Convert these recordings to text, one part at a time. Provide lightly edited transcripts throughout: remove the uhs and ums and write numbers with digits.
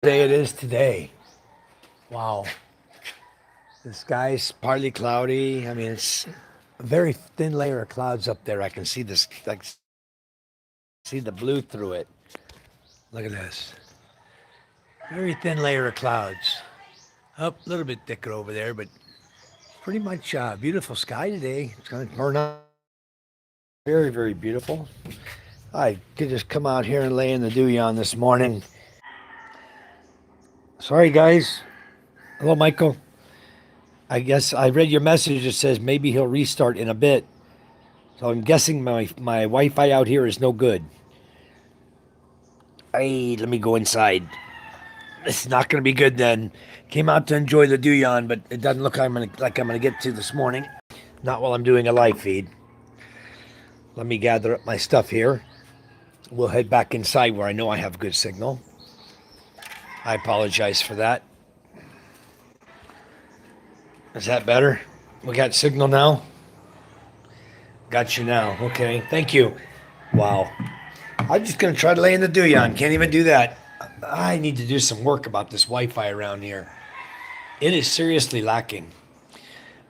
Day it is today. Wow. The sky's partly cloudy. I mean, it's a very thin layer of clouds up there. I can see this, like, see the blue through it. Look at this. Very thin layer of clouds. Up a little bit thicker over there, but pretty much beautiful sky today. It's going to turn out very, very beautiful. I could just come out here and lay in the dewy this morning. Sorry, guys. Hello, Michael. I guess I read your message. It says maybe he'll restart in a bit. So I'm guessing my Wi-Fi out here is no good. Hey, let me go inside. It's not going to be good then. Came out to enjoy the Duyan, but it doesn't look like I'm gonna get to this morning. Not while I'm doing a live feed. Let me gather up my stuff here. We'll head back inside where I know I have good signal. I apologize for that. Is that better? We got signal now? Got you now. Okay. Thank you. Wow. I'm just going to try to lay in the Duyan. Can't even do that. I need to do some work about this Wi-Fi around here. It is seriously lacking.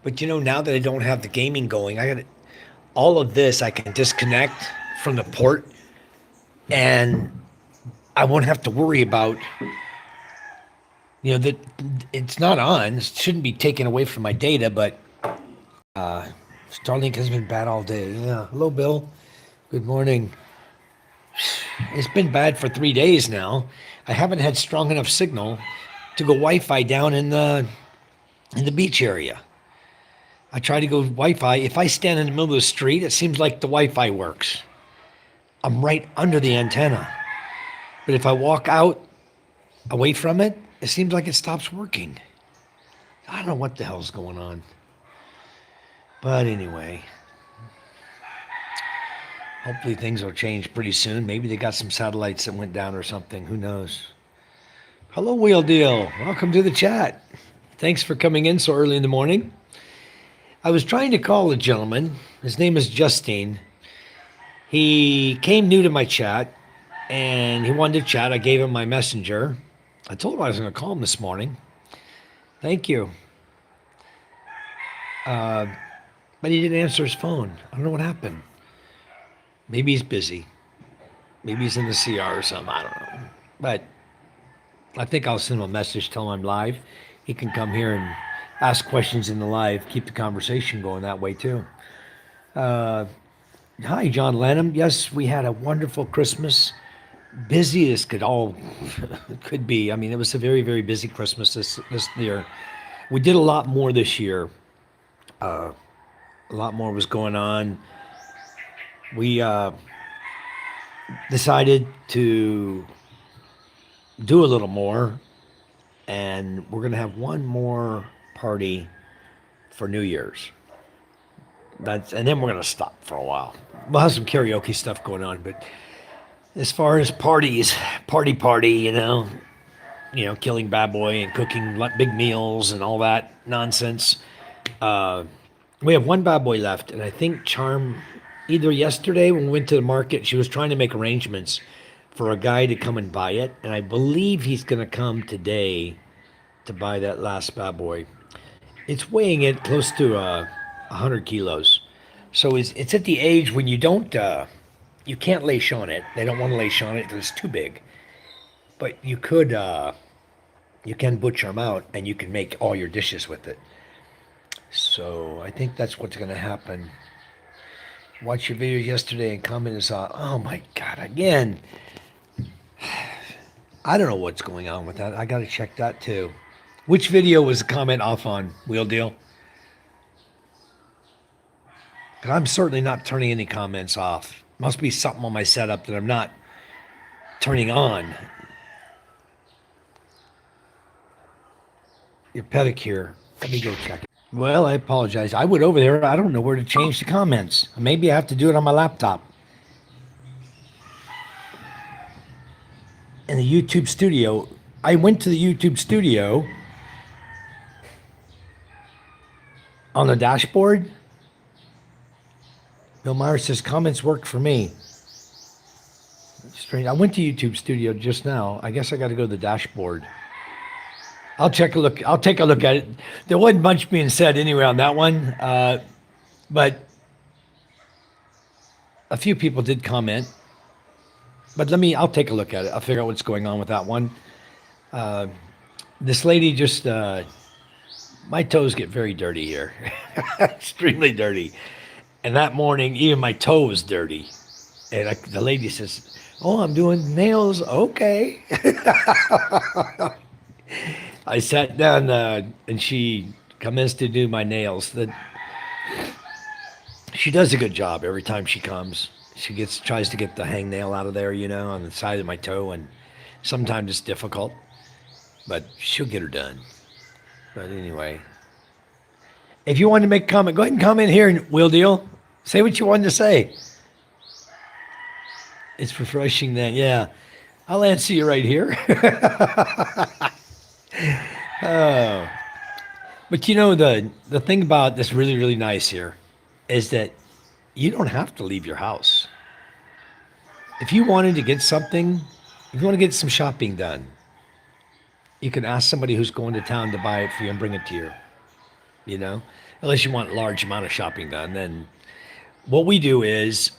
But now that I don't have the gaming going, I got all of this I can disconnect from the port and I won't have to worry about that it's not on. It shouldn't be taken away from my data, but Starlink has been bad all day. Yeah. Hello, Bill. Good morning. It's been bad for 3 days now. I haven't had strong enough signal to go Wi-Fi down in the beach area. I try to go Wi-Fi. If I stand in the middle of the street, it seems like the Wi-Fi works. I'm right under the antenna. But if I walk out away from it, it seems like it stops working. I don't know what the hell's going on. But anyway, hopefully things will change pretty soon. Maybe they got some satellites that went down or something. Who knows? Hello, Wheel Deal. Welcome to the chat. Thanks for coming in so early in the morning. I was trying to call a gentleman. His name is Justine. He came new to my chat and he wanted to chat. I gave him my messenger. I told him I was going to call him this morning. Thank you. But he didn't answer his phone. I don't know what happened. Maybe he's busy. Maybe he's in the CR or something. I don't know. But I think I'll send him a message, tell him I'm live. He can come here and ask questions in the live, keep the conversation going that way too. Hi, John Lanham. Yes, we had a wonderful Christmas. Busy as could be. I mean, it was a very, very busy Christmas this year. We did a lot more this year. A lot more was going on. We decided to do a little more, and we're going to have one more party for New Year's. And then we're going to stop for a while. We'll have some karaoke stuff going on, but as far as parties, party, killing bad boy and cooking big meals and all that nonsense. We have one bad boy left, and I think Charm, either yesterday when we went to the market, she was trying to make arrangements for a guy to come and buy it, and I believe he's going to come today to buy that last bad boy. It's weighing it close to 100 kilos. So it's at the age when you can't leash on it. They don't want to leash on it because it's too big. But you can butcher them out and you can make all your dishes with it. So I think that's what's going to happen. Watch your video yesterday and comment is, oh my God, again. I don't know what's going on with that. I got to check that too. Which video was the comment off on, Wheel Deal? Because I'm certainly not turning any comments off. Must be something on my setup that I'm not turning on. Your pedicure. Let me go check it. Well, I apologize. I went over there. I don't know where to change the comments. Maybe I have to do it on my laptop. In the YouTube studio. I went to the YouTube studio on the dashboard. Bill Myers says comments work for me. Strange. I went to YouTube Studio just now. I guess I got to go to the dashboard. I'll check a look. I'll take a look at it. There wasn't much being said anyway on that one, but a few people did comment. But I'll take a look at it. I'll figure out what's going on with that one. This lady just, my toes get very dirty here, extremely dirty. And that morning, even my toe was dirty. And the lady says, "Oh, I'm doing nails." Okay. I sat down and she commenced to do my nails. She does a good job every time she comes. She tries to get the hangnail out of there, on the side of my toe, and sometimes it's difficult, but she'll get her done. But anyway, if you want to make a comment, go ahead and comment here, Wheel Deal. Say what you wanted to say. It's refreshing that, yeah. I'll answer you right here. Oh. But the thing about this really, really nice here is that you don't have to leave your house. If you wanted to get something, if you want to get some shopping done, you can ask somebody who's going to town to buy it for you and bring it to you. Unless you want a large amount of shopping done, then what we do is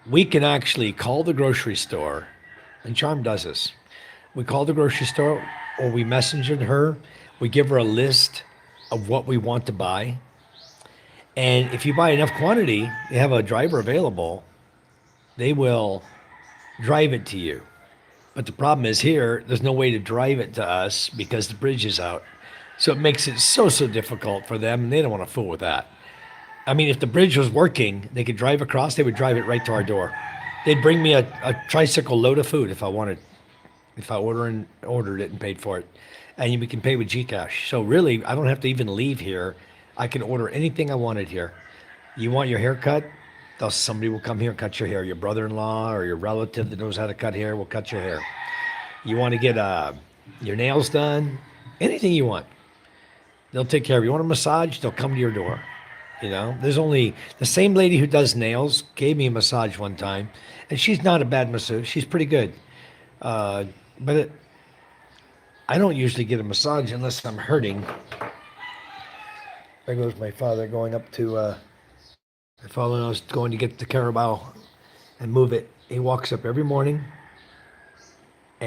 we can actually call the grocery store, and Charm does this. We call the grocery store or we messenger her. We give her a list of what we want to buy. And if you buy enough quantity, you have a driver available, they will drive it to you. But the problem is here, there's no way to drive it to us because the bridge is out. So it makes it so difficult for them, and they don't want to fool with that. I mean, if the bridge was working, they could drive across, they would drive it right to our door. They'd bring me a tricycle load of food if I ordered it and paid for it. And we can pay with Gcash. So really, I don't have to even leave here. I can order anything I wanted here. You want your hair cut? Somebody will come here and cut your hair. Your brother-in-law or your relative that knows how to cut hair will cut your hair. You want to get your nails done? Anything you want. They'll take care of you. You want a massage? They'll come to your door. There's only the same lady who does nails gave me a massage one time, and she's not a bad masseuse. She's pretty good. But I don't usually get a massage unless I'm hurting. There goes my father going up to, my father was going to get the carabao and move it. He walks up every morning, he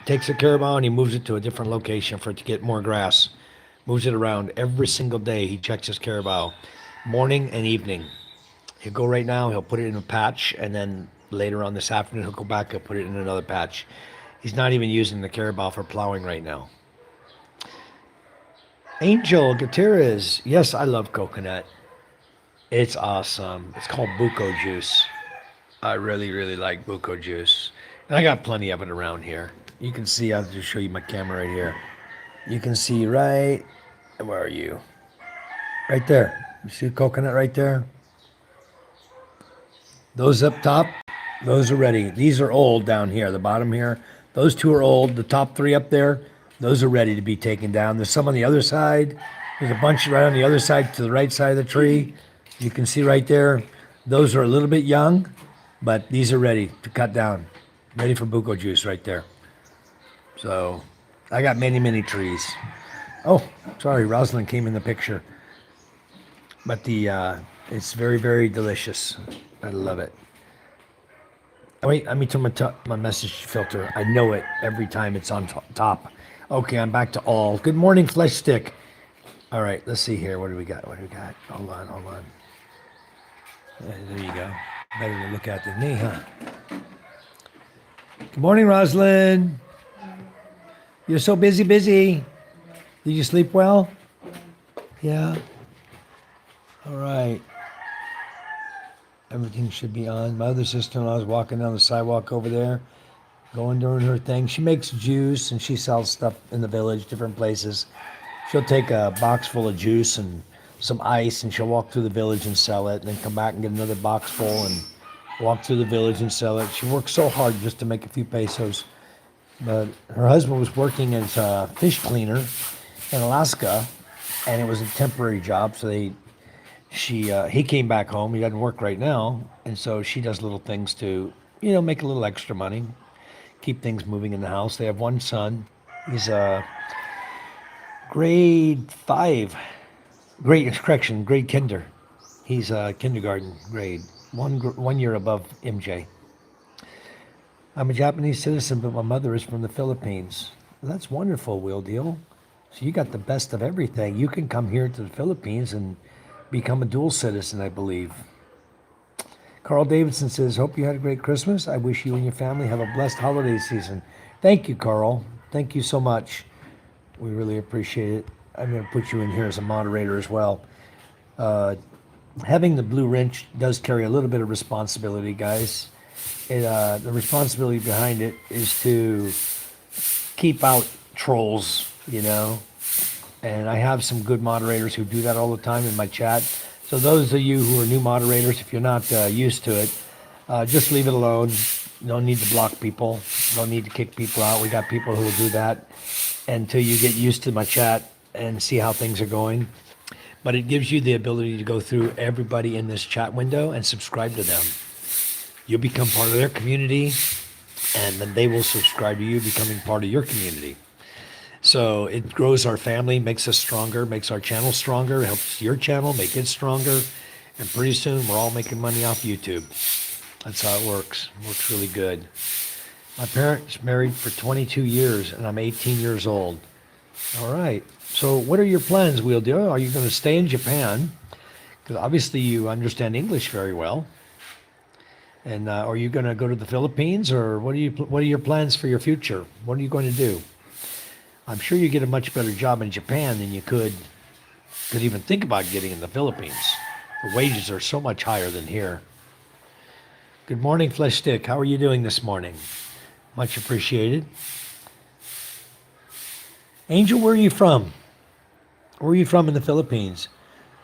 takes the carabao and he moves it to a different location for it to get more grass. Moves it around every single day. He checks his carabao, morning and evening. He'll go right now, he'll put it in a patch, and then later on this afternoon, he'll go back, he'll put it in another patch. He's not even using the carabao for plowing right now. Angel Gutierrez. Yes, I love coconut. It's awesome. It's called buko juice. I really, really like buko juice. And I got plenty of it around here. You can see, I'll just show you my camera right here. You can see where are you? Right there. You see the coconut right there? Those up top, those are ready. These are old down here, the bottom here. Those two are old. The top three up there, those are ready to be taken down. There's some on the other side. There's a bunch right on the other side to the right side of the tree. You can see right there. Those are a little bit young, but these are ready to cut down. Ready for buko juice right there. So I got many, many trees. Oh, sorry, Rosalind came in the picture. But it's very, very delicious. I love it. Oh, wait, let me turn my message filter. I know it every time it's on top. Okay, I'm back to all. Good morning, Flesh Stick. All right, let's see here. What do we got? Hold on. There you go. Better to look at than me, huh? Good morning, Rosalind. You're so busy. Did you sleep well? Yeah. All right. Everything should be on. My other sister-in-law is walking down the sidewalk over there, doing her thing. She makes juice and she sells stuff in the village, different places. She'll take a box full of juice and some ice and she'll walk through the village and sell it, and then come back and get another box full and walk through the village and sell it. She works so hard just to make a few pesos. But her husband was working as a fish cleaner in Alaska, and it was a temporary job, so He came back home. He doesn't work right now, and so she does little things to, make a little extra money, keep things moving in the house. They have one son. He's grade 5, grade kinder. He's kindergarten grade, 1 year above MJ. I'm a Japanese citizen, but my mother is from the Philippines. Well, that's wonderful, Will Deal. So you got the best of everything. You can come here to the Philippines and become a dual citizen, I believe. Carl Davidson says, hope you had a great Christmas. I wish you and your family have a blessed holiday season. Thank you, Carl. Thank you so much. We really appreciate it. I'm going to put you in here as a moderator as well. Having the blue wrench does carry a little bit of responsibility, guys. The responsibility behind it is to keep out trolls, and I have some good moderators who do that all the time in my chat. So those of you who are new moderators, if you're not used to it, just leave it alone. No need to block people. No need to kick people out. We got people who will do that until you get used to my chat and see how things are going. But it gives you the ability to go through everybody in this chat window and subscribe to them. You'll become part of their community, and then they will subscribe to you, becoming part of your community. So it grows our family, makes us stronger, makes our channel stronger, helps your channel make it stronger, and pretty soon we're all making money off YouTube. That's how it works. It works really good. My parents married for 22 years, and I'm 18 years old. All right. So what are your plans, Wheel Deal? Are you going to stay in Japan? Because obviously you understand English very well. And are you going to go to the Philippines, or what are your plans for your future? What are you going to do? I'm sure you get a much better job in Japan than you could even think about getting in the Philippines. The wages are so much higher than here. Good morning, Flesh Stick. How are you doing this morning? Much appreciated. Angel, where are you from? Where are you from in the Philippines?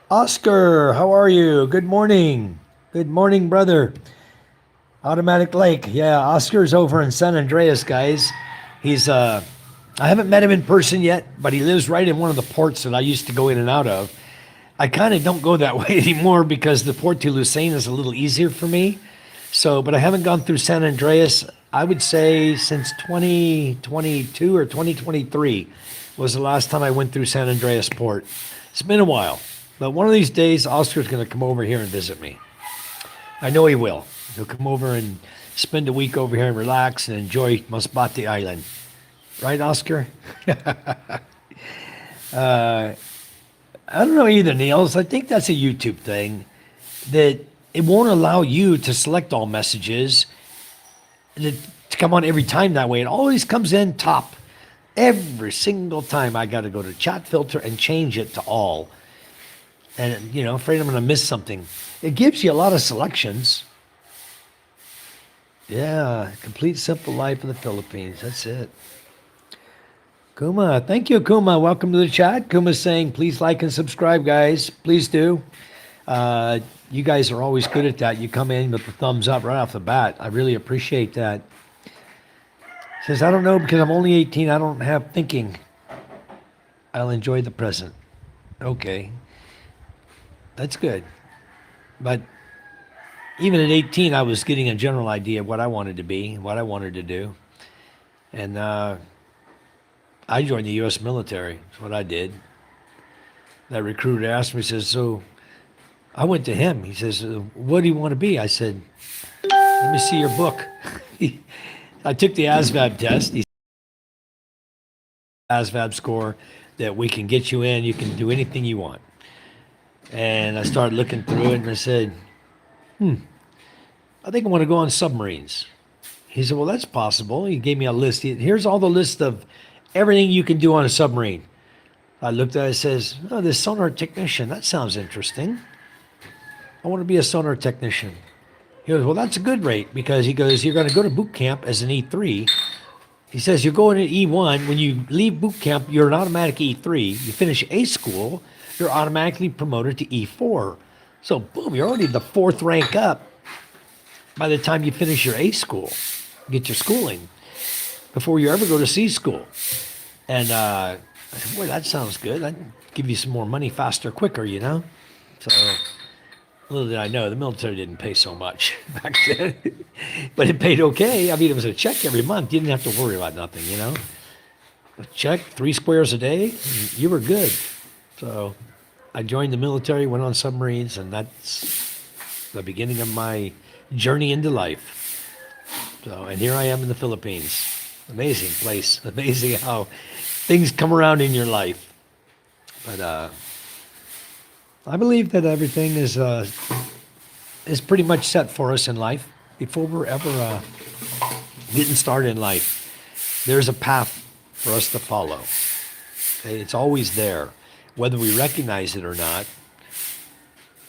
Oscar, how are you? Good morning. Good morning, brother. Automatic Lake. Yeah, Oscar's over in San Andreas, guys. He's I haven't met him in person yet, but he lives right in one of the ports that I used to go in and out of. I kind of don't go that way anymore because the port to Lucerne is a little easier for me. So, but I haven't gone through San Andreas, I would say, since 2022 or 2023 was the last time I went through San Andreas port. It's been a while, but one of these days, Oscar's going to come over here and visit me. I know he will. He'll come over and spend a week over here and relax and enjoy Masbate Island. Right, Oscar? I don't know either, Niels. I think that's a YouTube thing, that it won't allow you to select all messages to come on every time that way. It always comes in top. Every single time I got to go to chat filter and change it to all. And, afraid I'm going to miss something. It gives you a lot of selections. Yeah, complete simple life in the Philippines. That's it. Kuma, thank you, Kuma. Welcome to the chat. Kuma's saying, please like and subscribe, guys. Please do. You guys are always good at that. You come in with the thumbs up right off the bat. I really appreciate that. Says, I don't know, because I'm only 18. I don't have thinking. I'll enjoy the present. Okay. That's good. But even at 18, I was getting a general idea of what I wanted to be, what I wanted to do. And I joined the U.S. military. That's what I did. That recruiter asked me, says, so I went to him. He says, what do you want to be? I said, let me see your book. I took the ASVAB test. He said, ASVAB score that we can get you in. You can do anything you want. And I started looking through it, and I said, I think I want to go on submarines. He said, well, that's possible. He gave me a list. Here's all the list of everything you can do on a submarine. I looked at it and says, oh, this sonar technician, that sounds interesting. I want to be a sonar technician. He goes, well, that's a good rate, because he goes, you're going to go to boot camp as an E3. He says, you're going to E1. When you leave boot camp, you're an automatic E3. You finish A school, you're automatically promoted to E4. So, boom, you're already the 4th rank up by the time you finish your A school, get your schooling, before you ever go to C school. And I said, boy, that sounds good. I'd give you some more money faster, quicker, So Little did I know, the military didn't pay so much back then, but it paid okay. I mean, it was a check every month. You didn't have to worry about nothing, you know? A check, 3 squares a day, you were good. So I joined the military, went on submarines, and that's the beginning of my journey into life. So, and here I am in the Philippines. Amazing place. Amazing how things come around in your life. But I believe that everything is pretty much set for us in life before we're ever getting started in life. There's a path for us to follow. Okay? It's always there. Whether we recognize it or not,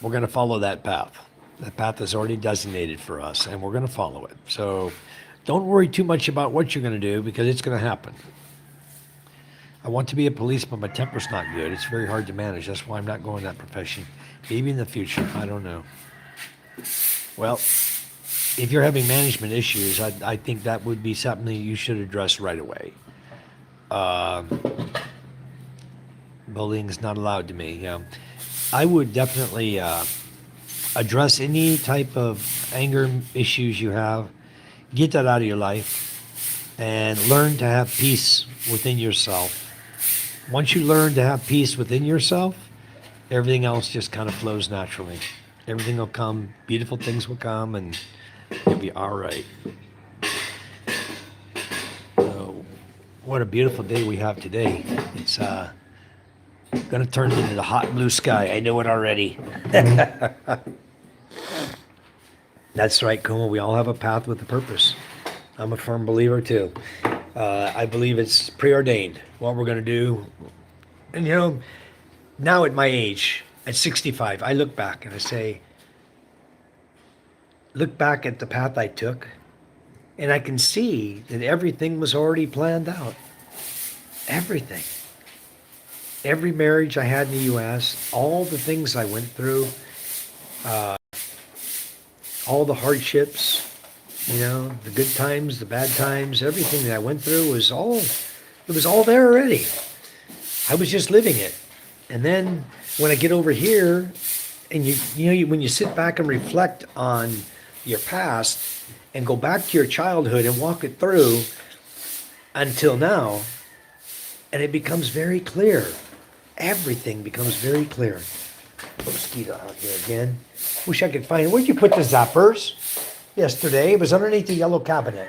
we're going to follow that path. That path is already designated for us, and we're going to follow it. So don't worry too much about what you're going to do, because it's going to happen. I want to be a police, but my temper's not good. It's very hard to manage. That's why I'm not going that profession. Maybe in the future. I don't know. Well, if you're having management issues, I think that would be something you should address right away. Bullying is not allowed to me. Yeah. I would definitely address any type of anger issues you have. Get that out of your life and learn to have peace within yourself. Once you learn to have peace within yourself, everything else just kind of flows naturally. Everything will come, beautiful things will come, and you'll be all right. So, what a beautiful day we have today. It's going to turn into the hot blue sky. I know it already. That's right, Kuma. We all have a path with a purpose. I'm a firm believer, too. I believe it's preordained what we're going to do. And, you know, now at my age, at 65, I look back and I say, look back at the path I took, and I can see that everything was already planned out. Everything. Every marriage I had in the U.S., all the things I went through, all the hardships, you know, the good times, the bad times, everything that I went through was all there already. I was just living it. And then when I get over here, and when you sit back and reflect on your past and go back to your childhood and walk it through until now, and it becomes very clear. Everything becomes very clear. Mosquito out here again. Wish I could find. Where'd you put the zappers? Yesterday, it was underneath the yellow cabinet.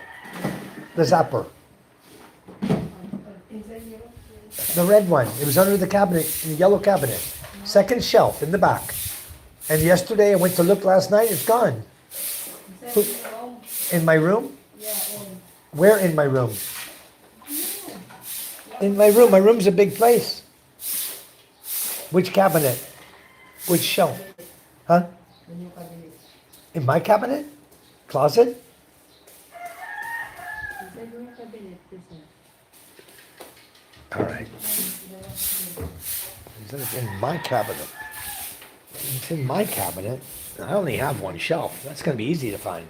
The zapper. The red one. It was under the cabinet, in the yellow cabinet. Second shelf in the back. And yesterday I went to look last night, it's gone. In my room? Where in my room? In my room. My room's a big place. Which cabinet? Which shelf? Huh? In my cabinet? Closet? All right. It's in my cabinet. It's in my cabinet. I only have one shelf. That's going to be easy to find.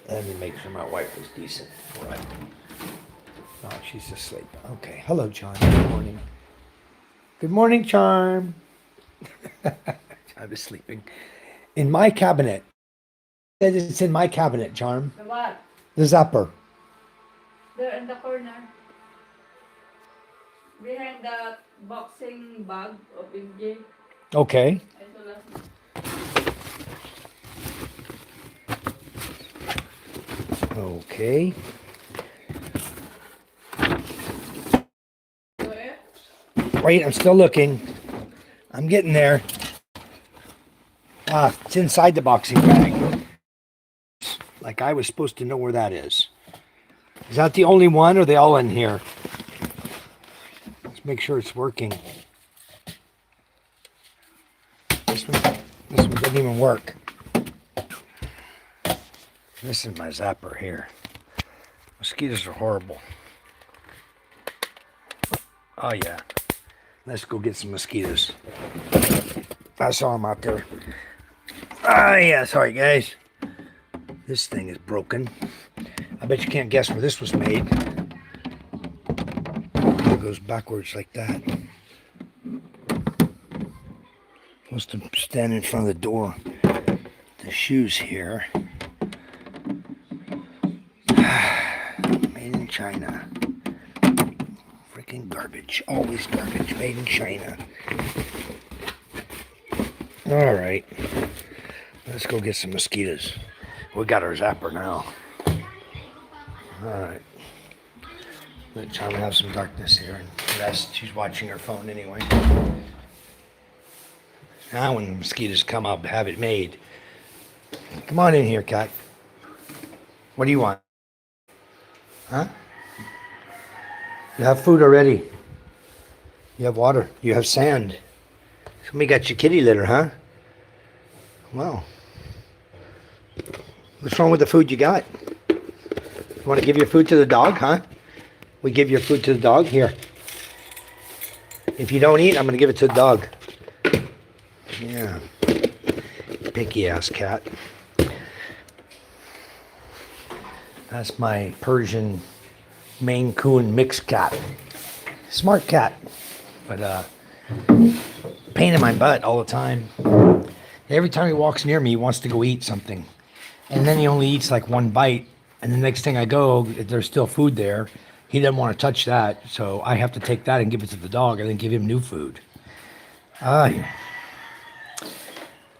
Let me make sure my wife is decent. All right. Oh, she's asleep. Okay. Hello, John. Good morning. Good morning, Charm. I was sleeping. In my cabinet. It's in my cabinet, Charm. The what? The zapper. There in the corner. Behind the boxing bag of MJ. Okay. Okay. Wait, I'm still looking. I'm getting there. Ah, it's inside the boxing bag. Like I was supposed to know where that is. Is that the only one, or are they all in here? Let's make sure it's working. This one doesn't even work. This is my zapper here. Mosquitoes are horrible. Oh yeah. Let's go get some mosquitoes. I saw them out there. Ah yeah, sorry guys. This thing is broken. I bet you can't guess where this was made. It goes backwards like that. Supposed to stand in front of the door. The shoes here. Made in China. Freaking garbage. Always garbage. Made in China. Alright. Let's go get some mosquitoes. We got our zapper now. Alright. Let Charlie have some darkness here and rest. She's watching her phone anyway. Now when the mosquitoes come, I'll have it made. Come on in here, cat. What do you want? Huh? You have food already. You have water. You have sand. Somebody got your kitty litter, huh? Well. What's wrong with the food you got? You want to give your food to the dog, huh? We give your food to the dog? Here. If you don't eat, I'm going to give it to the dog. Yeah. Picky ass cat. That's my Persian Maine Coon mixed cat. Smart cat. But pain in my butt all the time. Every time he walks near me, he wants to go eat something. And then he only eats like one bite. And the next thing I go, if there's still food there, he doesn't want to touch that. So I have to take that and give it to the dog and then give him new food.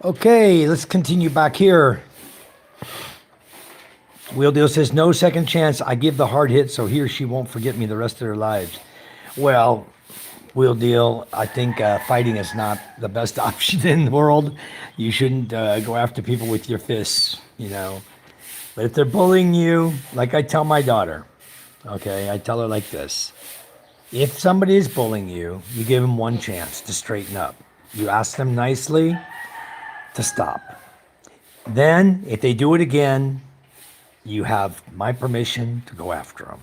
Okay, let's continue back here. Wheel Deal says, no second chance. I give the hard hit so he or she won't forget me the rest of their lives. Well, Wheel Deal, I think fighting is not the best option in the world. You shouldn't go after people with your fists, you know. But if they're bullying you, like I tell my daughter, okay, I tell her like this. If somebody is bullying you, you give them one chance to straighten up. You ask them nicely to stop. Then, if they do it again, you have my permission to go after them.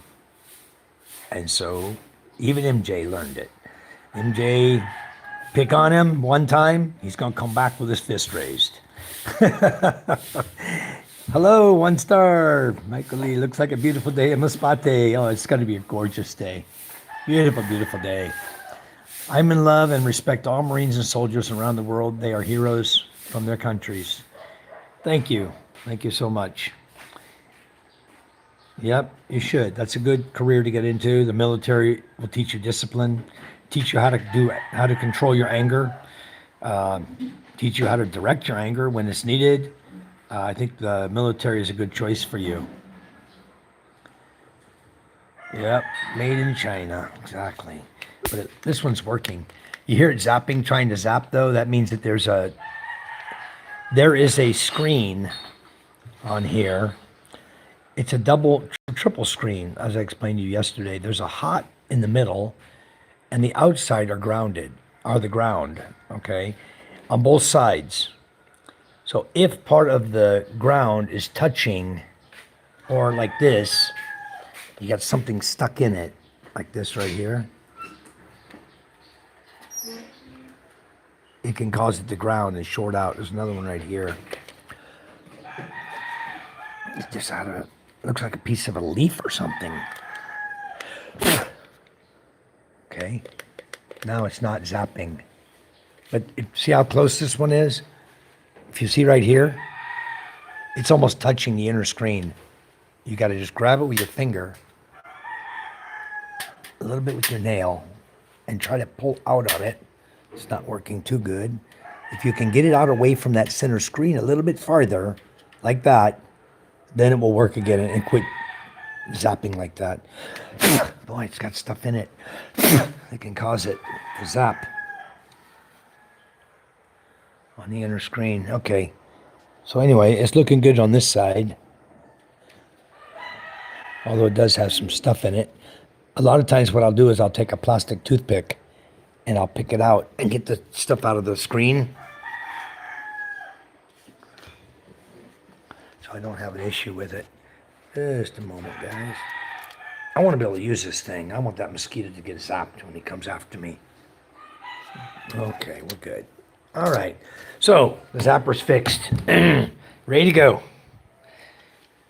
And so, even MJ learned it. MJ, pick on him one time, he's going to come back with his fist raised. Hello, 1 star. Michael Lee, looks like a beautiful day in Masbate. Oh, it's going to be a gorgeous day. Beautiful, beautiful day. I'm in love and respect all Marines and soldiers around the world. They are heroes from their countries. Thank you. Thank you so much. Yep, you should. That's a good career to get into. The military will teach you discipline, teach you how to control your anger, teach you how to direct your anger when it's needed. I think the military is a good choice for you. Yep, made in China, exactly. But this one's working. You hear it zapping, trying to zap though. That means that there is a screen on here. It's a triple screen, as I explained to you yesterday. There's a hot in the middle, and the outside are the ground, okay, on both sides. So if part of the ground is touching, or like this, you got something stuck in it, like this right here, it can cause it to ground and short out. There's another one right here. It's just looks like a piece of a leaf or something. Okay, now it's not zapping. But see how close this one is? If you see right here, it's almost touching the inner screen. You got to just grab it with your finger, a little bit with your nail, and try to pull out of it. It's not working too good. If you can get it out away from that center screen a little bit farther, like that, then it will work again and quit zapping like that. Boy, it's got stuff in it. It can cause it to zap on the inner screen. Okay. So anyway, it's looking good on this side. Although it does have some stuff in it. A lot of times what I'll do is I'll take a plastic toothpick and I'll pick it out and get the stuff out of the screen. So I don't have an issue with it. Just a moment, guys. I want to be able to use this thing. I want that mosquito to get zapped when he comes after me. Okay, we're good. All right. So the zapper's fixed. Ready to go.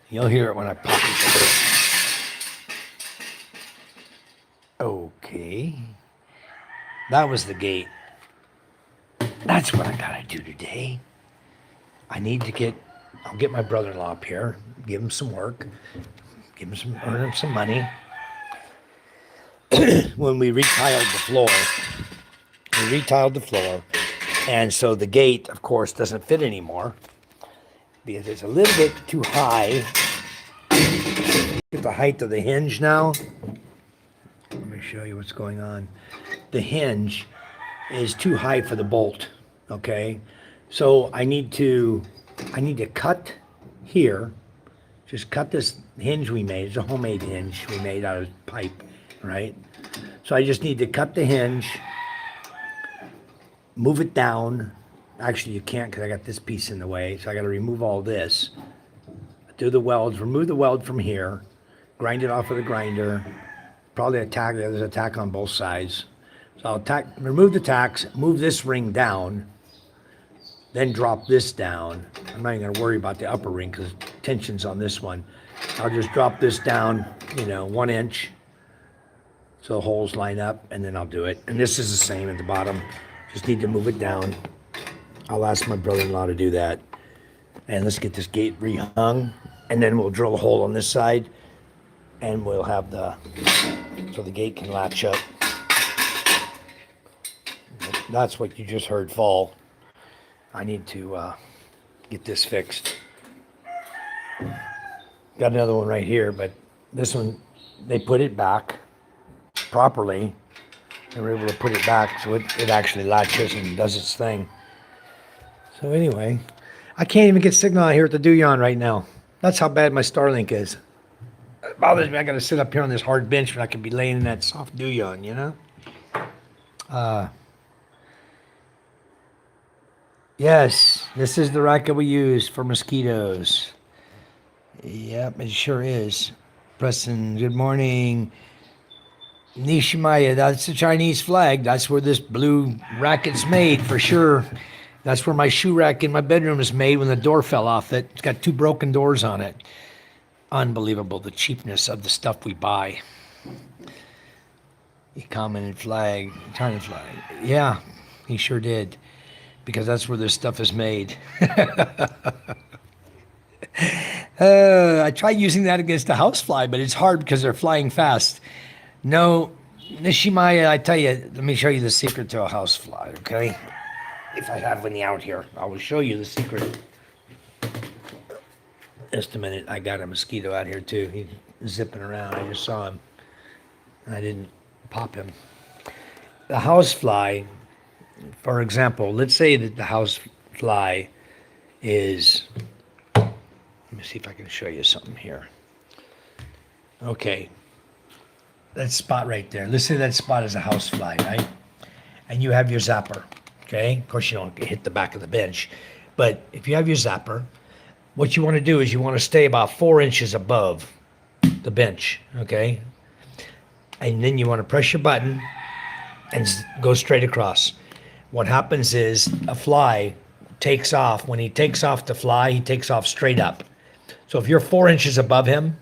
You'll hear it when I pop it. Okay. That was the gate. that's what I gotta do today. I'll get my brother-in-law up here, give him some work, earn him some money. When we retiled the floor, and so the gate, of course, doesn't fit anymore because it's a little bit too high. Get the height of the hinge now. Let me show you what's going on. The hinge is too high for the bolt, okay? So I need to cut here, just cut this hinge we made. It's a homemade hinge we made out of pipe, right? So I just need to cut the hinge, move it down. Actually, you can't because I got this piece in the way, so I got to remove all this. Do the welds, remove the weld from here, grind it off with a grinder. Probably there's a tack on both sides. So I'll remove the tacks, move this ring down, then drop this down. I'm not even gonna worry about the upper ring because tension's on this one. I'll just drop this down, 1 inch, so the holes line up, and then I'll do it. And this is the same at the bottom. Just need to move it down. I'll ask my brother-in-law to do that. And let's get this gate rehung, and then we'll drill a hole on this side, and we'll have so the gate can latch up. That's what you just heard fall. I need to get this fixed. Got another one right here, but this one, they put it back properly. They were able to put it back so it actually latches and does its thing. So anyway, I can't even get signal out here at the Duyon right now. That's how bad my Starlink is. It bothers me. I got to sit up here on this hard bench when I could be laying in that soft Duyon, Yes, this is the racket we use for mosquitoes. Yep, it sure is. Preston, good morning. Nishimaya, that's the Chinese flag. That's where this blue racket's made for sure. That's where my shoe rack in my bedroom is made when the door fell off it. It's got 2 broken doors on it. Unbelievable, the cheapness of the stuff we buy. He commented flag, China flag. Yeah, he sure did. Because that's where this stuff is made. I tried using that against a housefly, but it's hard because they're flying fast. No, Nishimaya, I tell you, let me show you the secret to a housefly, okay? If I have any out here, I will show you the secret. Just a minute, I got a mosquito out here too. He's zipping around, I just saw him. I didn't pop him. The housefly, for example, let's say that the housefly is, let me see if I can show you something here. Okay, that spot right there. Let's say that spot is a housefly, right? And you have your zapper, okay? Of course, you don't hit the back of the bench, but if you have your zapper, what you want to do is you want to stay about 4 inches above the bench, okay? And then you want to press your button and go straight across. What happens is a fly takes off. When he takes off to fly, he takes off straight up. So if you're 4 inches above him,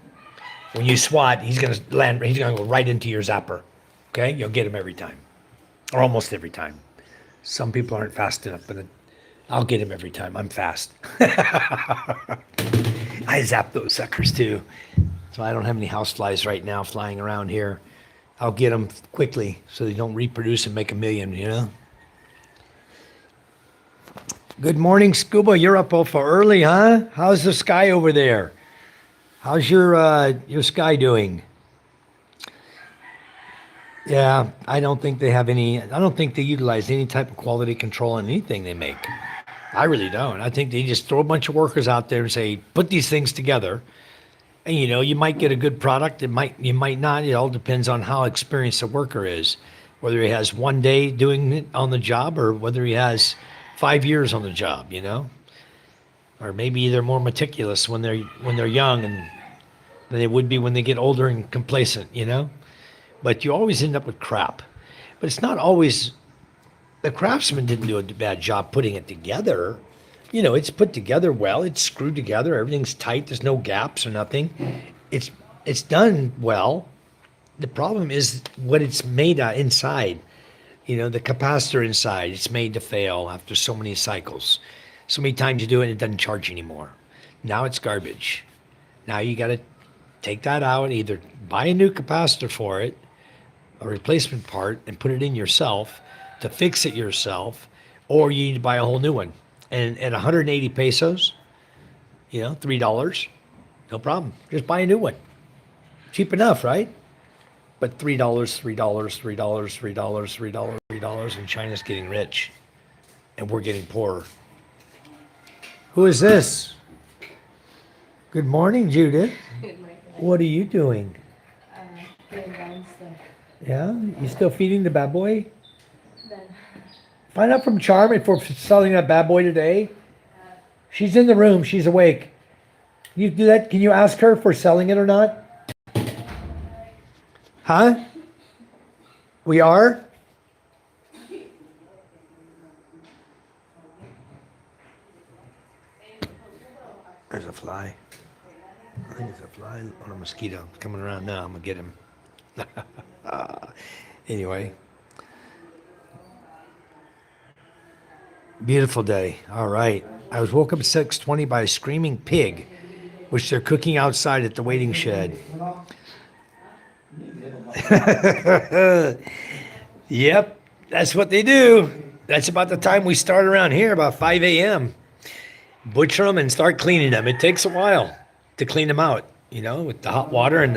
when you swat, he's going to land, he's going to go right into your zapper. Okay? You'll get him every time, or almost every time. Some people aren't fast enough, but I'll get him every time. I'm fast. I zap those suckers too. So I don't have any houseflies right now flying around here. I'll get them quickly so they don't reproduce and make a million, Good morning, Scuba. You're up awful early, huh? How's the sky over there? How's your sky doing? Yeah, I don't think they utilize any type of quality control on anything they make. I really don't. I think they just throw a bunch of workers out there and say, put these things together. And you might get a good product. You might not. It all depends on how experienced a worker is. Whether he has 1 day doing it on the job or whether he has 5 years on the job, or maybe they're more meticulous when they're young and than they would be when they get older and complacent, But you always end up with crap. But it's not always, the craftsman didn't do a bad job putting it together. It's put together well. It's screwed together. Everything's tight. There's no gaps or nothing. It's done well. The problem is what it's made inside. You know, the capacitor inside, it's made to fail after so many cycles. So many times you do it, it doesn't charge anymore. Now it's garbage. Now you got to take that out, either buy a new capacitor for it, a replacement part, and put it in yourself to fix it yourself, or you need to buy a whole new one. And at 180 pesos, you know, $3, no problem. Just buy a new one. Cheap enough, right? But $3, $3, $3, $3, $3, $3, and China's getting rich, and we're getting poorer. Who is this? Good morning, Judith. What are you doing? Playing down stuff. Yeah, you still feeding the bad boy? Then, Find out from Charm if we're selling that bad boy today. She's in the room. She's awake. Can you do that? Can you ask her if we're selling it or not? Huh? We are? There's a fly. I think it's a fly or a mosquito coming around now. I'm going to get him. Anyway. Beautiful day. All right. I was woke up at 6:20 by a screaming pig, which they're cooking outside at the waiting shed. Yep, that's what they do. That's about the time we start around here, about 5 a.m. Butcher them and start cleaning them. It takes a while to clean them out, you know, with the hot water and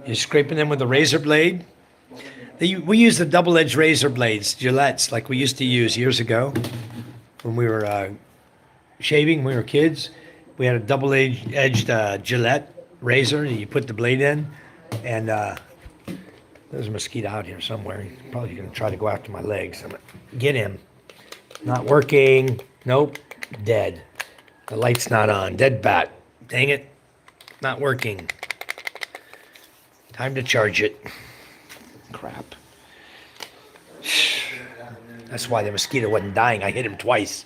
you're scraping them with a razor blade. We use the double-edged razor blades, Gillettes, like we used to use years ago when we were shaving, when we were kids. We had a double-edged Gillette razor, and you put the blade in, and there's a mosquito out here somewhere. He's probably going to try to go after my legs. I'm going to get him. Not working. Nope. Dead. The light's not on. Dead bat. Dang it. Not working. Time to charge it. Crap. That's why the mosquito wasn't dying. I hit him twice.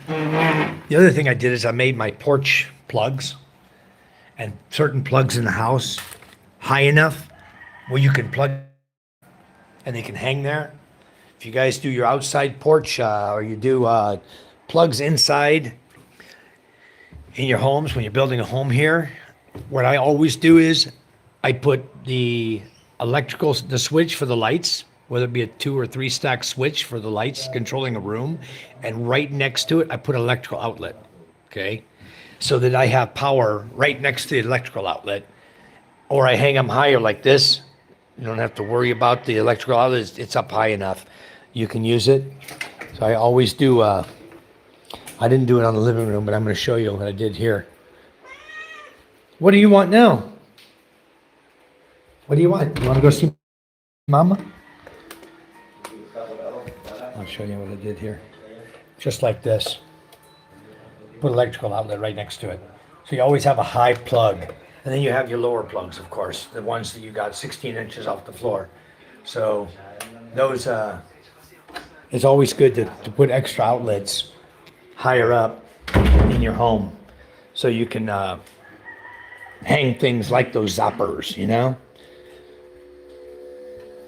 The other thing I did is I made my porch plugs and certain plugs in the house high enough where you can plug and they can hang there. If you guys do your outside porch or you do plugs inside in your homes when you're building a home here, what I always do is I put the switch for the lights, whether it be a 2 or 3 stack switch for the lights controlling a room, and right next to it I put an electrical outlet, okay? So that I have power right next to the electrical outlet, or I hang them higher like this. You don't have to worry about the electrical outlet. It's up high enough. You can use it. So I always do, I didn't do it on the living room, but I'm going to show you what I did here. What do you want now? What do you want? You want to go see Mama? I'll show you what I did here. Just like this. Put electrical outlet right next to it. So you always have a high plug. And then you have your lower plugs, of course, the ones that you got 16 inches off the floor. So those, it's always good to put extra outlets higher up in your home so you can hang things like those zappers, you know?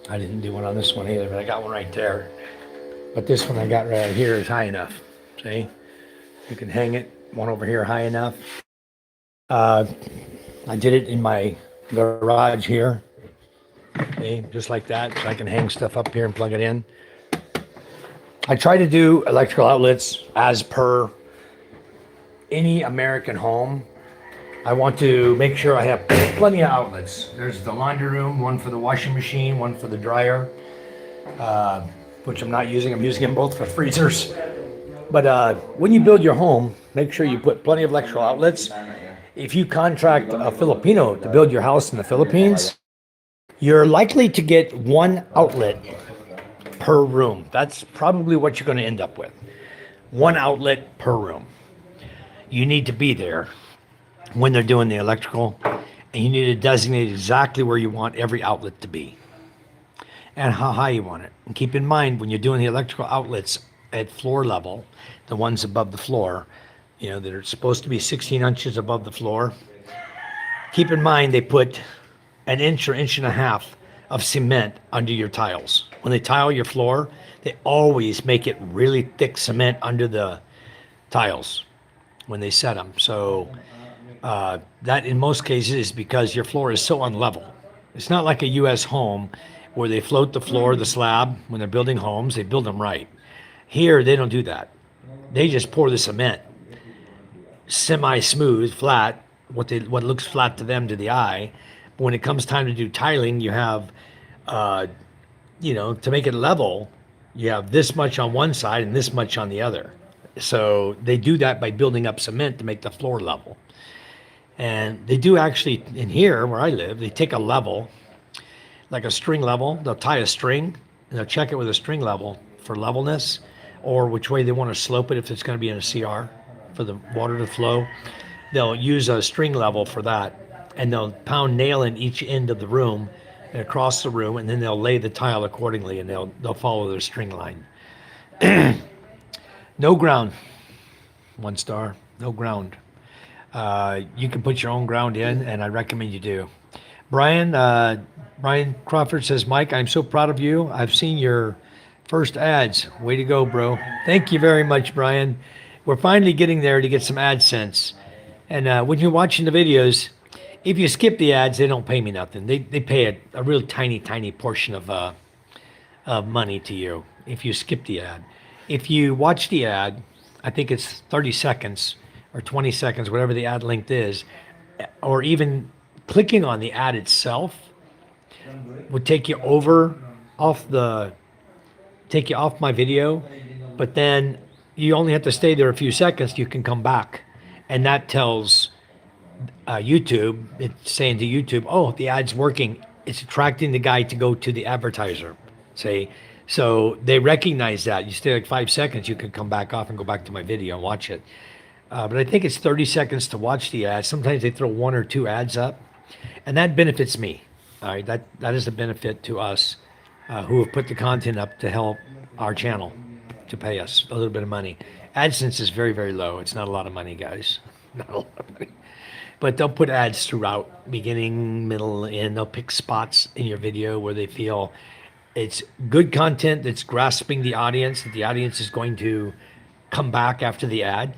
I didn't do one on this one either, but I got one right there. But this one I got right here is high enough, see? You can hang it, one over here high enough. I did it in my garage here, okay, just like that, so I can hang stuff up here and plug it in. I try to do electrical outlets as per any American home. I want to make sure I have plenty of outlets. There's the laundry room, one for the washing machine, one for the dryer, which I'm not using. I'm using them both for freezers. But when you build your home, make sure you put plenty of electrical outlets. If you contract a Filipino to build your house in the Philippines, you're likely to get one outlet per room. That's probably what you're going to end up with. One outlet per room. You need to be there when they're doing the electrical, and you need to designate exactly where you want every outlet to be and how high you want it. And keep in mind, when you're doing the electrical outlets at floor level, the ones above the floor, you know, that are supposed to be 16 inches above the floor, keep in mind they put an inch or inch and a half of cement under your tiles. When they tile your floor, they always make it really thick cement under the tiles when they set them. So that in most cases is because your floor is so unlevel. It's not like a U.S. home where they float the floor, the slab. When they're building homes, they build them right. Here, they don't do that. They just pour the cement, semi-smooth, flat, what looks flat to them to the eye. But when it comes time to do tiling, you have, to make it level, you have this much on one side and this much on the other. So they do that by building up cement to make the floor level. And they do actually, in here where I live, they take a level, like a string level. They'll tie a string and they'll check it with a string level for levelness, or which way they want to slope it if it's going to be in a CR for the water to flow. They'll use a string level for that, and they'll pound nail in each end of the room and across the room, and then they'll lay the tile accordingly, and they'll follow their string line. No ground. 1 star. No ground. You can put your own ground in, and I recommend you do. Brian Crawford says, Mike, I'm so proud of you. I've seen your first ads. Way to go, bro. Thank you very much, Brian. We're finally getting there to get some AdSense. And when you're watching the videos, if you skip the ads, they don't pay me nothing. They pay a real tiny, tiny portion of money to you if you skip the ad. If you watch the ad, I think it's 30 seconds or 20 seconds, whatever the ad length is, or even clicking on the ad itself would take you off my video, but then you only have to stay there a few seconds. You can come back, and that tells YouTube, it's saying to YouTube, oh, the ad's working. It's attracting the guy to go to the advertiser. Say, so they recognize that. You stay like 5 seconds, you can come back off and go back to my video and watch it. But I think it's 30 seconds to watch the ad. Sometimes they throw 1 or 2 ads up, and that benefits me. All right, that is a benefit to us who have put the content up to help our channel, to pay us a little bit of money. AdSense is very, very low. It's not a lot of money, guys. Not a lot of money. But they'll put ads throughout, beginning, middle, end. They'll pick spots in your video where they feel it's good content that's grasping the audience, that the audience is going to come back after the ad,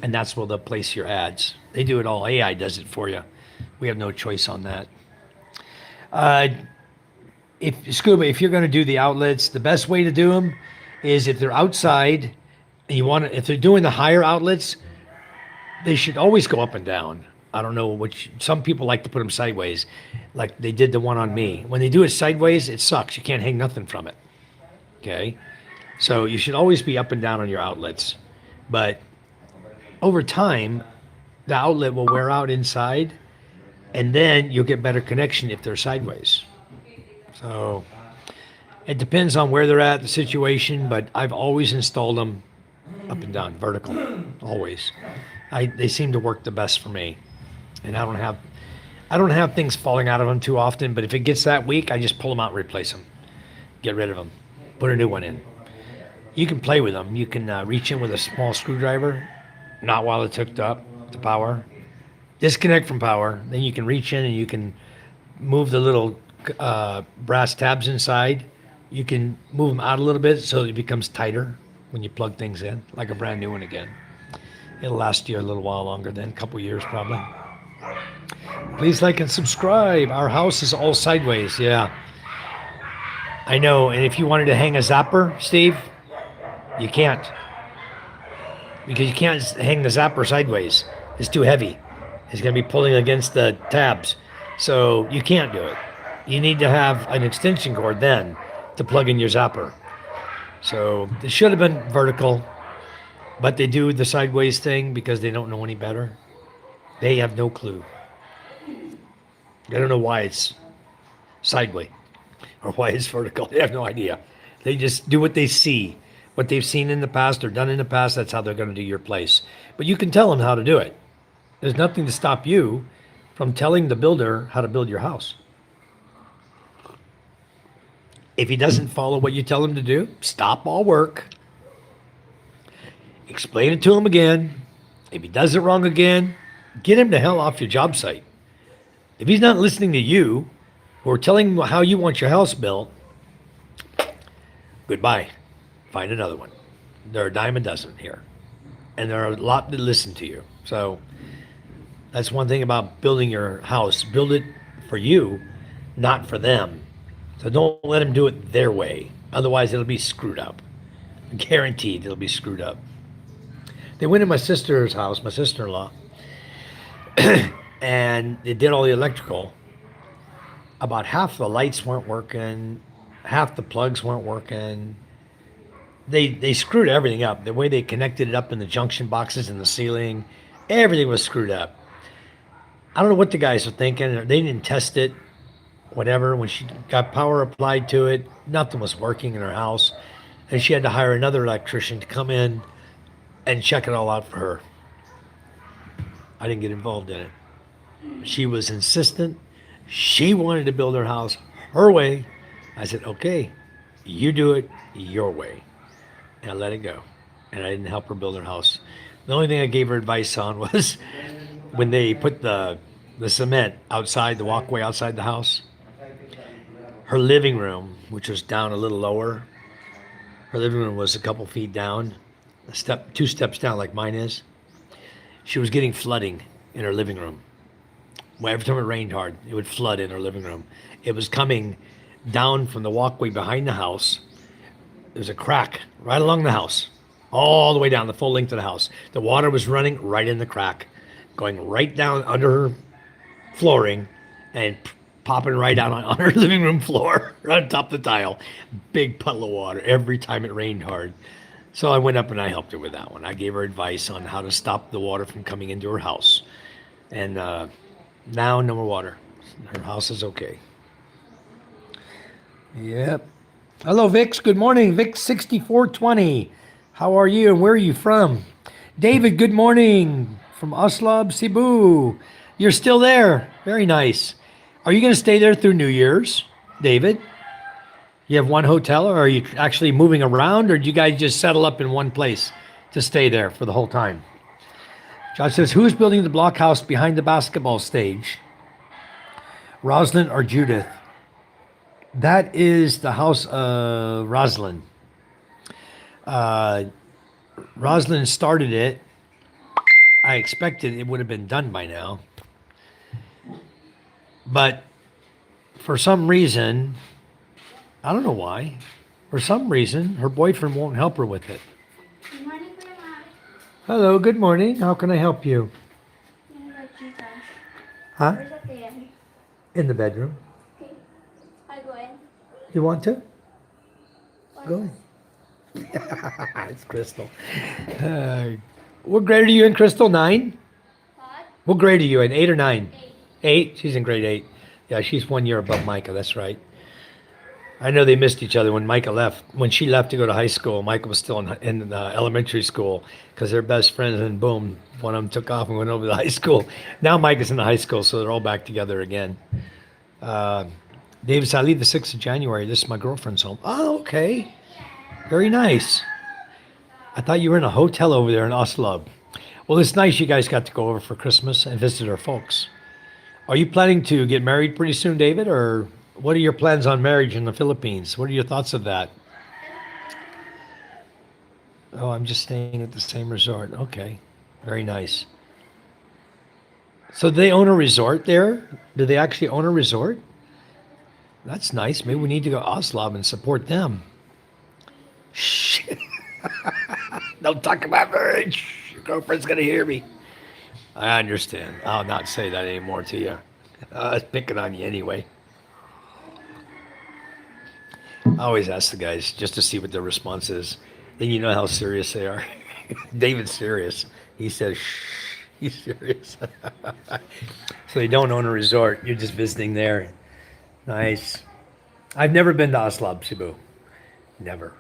and that's where they'll place your ads. They do it all. AI does it for you. We have no choice on that. If you're going to do the outlets, the best way to do them is if they're outside and if they're doing the higher outlets, they should always go up and down. I don't know some people like to put them sideways, like they did the one on me. When they do it sideways, it sucks. You can't hang nothing from it. Okay? So you should always be up and down on your outlets. But over time, the outlet will wear out inside, and then you'll get better connection if they're sideways. So it depends on where they're at, the situation, but I've always installed them up and down, vertical, always. They seem to work the best for me. And I don't have things falling out of them too often, but if it gets that weak, I just pull them out and replace them. Get rid of them. Put a new one in. You can play with them. You can reach in with a small screwdriver, not while it's hooked up to power. Disconnect from power. Then you can reach in and you can move the little brass tabs inside. You can move them out a little bit so it becomes tighter when you plug things in, like a brand new one again. It'll last you a little while longer then, a couple years probably. Please like and subscribe. Our house is all sideways. Yeah, I know. And if you wanted to hang a zapper, Steve, you can't. Because you can't hang the zapper sideways. It's too heavy. It's going to be pulling against the tabs. So you can't do it. You need to have an extension cord then to plug in your zapper. So it should have been vertical, but they do the sideways thing because they don't know any better. They have no clue. They don't know why it's sideways or why it's vertical. They have no idea. They just do what they see. What they've seen in the past or done in the past, that's how they're going to do your place. But you can tell them how to do it. There's nothing to stop you from telling the builder how to build your house. If he doesn't follow what you tell him to do, stop all work. Explain it to him again. If he does it wrong again, get him the hell off your job site. If he's not listening to you or telling him how you want your house built, Goodbye. Find another one. There are a dime a dozen here. And there are a lot that listen to you. So that's one thing about building your house. Build it for you, not for them. So don't let them do it their way. Otherwise, it'll be screwed up. Guaranteed, it'll be screwed up. They went to my sister's house, my sister-in-law, and they did all the electrical. About half the lights weren't working, half the plugs weren't working. They screwed everything up. The way they connected it up in the junction boxes in the ceiling, everything was screwed up. I don't know what the guys were thinking. They didn't test it. Whatever. When she got power applied to it, nothing was working in her house, and she had to hire another electrician to come in and check it all out for her. I didn't get involved in it. She was insistent. She wanted to build her house her way. I said, okay, you do it your way. And I let it go. And I didn't help her build her house. The only thing I gave her advice on was when they put the cement outside, the walkway outside the house, her living room, which was down a little lower, her living room was a couple feet down, two steps down like mine is. She was getting flooding in her living room. Well, every time it rained hard, it would flood in her living room. It was coming down from the walkway behind the house. There was a crack right along the house, all the way down the full length of the house. The water was running right in the crack, going right down under her flooring and popping right out on her living room floor, right on top of the tile. Big puddle of water every time it rained hard. So I went up and I helped her with that one. I gave her advice on how to stop the water from coming into her house. And now no more water. Her house is okay. Yep. Hello, Vix. Good morning. Vix6420. How are you and where are you from? David, good morning from Oslab, Cebu. You're still there. Very nice. Are you going to stay there through New Year's, David? You have one hotel, or are you actually moving around, or do you guys just settle up in one place to stay there for the whole time? Josh says, who's building the blockhouse behind the basketball stage? Rosalind or Judith? That is the house of Rosalind. Rosalind started it. I expected it would have been done by now. But for some reason, I don't know why, for some reason, her boyfriend won't help her with it. Good morning, Kuya Mari. Hello, good morning. How can I help you? Yung Rachita. Huh? Where's the TN? In the bedroom. Okay. I go in. You want to? What? Go in. It's Crystal. What grade are you in, Crystal? 9? What? What grade are you in? 8 or 9? 8. 8? She's in grade 8. Yeah, she's 1 year above Micah. That's right. I know they missed each other when Micah left. When she left to go to high school, Micah was still in elementary school because they're best friends. And boom, one of them took off and went over to high school. Now Micah's in the high school, so they're all back together again. Davis, I leave the 6th of January. This is my girlfriend's home. Oh, okay. Very nice. I thought you were in a hotel over there in Oslo. Well, it's nice you guys got to go over for Christmas and visit our folks. Are you planning to get married pretty soon, David, or what are your plans on marriage in the Philippines? What are your thoughts of that? Oh, I'm just staying at the same resort. Okay, very nice. So do they own a resort there? Do they actually own a resort? That's nice. Maybe we need to go to Oslo and support them. Shh. Don't talk about marriage. Your girlfriend's going to hear me. I understand. I'll not say that anymore to you. I was picking on you anyway. I always ask the guys just to see what their response is. Then you know how serious they are. David's serious. He says, shh, he's serious. So they don't own a resort. You're just visiting there. Nice. I've never been to Oslo, Cebu. Never.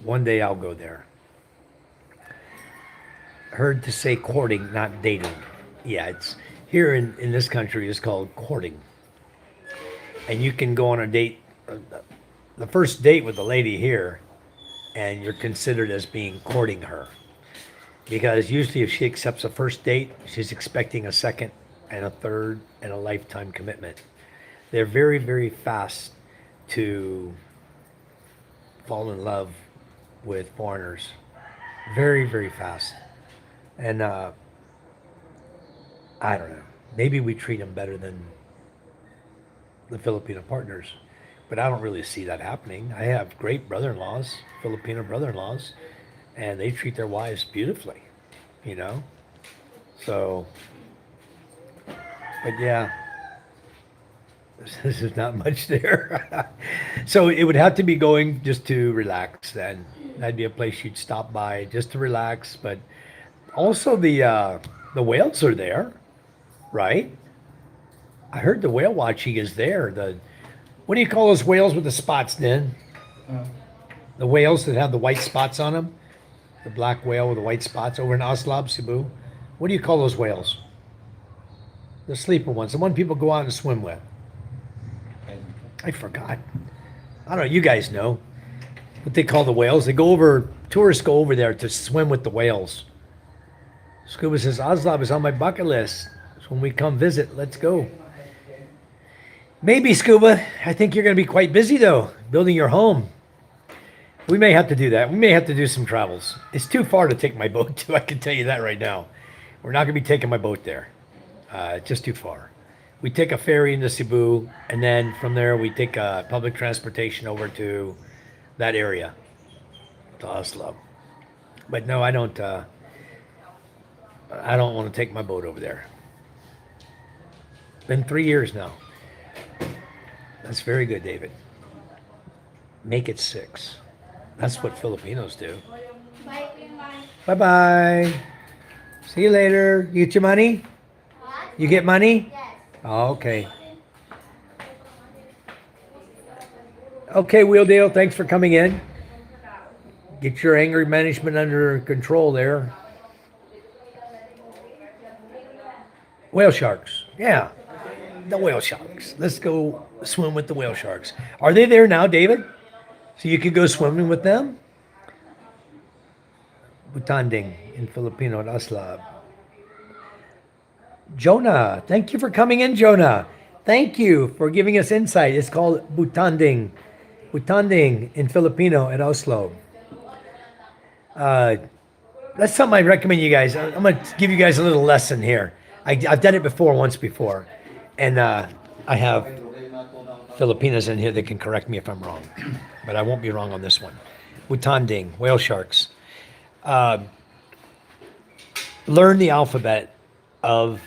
One day I'll go there. Heard to say courting, not dating. Yeah, it's here in this country it's called courting. And you can go on a date, the first date with a lady here, and you're considered as being courting her. Because usually if she accepts a first date, she's expecting a second and a third and a lifetime commitment. They're very, very fast to fall in love with foreigners very, very fast. And I don't know. Maybe we treat them better than the Filipino partners, but I don't really see that happening. I have great brother-in-laws, Filipino brother-in-laws, and they treat their wives beautifully, you know? So, but yeah, there's not much there. So it would have to be going just to relax then. That'd be a place you'd stop by just to relax, but also the whales are there, right? I heard the whale watching is there. What do you call those whales with the spots, then? The whales that have the white spots on them? The black whale with the white spots over in Aslab, Cebu. What do you call those whales? The sleeper ones, the one people go out and swim with. I forgot. I don't know, you guys know what they call the whales. Tourists go over there to swim with the whales. Scuba says, Aslab is on my bucket list. So when we come visit, let's go. Maybe, Scuba. I think you're going to be quite busy, though, building your home. We may have to do that. We may have to do some travels. It's too far to take my boat to. I can tell you that right now. We're not going to be taking my boat there. It's just too far. We take a ferry into Cebu, and then from there we take public transportation over to that area, to Oslo. But no, I don't. I don't want to take my boat over there. Been 3 years now. That's very good, David. Make it 6. That's what Filipinos do. Bye, Kuya Mari. Bye-bye. See you later. You get your money? What? You get money? Yes. Oh, okay. Okay, Wheeldale, thanks for coming in. Get your anger management under control there. Whale sharks. Yeah, the whale sharks. Let's go swim with the whale sharks. Are they there now, David? So you could go swimming with them? Butanding in Filipino at Aslab. Jonah, thank you for coming in, Jonah. Thank you for giving us insight. It's called Butanding. Butanding in Filipino at Oslo. That's something I recommend you guys. I'm going to give you guys a little lesson here. I've done it once before. And I have Filipinas in here that can correct me if I'm wrong. But I won't be wrong on this one. Butanding, whale sharks. Learn the alphabet of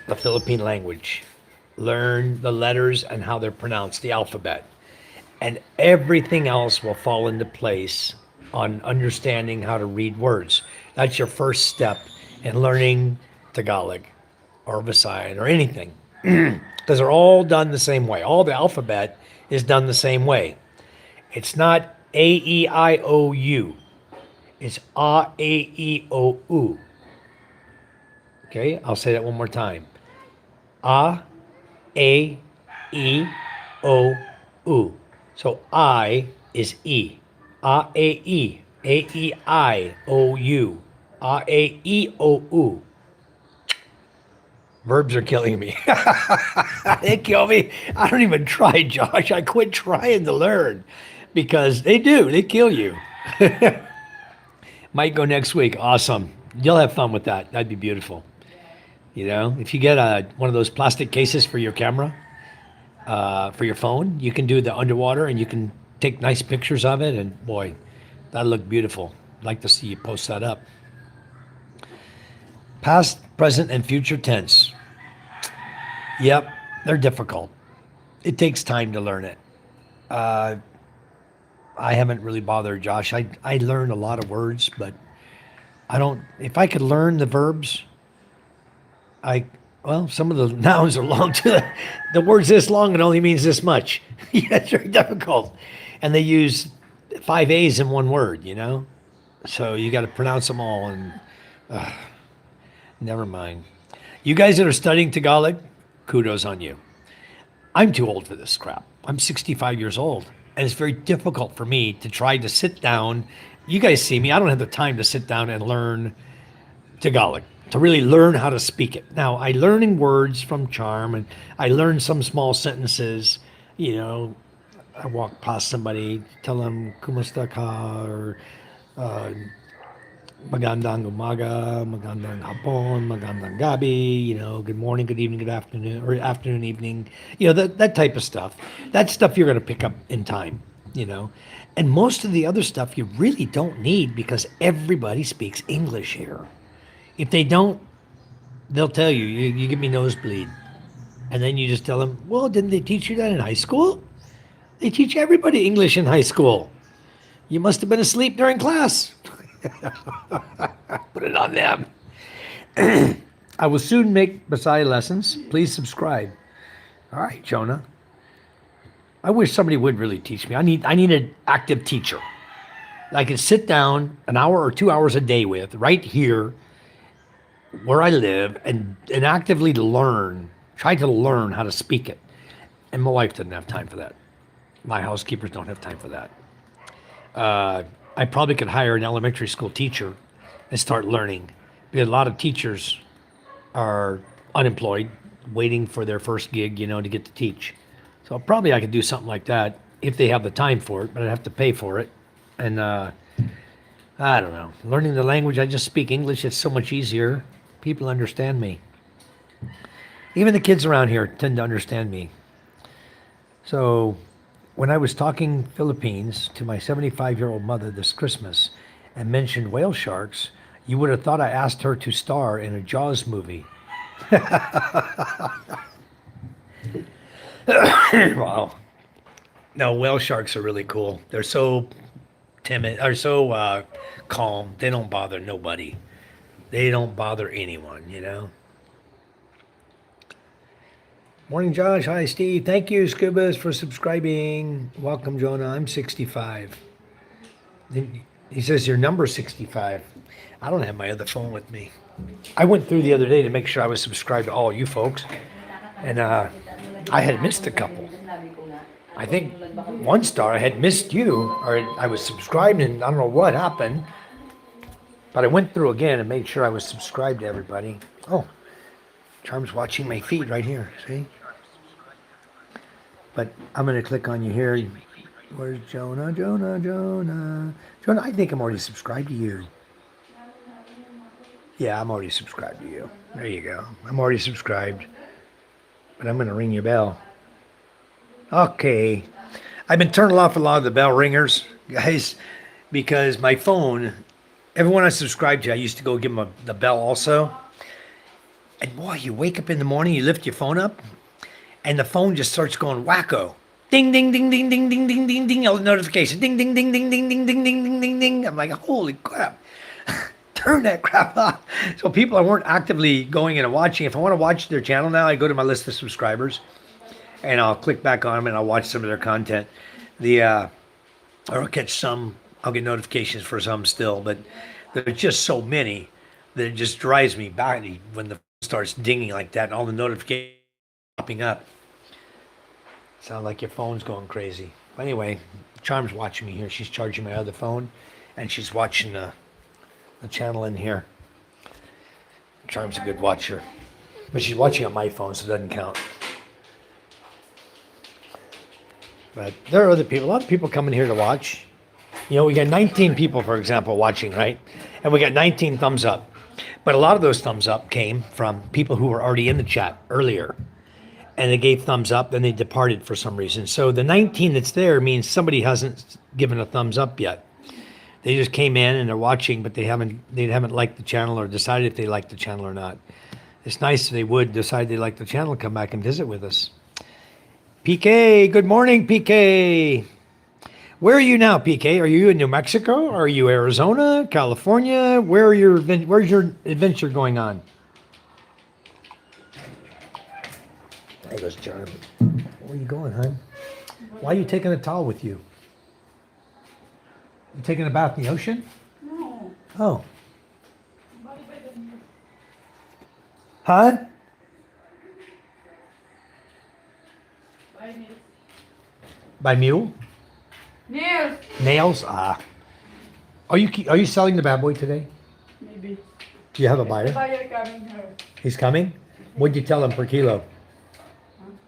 the Philippine language. Learn the letters and how they're pronounced, the alphabet. And everything else will fall into place on understanding how to read words. That's your first step in learning Tagalog or Visayan or anything. Because they're all done the same way. All the alphabet is done the same way. It's not A-E-I-O-U. It's A-E-I-O-U. Okay, I'll say that one more time. A-E-I-O-U. So I is E. A-E-I. A-E-I-O-U. A-E-I-O-U. Verbs are killing me. They kill me. I don't even try, Josh. I quit trying to learn because they do. They kill you. Might go next week. Awesome. You'll have fun with that. That'd be beautiful. You know, if you get one of those plastic cases for your camera, for your phone, you can do the underwater and you can take nice pictures of it. And boy, that'll look beautiful. I'd like to see you post that up. Past, present, and future tense. Yep, they're difficult. It takes time to learn it. I haven't really bothered, Josh. I learn a lot of words, but I don't. If I could learn the verbs, some of the nouns are long too. The word's this long and only means this much. Yeah, it's very difficult. And they use 5 A's in one word, you know? So you got to pronounce them all and never mind. You guys that are studying Tagalog, kudos on you. I'm too old for this crap. I'm 65 years old. And it's very difficult for me to try to sit down. You guys see me. I don't have the time to sit down and learn Tagalog, to really learn how to speak it. Now, I learn in words from Charm, and I learn some small sentences, you know, I walk past somebody, tell them kumusta ka or uh, magandang umaga, magandang hapon, magandang gabi, good morning, good evening, good afternoon, or afternoon, evening, that type of stuff. That stuff you're going to pick up in time, you know. And most of the other stuff you really don't need because everybody speaks English here. If they don't, they'll tell you, you give me nosebleed. And then you just tell them, well, didn't they teach you that in high school? They teach everybody English in high school. You must have been asleep during class. Put it on them. I will soon make Messiah lessons. Please subscribe. All right, Jonah. I wish somebody would really teach me. I need an active teacher. I can sit down an hour or 2 hours a day with right here where I live and actively learn, try to learn how to speak it. And my wife doesn't have time for that. My housekeepers don't have time for that. I probably could hire an elementary school teacher and start learning. Because a lot of teachers are unemployed, waiting for their first gig, to get to teach. So probably I could do something like that if they have the time for it, but I'd have to pay for it. And I don't know. Learning the language, I just speak English. It's so much easier. People understand me. Even the kids around here tend to understand me. So when I was talking Philippines to my 75-year-old mother this Christmas and mentioned whale sharks, you would have thought I asked her to star in a Jaws movie. Wow. No, whale sharks are really cool. They're so timid, or so calm. They don't bother nobody. They don't bother anyone. Morning, Josh. Hi, Steve. Thank you, Scubas, for subscribing. Welcome, Jonah. I'm 65. He says your number's 65. I don't have my other phone with me. I went through the other day to make sure I was subscribed to all you folks, and I had missed a couple. I think one star I had missed you, or I was subscribed, and I don't know what happened. But I went through again and made sure I was subscribed to everybody. Oh, Charm's watching my feed right here. See? But I'm going to click on you here. Where's Jonah? Jonah, I think I'm already subscribed to you. Yeah, I'm already subscribed to you. There you go. I'm already subscribed. But I'm going to ring your bell. Okay. I've been turning off a lot of the bell ringers, guys, because my phone, everyone I subscribed to, I used to go give them the bell also. And boy, you wake up in the morning, you lift your phone up, and the phone just starts going wacko. Ding, ding, ding, ding, ding, ding, ding, ding, ding, all the notifications. Ding, ding, ding, ding, ding, ding, ding, ding, ding, ding, ding. I'm like, holy crap. Turn that crap off. So people I weren't actively going in and watching. If I want to watch their channel now, I go to my list of subscribers, and I'll click back on them, and I'll watch some of their content. Or I'll catch some. I'll get notifications for some still, but there's just so many that it just drives me batty when the phone starts dinging like that and all the notifications popping up. Sound like your phone's going crazy. But anyway, Charm's watching me here. She's charging my other phone, and she's watching the channel in here. Charm's a good watcher, but she's watching on my phone, so it doesn't count. But there are other people. A lot of people coming here to watch. We got 19 people, for example, watching, right? And we got 19 thumbs up. But a lot of those thumbs up came from people who were already in the chat earlier. And they gave thumbs up, then they departed for some reason. So the 19 that's there means somebody hasn't given a thumbs up yet. They just came in and they're watching, but they haven't liked the channel or decided if they like the channel or not. It's nice if they would decide they like the channel, come back and visit with us. PK, good morning, PK. Where are you now, PK? Are you in New Mexico? Are you Arizona, California? Where's your adventure going on? There goes John. Where are you going, hon? Why are you taking a towel with you? You taking a bath in the ocean? No. Oh. Huh? By mule? Nails. Nails? Ah. Are you selling the bad boy today? Maybe. Do you have a The buyer? buyer coming here. He's coming? What'd you tell him per kilo?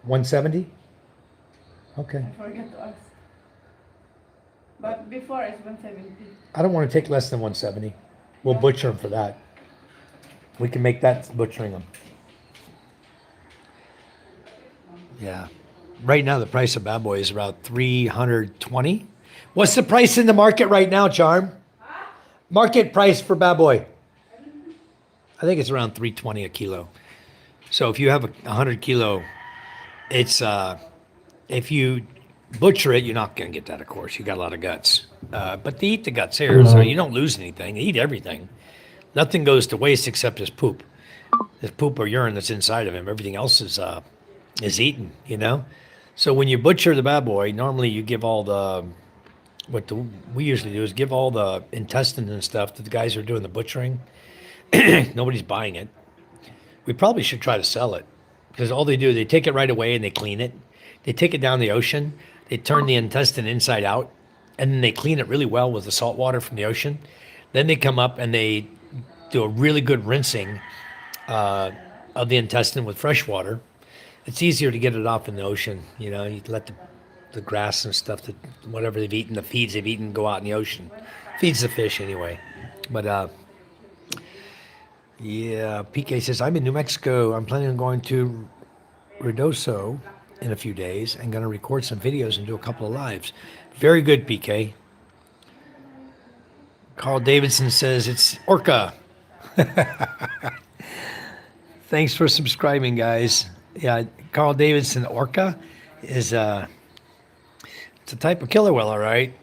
170? Okay. I forget to ask. But before it's 170. I don't want to take less than 170. We'll butcher them for that. We can make that butchering them. Yeah. Right now, the price of Bad Boy is about 320. What's the price in the market right now, Charm? Market price for Bad Boy. I think it's around 320 a kilo. So if you have a 100 kilo, it's if you butcher it, you're not going to get that, of course. You got a lot of guts. But they eat the guts here, so you don't lose anything. They eat everything. Nothing goes to waste except his poop. His poop or urine that's inside of him. Everything else is eaten, you know? So when you butcher the Bad Boy, normally you give all the, we usually do is give all the intestines and stuff to the guys who are doing the butchering. Nobody's buying it. We probably should try to sell it because all they do, they take it right away and they clean it. They take it down the ocean. They turn the intestine inside out and then they clean it really well with the salt water from the ocean. Then they come up and they do a really good rinsing of the intestine with fresh water. It's easier to get it off in the ocean. You know, you let the grass and stuff, that whatever they've eaten, the feeds they've eaten, go out in the ocean. Feeds the fish anyway. But yeah, PK says, I'm in New Mexico. I'm planning on going to Ruidoso in a few days and going to record some videos and do a couple of lives. Very good, PK. Carl Davidson says, it's Orca. Thanks for subscribing, guys. Yeah, Carl Davidson Orca is it's a type of killer whale, all right.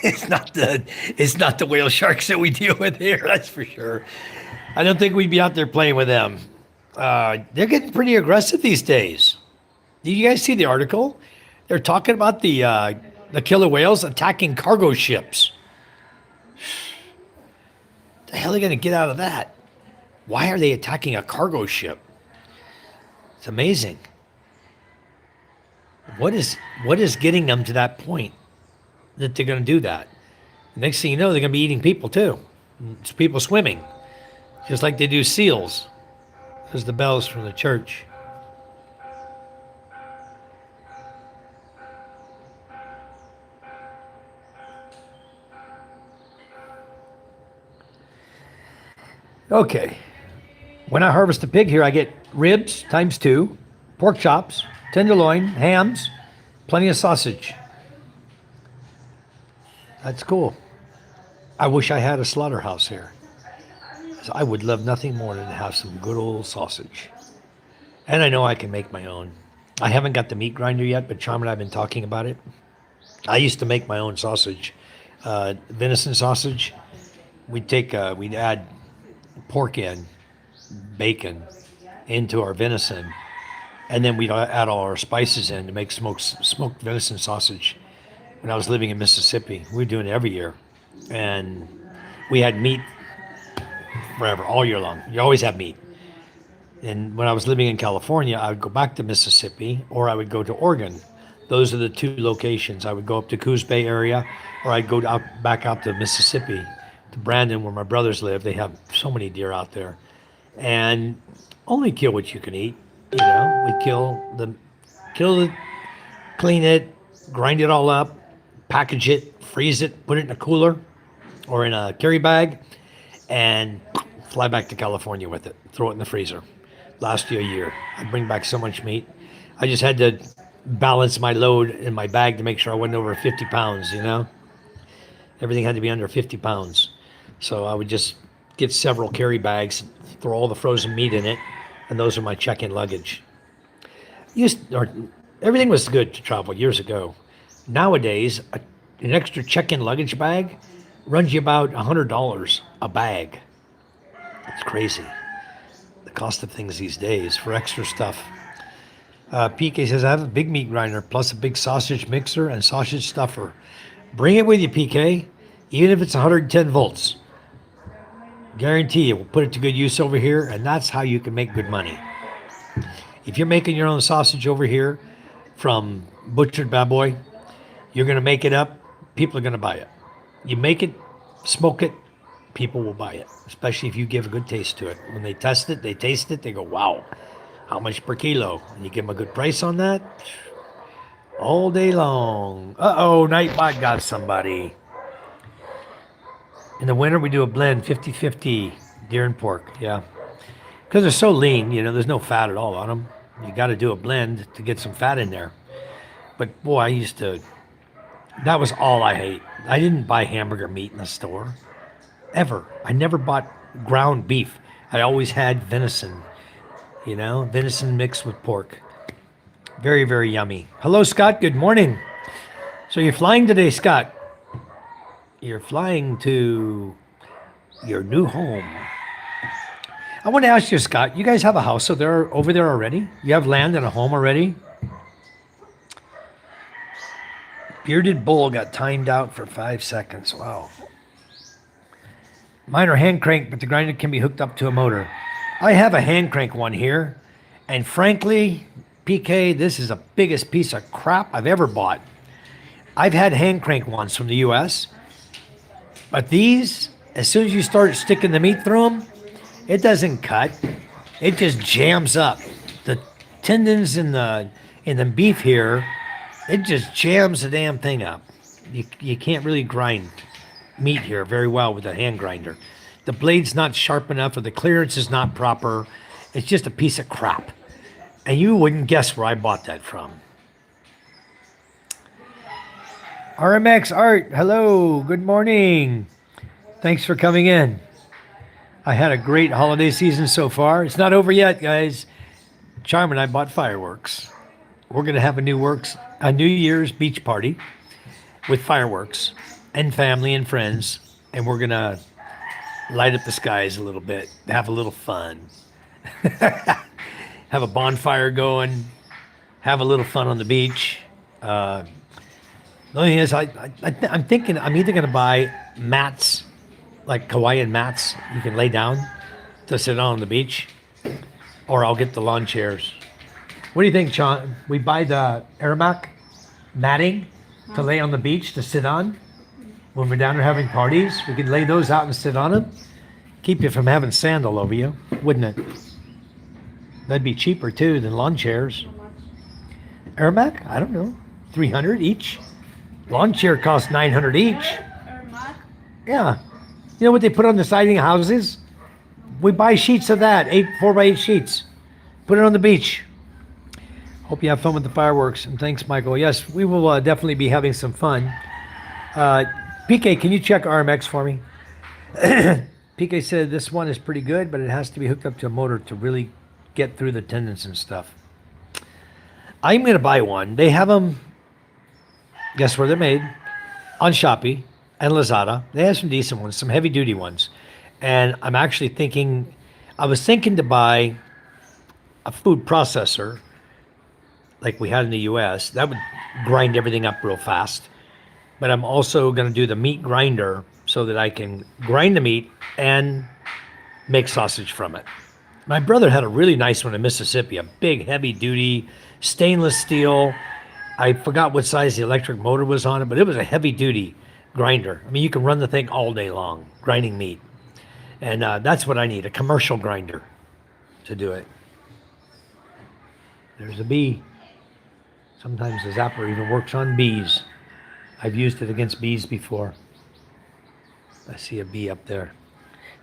It's not the whale sharks that we deal with here, that's for sure. I don't think we'd be out there playing with them. They're getting pretty aggressive these days. Did you guys see the article? They're talking about the killer whales attacking cargo ships. The hell are they going to get out of that? Why are they attacking a cargo ship? It's amazing. What is getting them to that point that they're going to do that? Next thing you know, they're going to be eating people too. It's people swimming, just like they do seals. There's the bells from the church. Okay. When I harvest a pig here, I get ribs times 2, pork chops, tenderloin, hams, plenty of sausage. That's cool. I wish I had a slaughterhouse here. So I would love nothing more than to have some good old sausage. And I know I can make my own. I haven't got the meat grinder yet, but Charm and I have been talking about it. I used to make my own sausage, venison sausage. We'd add pork in, bacon into our venison, and then we'd add all our spices in to make smoked venison sausage. When I was living in Mississippi, we were doing it every year, and we had meat forever, all year long. You always have meat. And when I was living in California, I would go back to Mississippi or I would go to Oregon. Those are the two locations. I would go up to Coos Bay area, or I'd go back out to Mississippi, to Brandon, where my brothers live. They have so many deer out there. And only kill what you can eat. You know, we kill it, clean it, grind it all up, package it, freeze it, put it in a cooler or in a carry bag, and fly back to California with it. Throw it in the freezer. Last you a year. I bring back so much meat. I just had to balance my load in my bag to make sure I wasn't over 50 pounds, you know? Everything had to be under 50 pounds. So I would just get several carry bags, throw all the frozen meat in it, and those are my check-in luggage. Everything was good to travel years ago. Nowadays, an extra check-in luggage bag runs you about $100 a bag. It's crazy. The cost of things these days for extra stuff. PK says, I have a big meat grinder plus a big sausage mixer and sausage stuffer. Bring it with you, PK, even if it's 110 volts. Guarantee you, we'll put it to good use over here, and that's how you can make good money. If you're making your own sausage over here from Butchered Bad Boy, you're going to make it up, people are going to buy it. You make it, smoke it, people will buy it, especially if you give a good taste to it. When they test it, they taste it, they go, wow, how much per kilo? And you give them a good price on that, all day long. Uh-oh, Nightbot got somebody. In the winter, we do a blend 50-50 deer and pork. Yeah. Because they're so lean, there's no fat at all on them. You got to do a blend to get some fat in there. But boy, that was all I hate. I didn't buy hamburger meat in the store. Ever. I never bought ground beef. I always had venison, venison mixed with pork. Very, very yummy. Hello, Scott. Good morning. So you're flying today, Scott. You're flying to your new home. I want to ask you, Scott, you guys have a house over there already? You have land and a home already? Bearded bull got timed out for 5 seconds. Wow. Mine are hand crank, but the grinder can be hooked up to a motor. I have a hand crank one here, and frankly, PK, this is the biggest piece of crap I've ever bought. I've had hand crank ones from the US, but these, as soon as you start sticking the meat through them, it doesn't cut. It just jams up. The tendons in the beef here, it just jams the damn thing up. You can't really grind meat here very well with a hand grinder. The blade's not sharp enough or the clearance is not proper. It's just a piece of crap. And you wouldn't guess where I bought that from. RMX Art, hello, good morning. Thanks for coming in. I had a great holiday season so far. It's not over yet, guys. Charm and I bought fireworks. We're going to have a New Year's beach party with fireworks and family and friends, and we're going to light up the skies a little bit, have a little fun. Have a bonfire going, have a little fun on the beach. The only thing is, I'm thinking I'm either going to buy mats, like Hawaiian mats you can lay down to sit on the beach, or I'll get the lawn chairs. What do you think, Sean? We buy the Airmac matting to lay on the beach to sit on when we're down there having parties. We could lay those out and sit on them. Keep you from having sand all over you, wouldn't it? That'd be cheaper too than lawn chairs. Airmac? I don't know. 300 each. Lawn chair costs 900 each. Yeah. You know what they put on the siding of houses? We buy sheets of that, 4x8 sheets. Put it on the beach. Hope you have fun with the fireworks. And thanks, Michael. Yes, we will definitely be having some fun. PK, can you check RMX for me? PK said this one is pretty good, but it has to be hooked up to a motor to really get through the tendons and stuff. I'm going to buy one. They have them, guess where they're made? On Shopee and Lazada. They have some decent ones, some heavy duty ones. And I was thinking to buy a food processor like we had in the US. That would grind everything up real fast. But I'm also going to do the meat grinder so that I can grind the meat and make sausage from it. My brother had a really nice one in Mississippi, a big heavy duty stainless steel. I forgot what size the electric motor was on it, but it was a heavy duty grinder. I mean, you can run the thing all day long, grinding meat. And that's what I need, a commercial grinder to do it. There's a bee. Sometimes the zapper even works on bees. I've used it against bees before. I see a bee up there.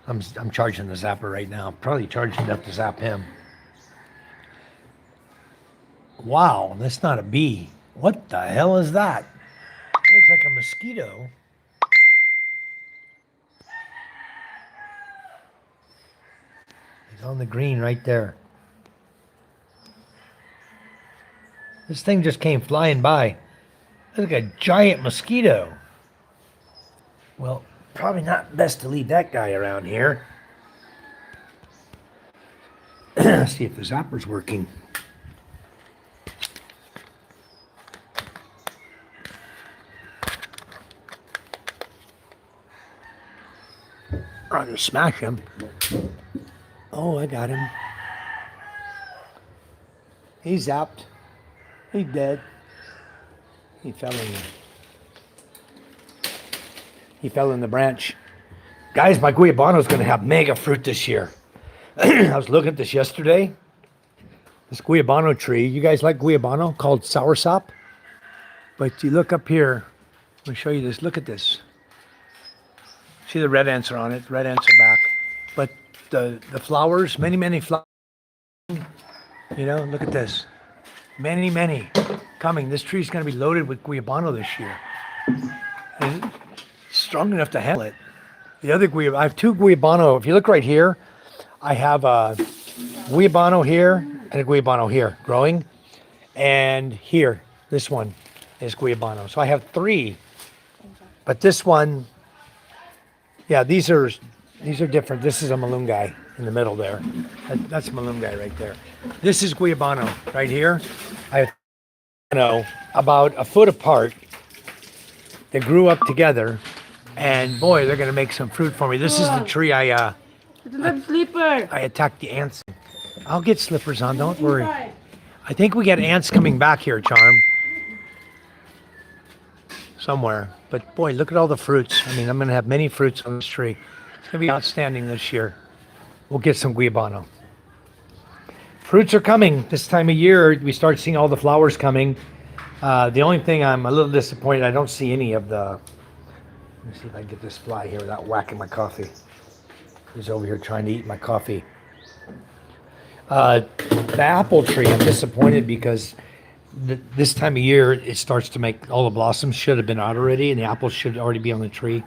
I'm charging the zapper right now. I'm probably charging enough to zap him. Wow, that's not a bee. What the hell is that? It looks like a mosquito. He's on the green right there. This thing just came flying by. Looks like a giant mosquito. Well, probably not best to leave that guy around here. See if the zapper's working. I'll just smash him. Oh, I got him. He's zapped. He's dead. He fell in the branch. Guys, my guayabano's going to have mega fruit this year. I was looking at this yesterday. This guayabano tree. You guys like guayabano called soursop? But you look up here, let me show you this. Look at this. See the red ants are on it. Red ants are back. But the flowers, many flowers. You know, look at this. Many coming. This tree's going to be loaded with guayabano this year. And it's strong enough to handle it. The other guayabano, I have two guayabano. If you look right here, I have a guayabano here and a guayabano here growing. And here, this one is guayabano. So I have three. But this one, yeah, these are different. This is a malunggay in the middle there. That's malunggay right there. This is guayabano right here. I have, about a foot apart. They grew up together, and boy, they're gonna make some fruit for me. This is the tree I attacked the ants. I'll get slippers on, don't worry. I think we got ants coming back here, Charm. Somewhere. But boy, look at all the fruits. I mean, I'm gonna have many fruits on this tree. It's gonna be outstanding this year. We'll get some guayabano. Fruits are coming this time of year. We start seeing all the flowers coming. The only thing I'm a little disappointed, I don't see any of the, let me see if I can get this fly here without whacking my coffee. He's over here trying to eat my coffee. The apple tree, I'm disappointed because this time of year, it starts to make, all the blossoms should have been out already and the apples should already be on the tree.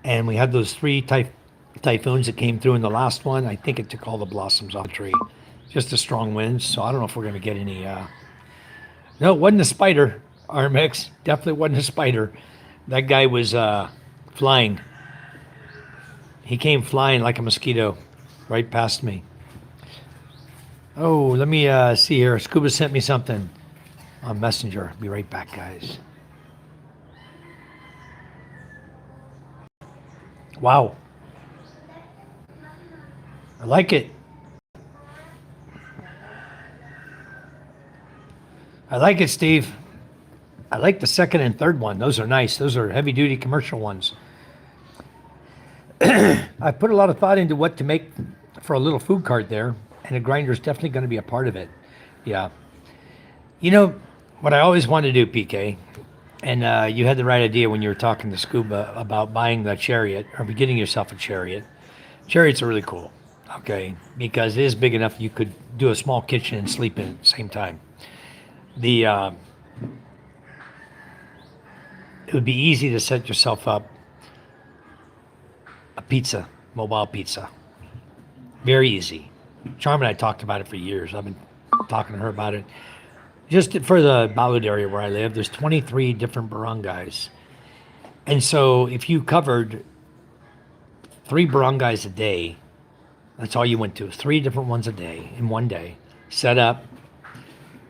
And we had those three typhoons that came through in the last one. I think it took all the blossoms off the tree. Just a strong wind, so I don't know if we're going to get any. No, it wasn't a spider, RMX. Definitely wasn't a spider. That guy was flying. He came flying like a mosquito right past me. Oh, let me see here. Scuba sent me something on Messenger. Be right back, guys. Wow. I like it. I like it, Steve. I like the second and third one. Those are nice. Those are heavy duty commercial ones. I put a lot of thought into what to make for a little food cart there, and a grinder is definitely going to be a part of it. Yeah. You know, what I always wanted to do, PK, and you had the right idea when you were talking to Scuba about buying the chariot or getting yourself a chariot. Chariots are really cool, okay, because it is big enough you could do a small kitchen and sleep in at the same time. It would be easy to set yourself up a pizza, mobile pizza. Very easy. Charm and I talked about it for years. I've been talking to her about it. Just for the Ballard area where I live, there's 23 different barangays. And so if you covered 3 barangays a day, that's all you went to, 3 different ones a day in one day. Set up,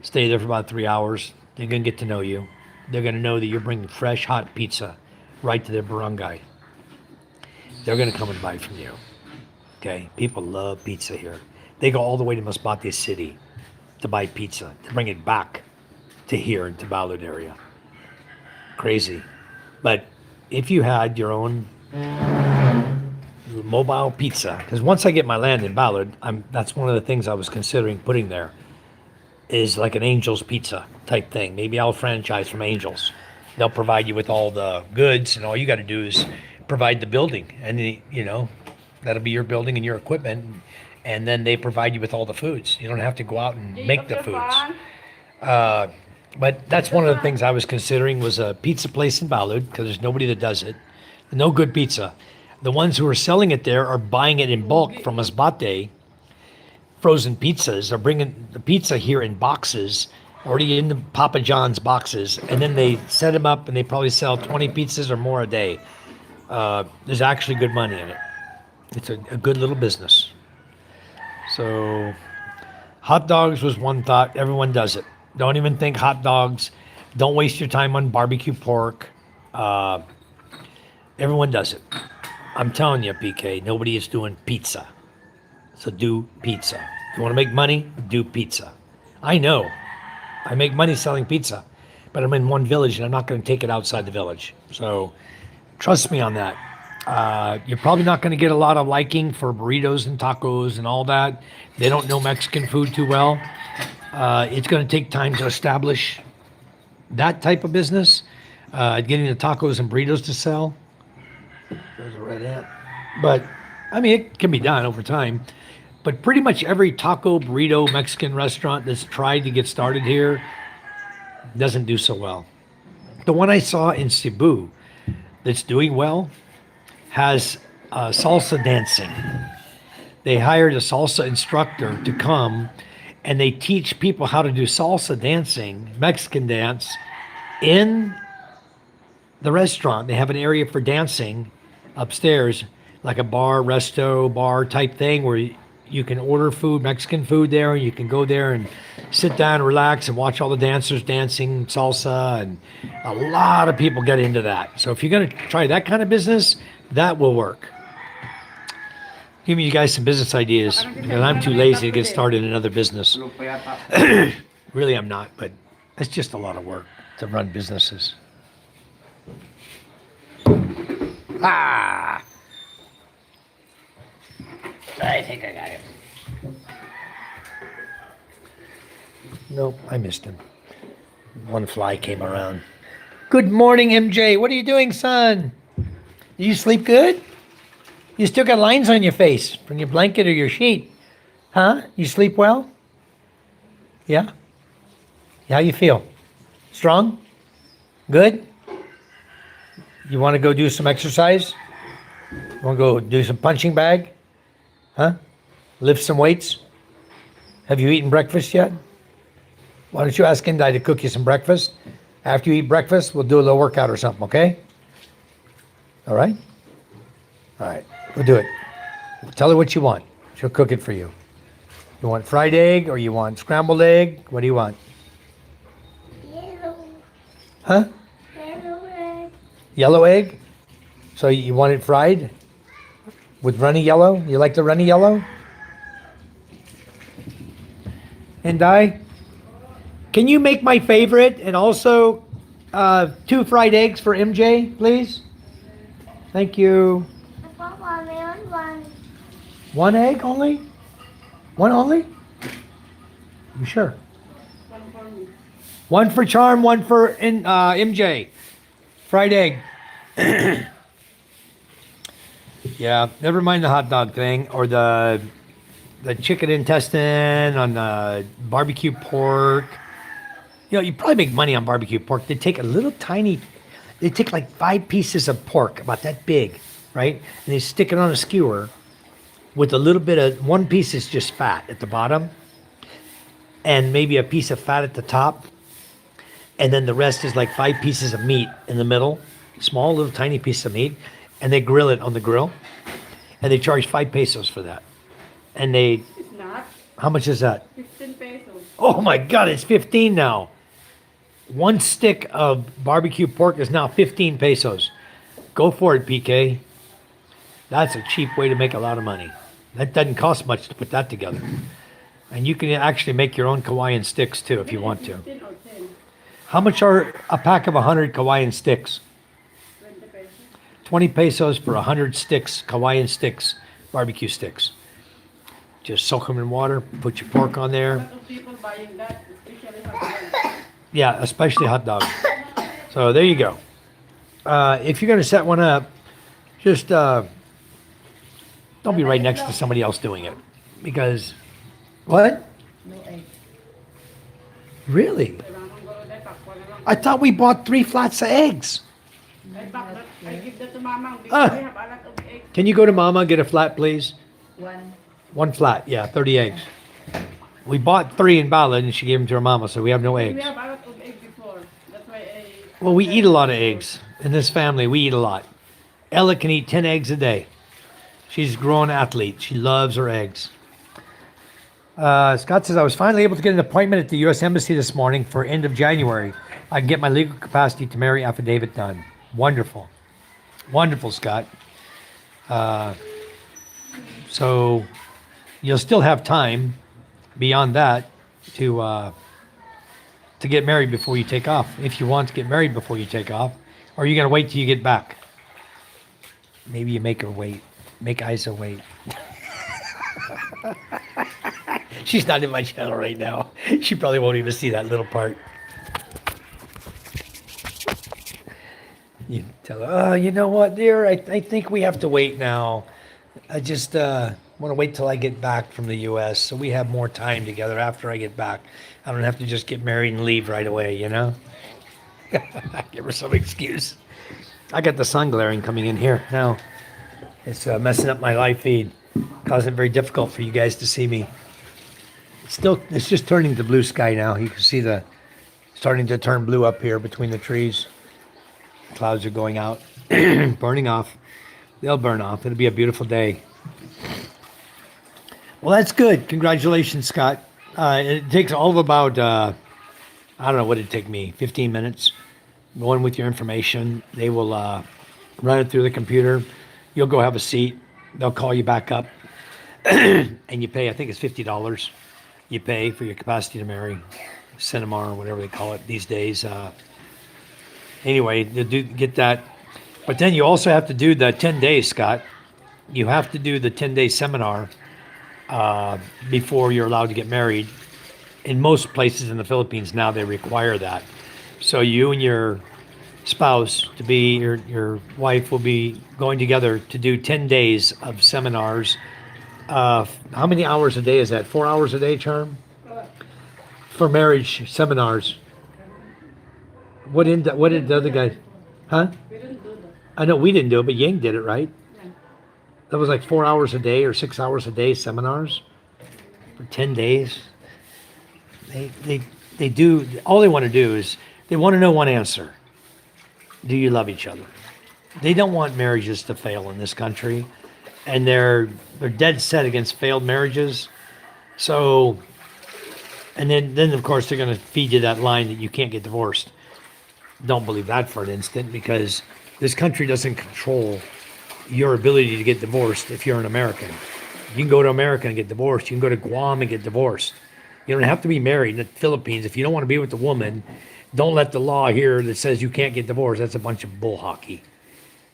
stay there for about 3 hours. They're going to get to know you. They're going to know that you're bringing fresh, hot pizza right to their barangay. They're going to come and buy from you. Okay? People love pizza here. They go all the way to Masbate City to buy pizza, to bring it back to here, to Ballard area. Crazy. But if you had your own mobile pizza, because once I get my land in Ballard, that's one of the things I was considering putting there, is like an Angel's Pizza type thing. Maybe I'll franchise from Angel's. They'll provide you with all the goods, and all you got to do is provide the building, and that'll be your building and your equipment, and then they provide you with all the foods. You don't have to go out and make the foods. But that's one of the things I was considering, was a pizza place in Ballard, because there's nobody that does it. No good pizza. The ones who are selling it there are buying it in bulk from Masbate. Frozen pizzas are bringing the pizza here in boxes, already in the Papa John's boxes, and then they set them up, and they probably sell 20 pizzas or more a day. There's actually good money in it. It's a good little business. So hot dogs was one thought. Everyone does it. Don't even think hot dogs. Don't waste your time on barbecue pork. Everyone does it. I'm telling you, PK, nobody is doing pizza. So do pizza. If you want to make money, do pizza. I know. I make money selling pizza, but I'm in one village and I'm not going to take it outside the village. So trust me on that. You're probably not going to get a lot of liking for burritos and tacos and all that. They don't know Mexican food too well. It's going to take time to establish that type of business, getting the tacos and burritos to sell. There's a red ant. But I mean, it can be done over time. But pretty much every taco, burrito, Mexican restaurant that's tried to get started here doesn't do so well. The one I saw in Cebu that's doing well has salsa dancing. They hired a salsa instructor to come and they teach people how to do salsa dancing, Mexican dance, in the restaurant. They have an area for dancing upstairs, like a bar, resto, bar type thing where you can order food, Mexican food there, and you can go there and sit down and relax and watch all the dancers dancing salsa. And a lot of people get into that. So if you're going to try that kind of business, that will work. Give you guys some business ideas because I'm too lazy to get started in another business. Really, I'm not, but it's just a lot of work to run businesses. Ah! I think I got it. Nope, I missed him. One fly came around. Good morning, MJ. What are you doing, son? Did you sleep good? You still got lines on your face from your blanket or your sheet. Huh? You sleep well? Yeah? How you feel? Strong? Good? You want to go do some exercise? You want to go do some punching bag? Huh? Lift some weights? Have you eaten breakfast yet? Why don't you ask Indai to cook you some breakfast? After you eat breakfast, we'll do a little workout or something, okay? All right? All right, we'll do it. Tell her what you want. She'll cook it for you. You want fried egg or you want scrambled egg? What do you want? Yellow. Huh? Yellow egg. Yellow egg? So you want it fried? With runny yellow? You like the runny yellow? Indai? Can you make my favorite and also 2 fried eggs for MJ, please? Thank you. One. 1 egg only? 1 only? You sure? One for me. 1 for Charm, 1 for MJ. Fried egg. Yeah, never mind the hot dog thing or the chicken intestine on the barbecue pork. You know, you probably make money on barbecue pork. They take they take like 5 pieces of pork, about that big, right? And they stick it on a skewer with a little bit of, 1 piece is just fat at the bottom and maybe a piece of fat at the top. And then the rest is like 5 pieces of meat in the middle, small little tiny piece of meat. And they grill it on the grill. And they charge 5 pesos for that. And It's not. how much is that? 15 pesos. Oh my God, it's 15 now. 1 stick of barbecue pork is now 15 pesos. Go for it, PK. That's a cheap way to make a lot of money. That doesn't cost much to put that together. And you can actually make your own Hawaiian sticks too if you want to. 15 or 10. How much are a pack of 100 Hawaiian sticks? 20 pesos. 20 pesos for 100 sticks, Hawaiian sticks, barbecue sticks. Just soak them in water, put your pork on A there. lot of people buying that, especially hot dogs. Yeah, especially hot dogs. So there you go. If you're going to set one up, just don't be right next to somebody else doing it. Because, what? No egg. Really? Kailangan ko ulit, pakwan na lang. I thought we bought 3 flats of eggs. I give that to Mama because Ah. we have a lot of eggs. Can you go to Mama and get a flat, please? One. 1 flat, yeah, 30 eggs. We bought 3 in Ballad and she gave them to her mama, so we have no We eggs. have a lot of eggs before. That's why I... Well, we eat a lot of eggs. In this family, we eat a lot. Ella can eat 10 eggs a day. She's a grown athlete. She loves her eggs. Scott says, I was finally able to get an appointment at the U.S. Embassy this morning for end of January. I can get my legal capacity to marry affidavit done. Wonderful. Wonderful, Scott. So you'll still have time beyond that to get married before you take off, if you want to get married before you take off, or are you going to wait till you get back? Maybe you make her wait. Make Isa wait. She's not in my channel right now. She probably won't even see that little part. You tell her, oh, you know what, dear? I think we have to wait now. I just want to wait till I get back from the U.S. so we have more time together after I get back. I don't have to just get married and leave right away, you know? Give her some excuse. I got the sun glaring coming in here now. It's messing up my live feed, causing it very difficult for you guys to see me. It's just turning to blue sky now. You can see starting to turn blue up here between the trees. Clouds are going out, burning off. They'll burn off. It'll be a beautiful day. Well, that's good. Congratulations, Scott. It takes all of about, I don't know what it'd take me, 15 minutes. Go in with your information. They will run it through the computer. You'll go have a seat. They'll call you back up. And you pay, I think it's $50. You pay for your capacity to marry, cinema or whatever they call it these days. Anyway, get that. But then you also have to do the 10 days, Scott. You have to do the 10-day seminar before you're allowed to get married. In most places in the Philippines now, they require that. So you and your spouse, to be your wife, will be going together to do 10 days of seminars. How many hours a day is that? 4 hours a day, Charm? For marriage seminars. What did the other guy? Huh? We didn't do that. I know we didn't do it, but Yang did it, right? Yeah. That was like 4 hours a day or 6 hours a day seminars for 10 days. They do, all they want to do is they want to know one answer. Do you love each other? They don't want marriages to fail in this country. And they're dead set against failed marriages. So, and then of course they're going to feed you that line that you can't get divorced. Don't believe that for an instant, because this country doesn't control your ability to get divorced if you're an American. You can go to America and get divorced. You can go to Guam and get divorced. You don't have to be married in the Philippines. If you don't want to be with the woman, don't let the law here that says you can't get divorced. That's a bunch of bull hockey.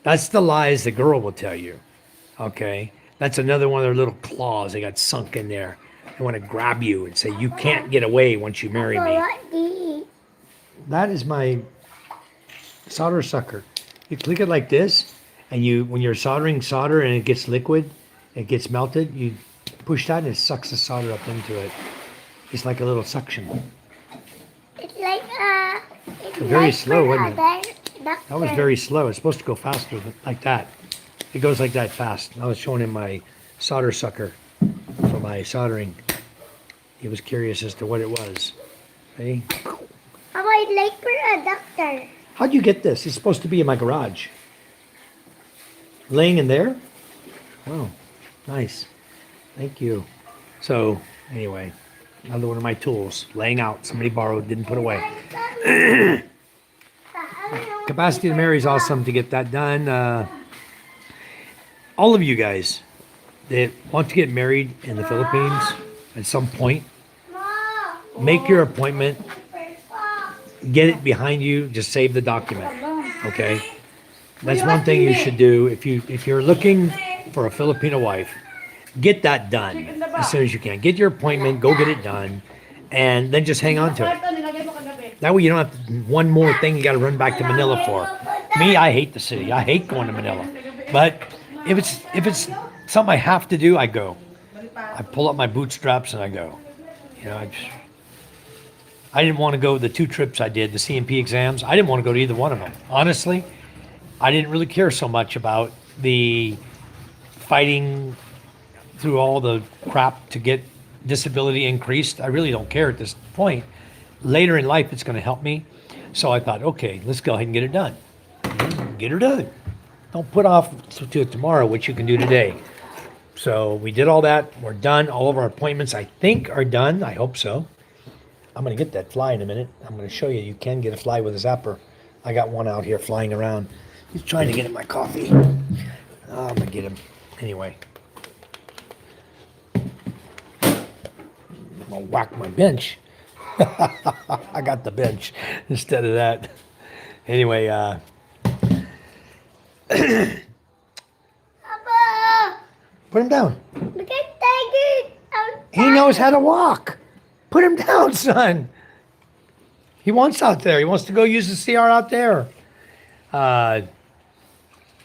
That's the lies the girl will tell you. Okay? That's another one of their little claws they got sunk in there. They want to grab you and say, you can't get away once you marry me. That is my solder sucker. You click it like this, and when you're soldering solder and it gets liquid, it gets melted, you push that and it sucks the solder up into it. It's like a little suction. It's like Very like slow, for wasn't it? That was very slow. It's supposed to go faster like that. It goes like that fast. I was showing him my solder sucker for my soldering. He was curious as to what it was. Hey, How about like for a doctor? how'd you get this? It's supposed to be in my garage. Laying in there? Oh, nice. Thank you. So, anyway, another one of my tools. Laying out. Somebody borrowed, didn't put away. Capacity to marry is awesome to get that done. All of you guys that want to get married in the Philippines at some point, make your appointment. Get it behind you. Just save the document. Okay? That's one thing you should do. If you're looking for a Filipino wife, get that done as soon as you can. Get your appointment, go get it done, and then just hang on to it. That way you don't have one more thing you got to run back to Manila for. Me, I hate the city. I hate going to Manila. But if it's something I have to do, I go. I pull up my bootstraps and I go. You know, I didn't want to go the 2 trips I did, the CMP exams. I didn't want to go to either one of them. Honestly, I didn't really care so much about the fighting through all the crap to get disability increased. I really don't care at this point. Later in life, it's going to help me. So I thought, okay, let's go ahead and get it done. Get her done. Don't put off to tomorrow what you can do today. So we did all that. We're done. All of our appointments, I think, are done. I hope so. I'm going to get that fly in a minute. I'm going to show you. You can get a fly with a zapper. I got one out here flying around. He's trying to get in my coffee. I'm going to get him. Anyway. I'm going to whack my bench. I got the bench instead of that. Anyway, Papa, put him down. look at Tiger. He knows how to walk. Put him down, son. He wants out there. He wants to go use the CR out there. The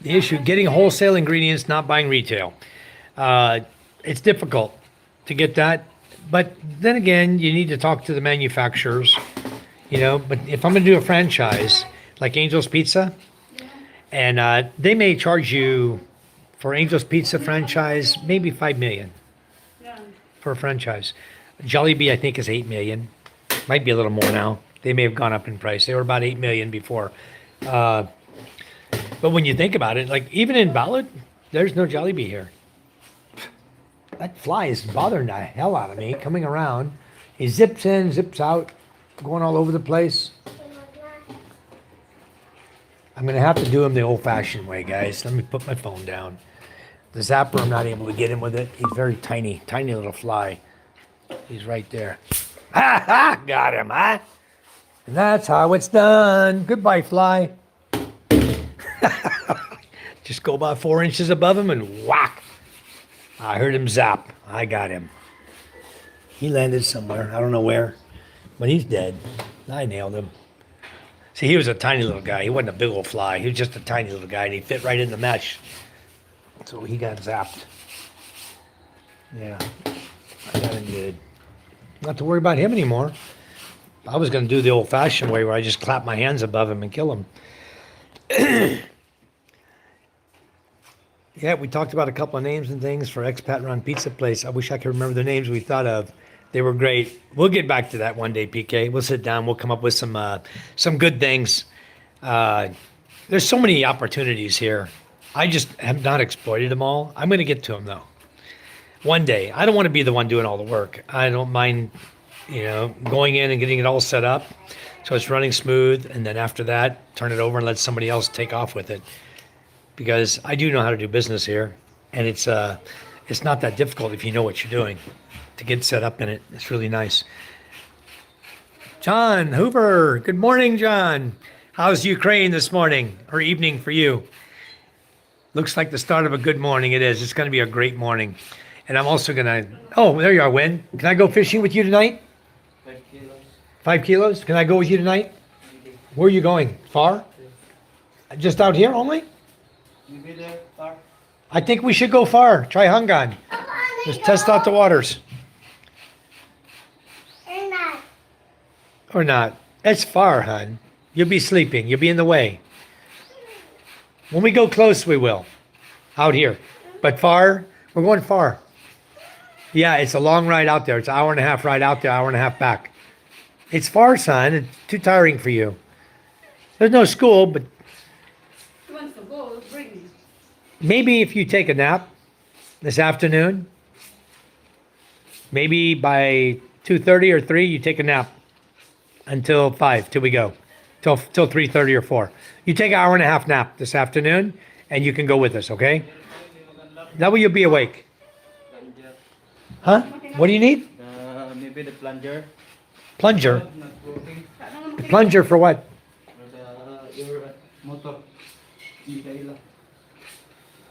issue, getting wholesale ingredients, not buying retail. It's difficult to get that. But then again, you need to talk to the manufacturers, but if I'm going to do a franchise like Angel's Pizza, and they may charge you for Angel's Pizza franchise, maybe 5 million Yeah. for a franchise. Jollibee, I think, is 8 million. Might be a little more now. They may have gone up in price. They were about 8 million before. But when you think about it, like even in Ballard, there's no Jollibee here. That fly is bothering the hell out of me coming around. He zips in, zips out, going all over the place. I'm going to have to do him the old fashioned way, guys. Let me put my phone down. The zapper, I'm not able to get him with it. He's very tiny, tiny little fly. He's right there. Ha ha! Got him, huh? And that's how it's done. Goodbye, fly. Just go about 4 inches above him and whack. I heard him zap. I got him. He landed somewhere. I don't know where, but he's dead. I nailed him. See, he was a tiny little guy. He wasn't a big old fly. He was just a tiny little guy, and he fit right in the mesh. So he got zapped. Yeah, I got him good. Not to worry about him anymore. I was going to do the old-fashioned way where I just clap my hands above him and kill him. Yeah, we talked about a couple of names and things for Expat Run Pizza Place. I wish I could remember the names we thought of. They were great. We'll get back to that one day, PK. We'll sit down. We'll come up with some good things. There's so many opportunities here. I just have not exploited them all. I'm going to get to them though. One day. I don't want to be the one doing all the work. I don't mind, going in and getting it all set up so it's running smooth, and then after that, turn it over and let somebody else take off with it. Because I do know how to do business here, and it's not that difficult if you know what you're doing to get set up in it. It's really nice. John Hoover, good morning, John. How's Ukraine this morning or evening for you? Looks like the start of a good morning. It is. It's going to be a great morning. And I'm also going to, oh, there you are, Win. Can I go fishing with you tonight? 5 kilos. 5 kilos? Can I go with you tonight? Where are you going? Far? Just out here only? You be there, far? I think we should go far. Try Hungan. Just test out the waters. Or not. Or not. It's far, hon. You'll be sleeping. You'll be in the way. When we go close, we will. Out here. But far, we're going far. Yeah, it's a long ride out there. It's an hour and a half ride out there, hour and a half back. It's far, son. It's too tiring for you. There's no school, but He wants to go, bring me. maybe if you take a nap this afternoon, maybe by 2:30 or 3, you take a nap until 5, till we go, till 3:30 or 4. You take an hour and a half nap this afternoon, and you can go with us, okay? That way you'll be awake. Plunger. Huh? What do you need? Maybe the plunger. Plunger. Not working. Plunger for what? Your motor. Hindi lang.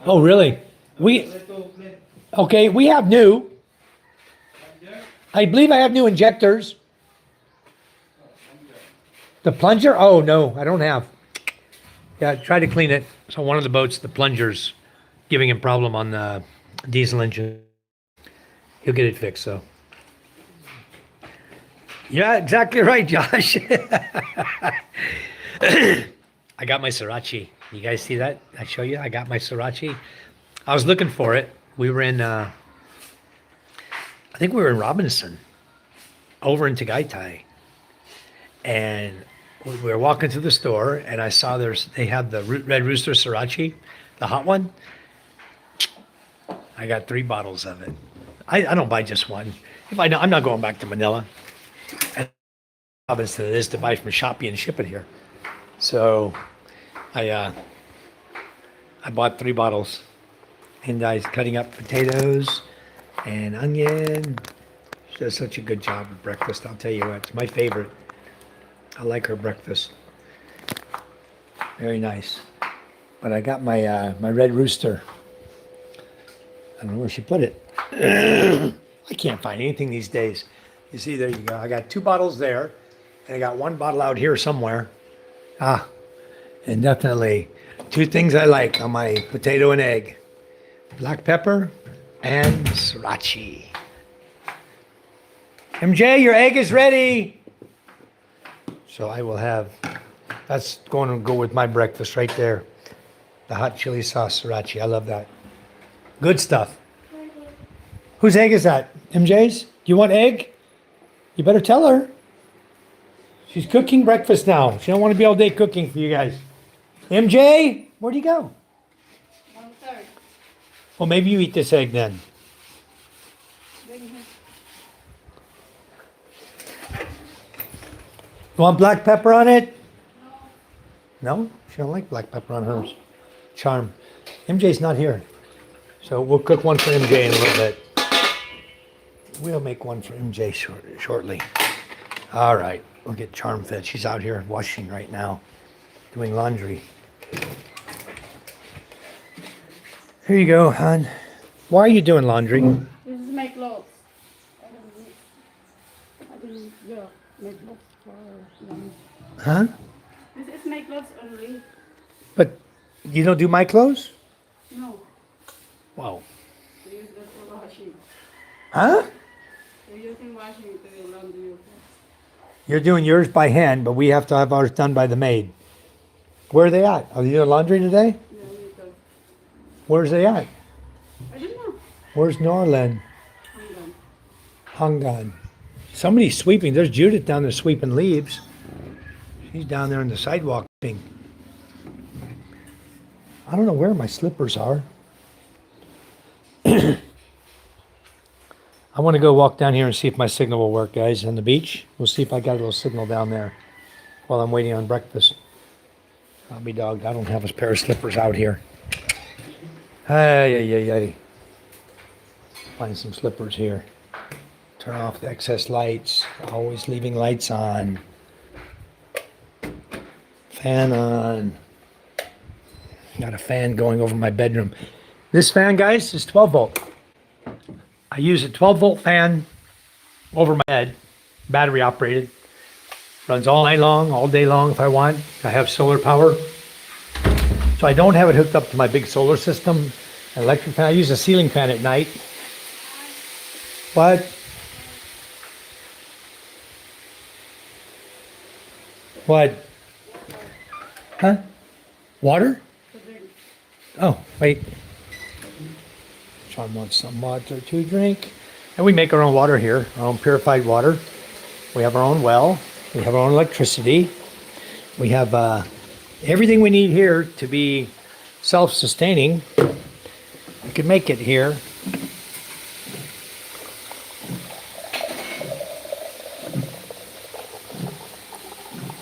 Oh, really? Okay, we have new. I believe I have new injectors. The plunger? Oh, no, I don't have. Yeah, try to clean it. So one of the boats, the plunger's giving him problem on the diesel engine. He'll get it fixed, so. Yeah, exactly right, Josh. I got my Sriracha. You guys see that? I show you? I got my Sriracha. I was looking for it. We were in, I think we were in Robinson, over in Tagaytay. And we were walking through the store, and I saw they had the Red Rooster Sriracha, the hot one. I got 3 bottles of it. I don't buy just one. If I know, I'm not going back to Manila. And Robinson it is to buy from Shopee and ship it here. So I bought 3 bottles, and I was cutting up potatoes and onion. She does such a good job with breakfast. I'll tell you what, it's my favorite. I like her breakfast. Very nice. But I got my my Red Rooster. I don't know where she put it. I can't find anything these days. You see, there you go. I got 2 bottles there, and I got 1 bottle out here somewhere. Ah, And definitely two things I like on my potato and egg. Black pepper and sriracha. MJ, your egg is ready. So I will have, that's going to go with my breakfast right there. The hot chili sauce sriracha. I love that. Good stuff. Whose egg is that? MJ's? Do you want egg? You better tell her. She's cooking breakfast now. She don't want to be all day cooking for you guys. MJ, where'd you go? 1/3. Well, maybe you eat this egg then. You want black pepper on it? No? She don't like black pepper on hers. Charm. MJ's not here. So we'll cook one for MJ in a little bit. We'll make one for MJ shortly. All right. We'll get Charm fed. She's out here washing right now, doing laundry. Here you go, hon. Why are you doing laundry? This is my clothes. I will yeah, my clothes for them. Huh? This is my clothes only. But you don't do my clothes? No, Wow. we use that for washing. Huh? We're using washing to laundry your clothes. You're doing yours by hand, but we have to have ours done by the maid. Where are they at? Are they doing laundry today? Yeah, we can. Where's they at? I don't know. Where's Norland? Hang on. Hangan. Somebody's sweeping. There's Judith down there sweeping leaves. She's down there on the sidewalk. I don't know where my slippers are. I want to go walk down here and see if my signal will work, guys, on the beach. We'll see if I got a little signal down there while I'm waiting on breakfast. I'll be dogged. I don't have a pair of slippers out here. Hey. Find some slippers here. Turn off the excess lights. Always leaving lights on. Fan on. Got a fan going over my bedroom. This fan, guys, is 12 volt. I use a 12 volt fan over my head, battery operated. Runs all night long, all day long if I want. I have solar power. So I don't have it hooked up to my big solar system. An electric fan. I use a ceiling fan at night. What? What? Huh? Water? Oh, wait. Sean wants some water to drink. And we make our own water here, our own purified water. We have our own well. We have our own electricity. We have everything we need here to be self-sustaining. We can make it here.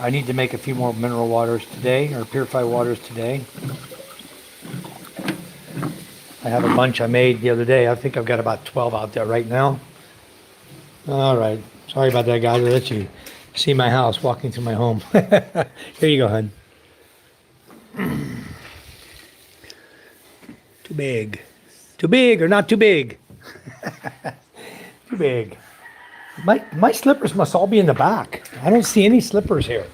I need to make a few more mineral waters today, or purified waters today. I have a bunch I made the other day. I think I've got about 12 out there right now. All right. Sorry about that, guys. I'll let you see my house walking through my home. Here you go, hon. Too big. Too big or not too big? Too big. My slippers must all be in the back. I don't see any slippers here.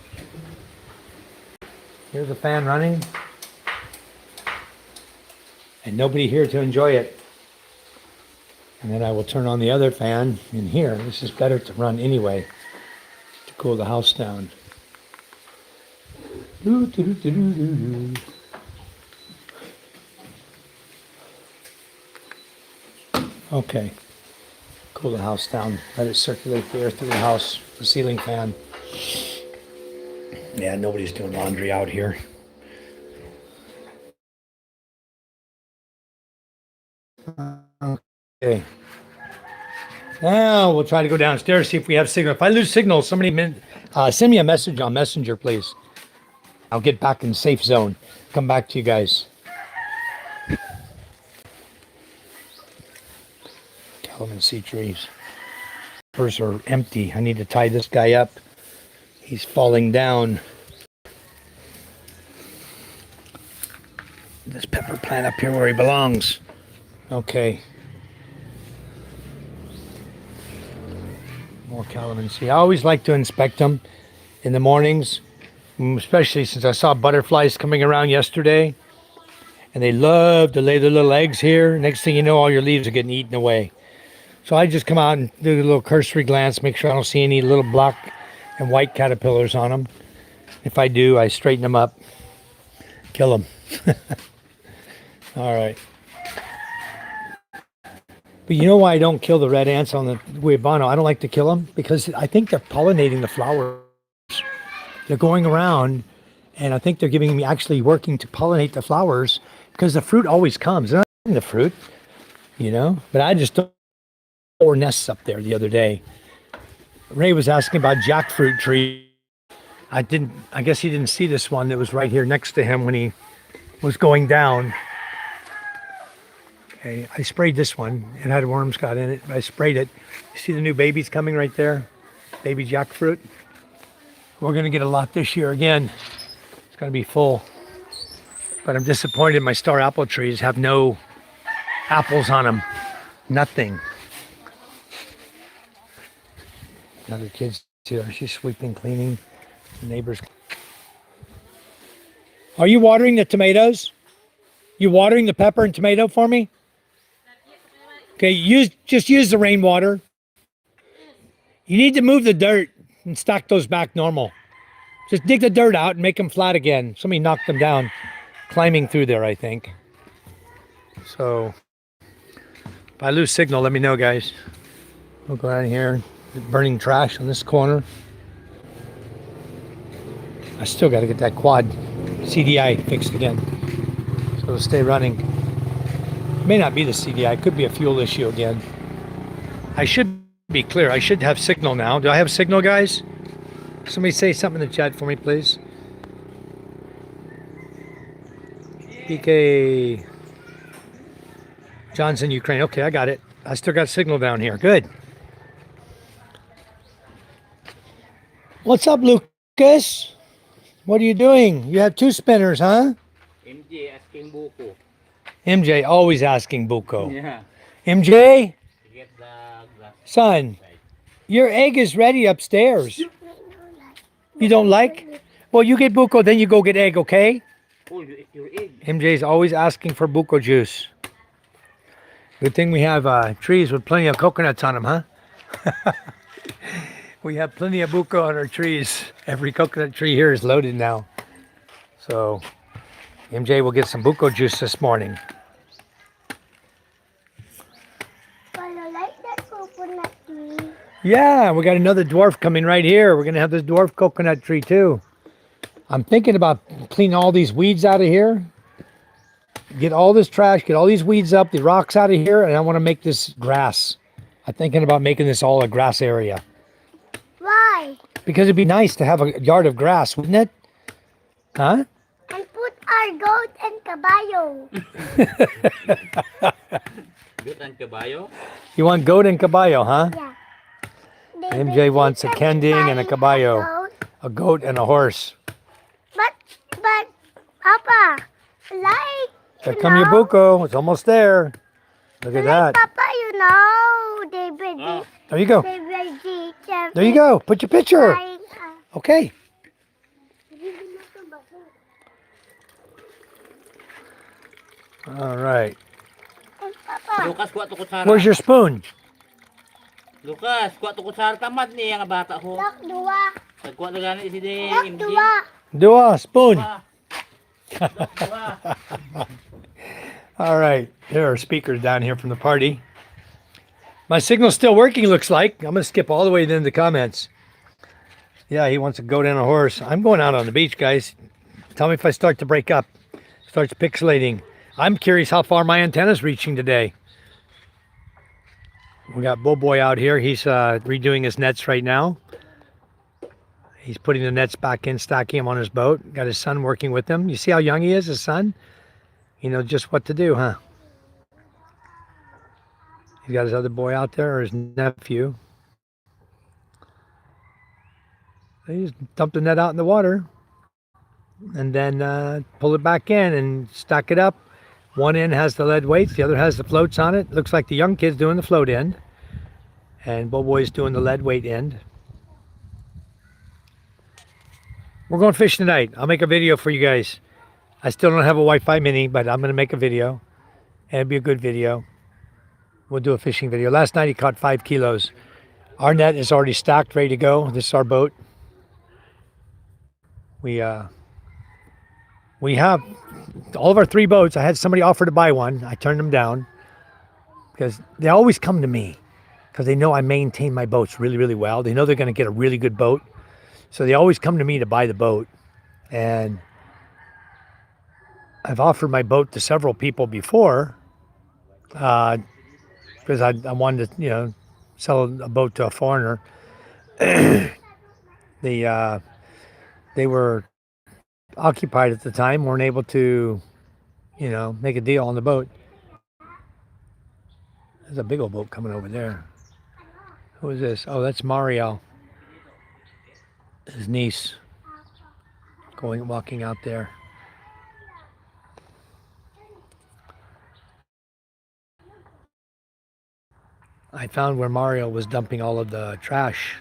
Here's the fan running. And nobody here to enjoy it. And then I will turn on the other fan in here. This is better to run anyway to cool the house down. Okay. Cool the house down. Let it circulate the air through the house. The ceiling fan. Yeah, nobody's doing laundry out here. Okay. Now we'll try to go downstairs, see if we have signal. If I lose signal, somebody send me a message on Messenger, please. I'll get back in safe zone. Come back to you guys. Calamansi trees. Peppers are empty. I need to tie this guy up. He's falling down. This pepper plant up here where he belongs. Okay. More calamansi. I always like to inspect them in the mornings. especially since I saw butterflies coming around yesterday. And they love to lay their little eggs here. Next thing you know, all your leaves are getting eaten away. So I just come out and do a little cursory glance, make sure I don't see any little black and white caterpillars on them. If I do, I straighten them up, kill them. All right. But you know why I don't kill the red ants on the guayabano? I don't like to kill them because I think they're pollinating the flowers. They're going around, and I think they're giving me actually working to pollinate the flowers because the fruit always comes. They're not eating the fruit, you know. But I just don't. 4 nests up there the other day. Ray was asking about jackfruit tree. I guess he didn't see this one that was right here next to him when he was going down. Okay, I sprayed this one. It had worms got in it. I sprayed it. You see the new babies coming right there? Baby jackfruit. We're gonna get a lot this year again. It's gonna be full. But I'm disappointed my star apple trees have no apples on them. Nothing. Another kid's here. She's sweeping, cleaning. The neighbors. Are you watering the tomatoes? You watering the pepper and tomato for me? Okay, just use the rainwater. You need to move the dirt and stack those back normal. Just dig the dirt out and make them flat again. Somebody knocked them down climbing through there, I think. So if I lose signal, let me know, guys. We'll go out here. Burning trash on this corner. I still got to get that quad CDI fixed again, so it'll stay running. It may not be the CDI, it could be a fuel issue again. I should be clear. I should have signal now. Do I have signal, guys? Somebody say something in the chat for me, please. PK Johnson, Ukraine. Okay, I got it. I still got signal down here. Good. What's up, Lucas? What are you doing? You have 2 spinners, huh? MJ asking buko. MJ always asking buko. Yeah. MJ, Get the glass. son, your egg is ready upstairs. You don't like? Well, you get buko, then you go get egg, okay? Oh, you eat your egg. MJ's always asking for buko juice. Good thing we have trees with plenty of coconuts on them, huh? We have plenty of buko on our trees. Every coconut tree here is loaded now. So MJ will get some buko juice this morning. But I like that coconut tree. Yeah, we got another dwarf coming right here. We're gonna have this dwarf coconut tree too. I'm thinking about cleaning all these weeds out of here. Get all this trash, get all these weeds up, the rocks out of here, and I want to make this grass. I'm thinking about making this all a grass area. Why? Because it'd be nice to have a yard of grass, wouldn't it? Huh? And put our goat and caballo. Good and caballo. You want goat and caballo, huh? Yeah. MJ wants a kending and a caballo. A goat and a horse. But, Papa, like, Here come your buko. It's almost there. Look at that. Papa, you know, they There you go. There you go. Put your picture. Okay. All right. Lucas, kuha to kutsara. Where's your spoon? Lucas, kuha to kutsara. Tamad niya nga bata ho. Look, dua. Nagkuha na gani si ni Look, MJ. dua. Dua, spoon. Dua. All right. There are speakers down here from the party. My signal's still working, looks like. I'm going to skip all the way into the comments. Yeah, he wants to go down a horse. I'm going out on the beach, guys. Tell me if I start to break up. Starts pixelating. I'm curious how far my antenna's reaching today. We got Bo Boy out here. He's redoing his nets right now. He's putting the nets back in, stacking them on his boat. Got his son working with him. You see how young he is, his son? He knows just what to do, huh? He's got his other boy out there, or his nephew. He just dump the net out in the water and then pull it back in and stack it up. One end has the lead weights, the other has the floats on it. Looks like the young kid's doing the float end and Bo Boy's doing the lead weight end. We're going fishing tonight. I'll make a video for you guys. I still don't have a Wi-Fi mini, but I'm going to make a video. And it'll be a good video. We'll do a fishing video. Last night he caught 5 kilos. Our net is already stacked, ready to go. This is our boat. We have all of our 3 boats. I had somebody offer to buy one. I turned them down because they always come to me because they know I maintain my boats really, really well. They know they're going to get a really good boat. So they always come to me to buy the boat. And I've offered my boat to several people before because I wanted to, sell a boat to a foreigner. They were occupied at the time, weren't able to, make a deal on the boat. There's a big old boat coming over there. Who is this? Oh, that's Mario. His niece. Walking out there. I found where Mario was dumping all of the trash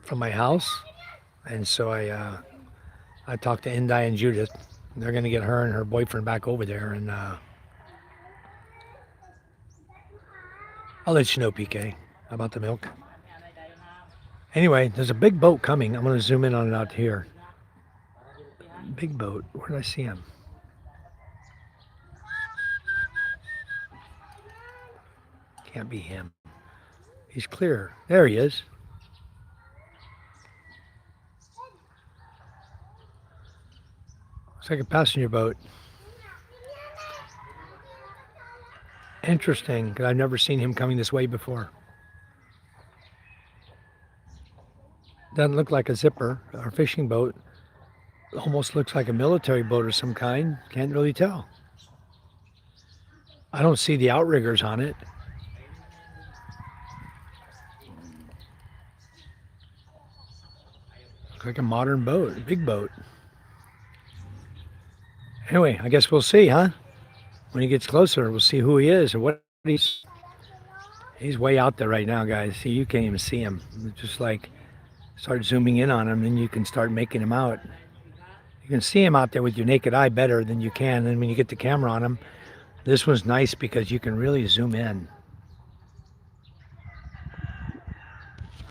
from my house. And so I talked to Indi and Judith. They're going to get her and her boyfriend back over there. And I'll let you know, PK, about the milk. Anyway, there's a big boat coming. I'm going to zoom in on it out here. Big boat. Where did I see him? Can't be him. He's clear. There he is. Looks like a passenger boat. Interesting, because I've never seen him coming this way before. Doesn't look like a zipper or fishing boat. Almost looks like a military boat of some kind. Can't really tell. I don't see the outriggers on it. Looks like a modern boat, a big boat. Anyway, I guess we'll see, huh? When he gets closer, we'll see who he is and what he's way out there right now, guys. See, you can't even see him. Just like start zooming in on him, then you can start making him out. You can see him out there with your naked eye better than you can. And when you get the camera on him, this one's nice because you can really zoom in.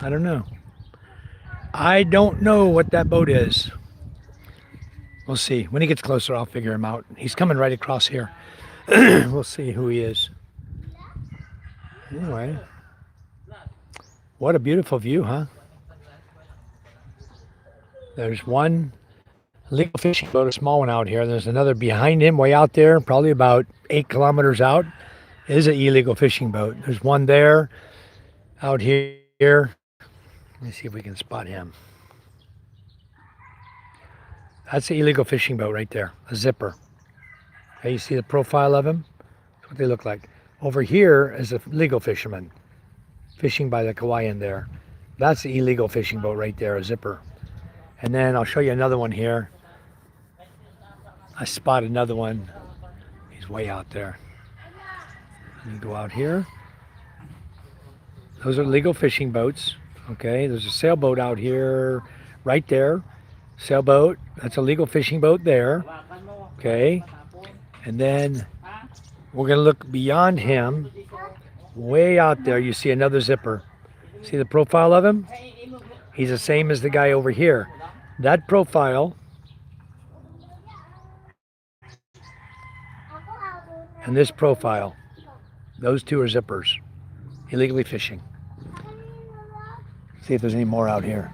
I don't know. I don't know what that boat is. We'll see. When he gets closer, I'll figure him out. He's coming right across here. We'll see who he is. Anyway. What a beautiful view, huh? There's one legal fishing boat, a small one out here. There's another behind him, way out there, probably about 8 kilometers out. It is an illegal fishing boat. There's one there, out here. Let me see if we can spot him. That's the illegal fishing boat right there, a zipper. Okay, you see the profile of him? That's what they look like. Over here is a legal fisherman fishing by the Kauaian there. That's the illegal fishing boat right there, a zipper. And then I'll show you another one here. I spot another one. He's way out there. Let me go out here. Those are legal fishing boats. Okay, there's a sailboat out here, right there. Sailboat, that's a legal fishing boat there. Okay, and then we're gonna look beyond him, way out there. You see another zipper. See the profile of him? He's the same as the guy over here. That profile and this profile, those two are zippers, illegally fishing. See if there's any more out here.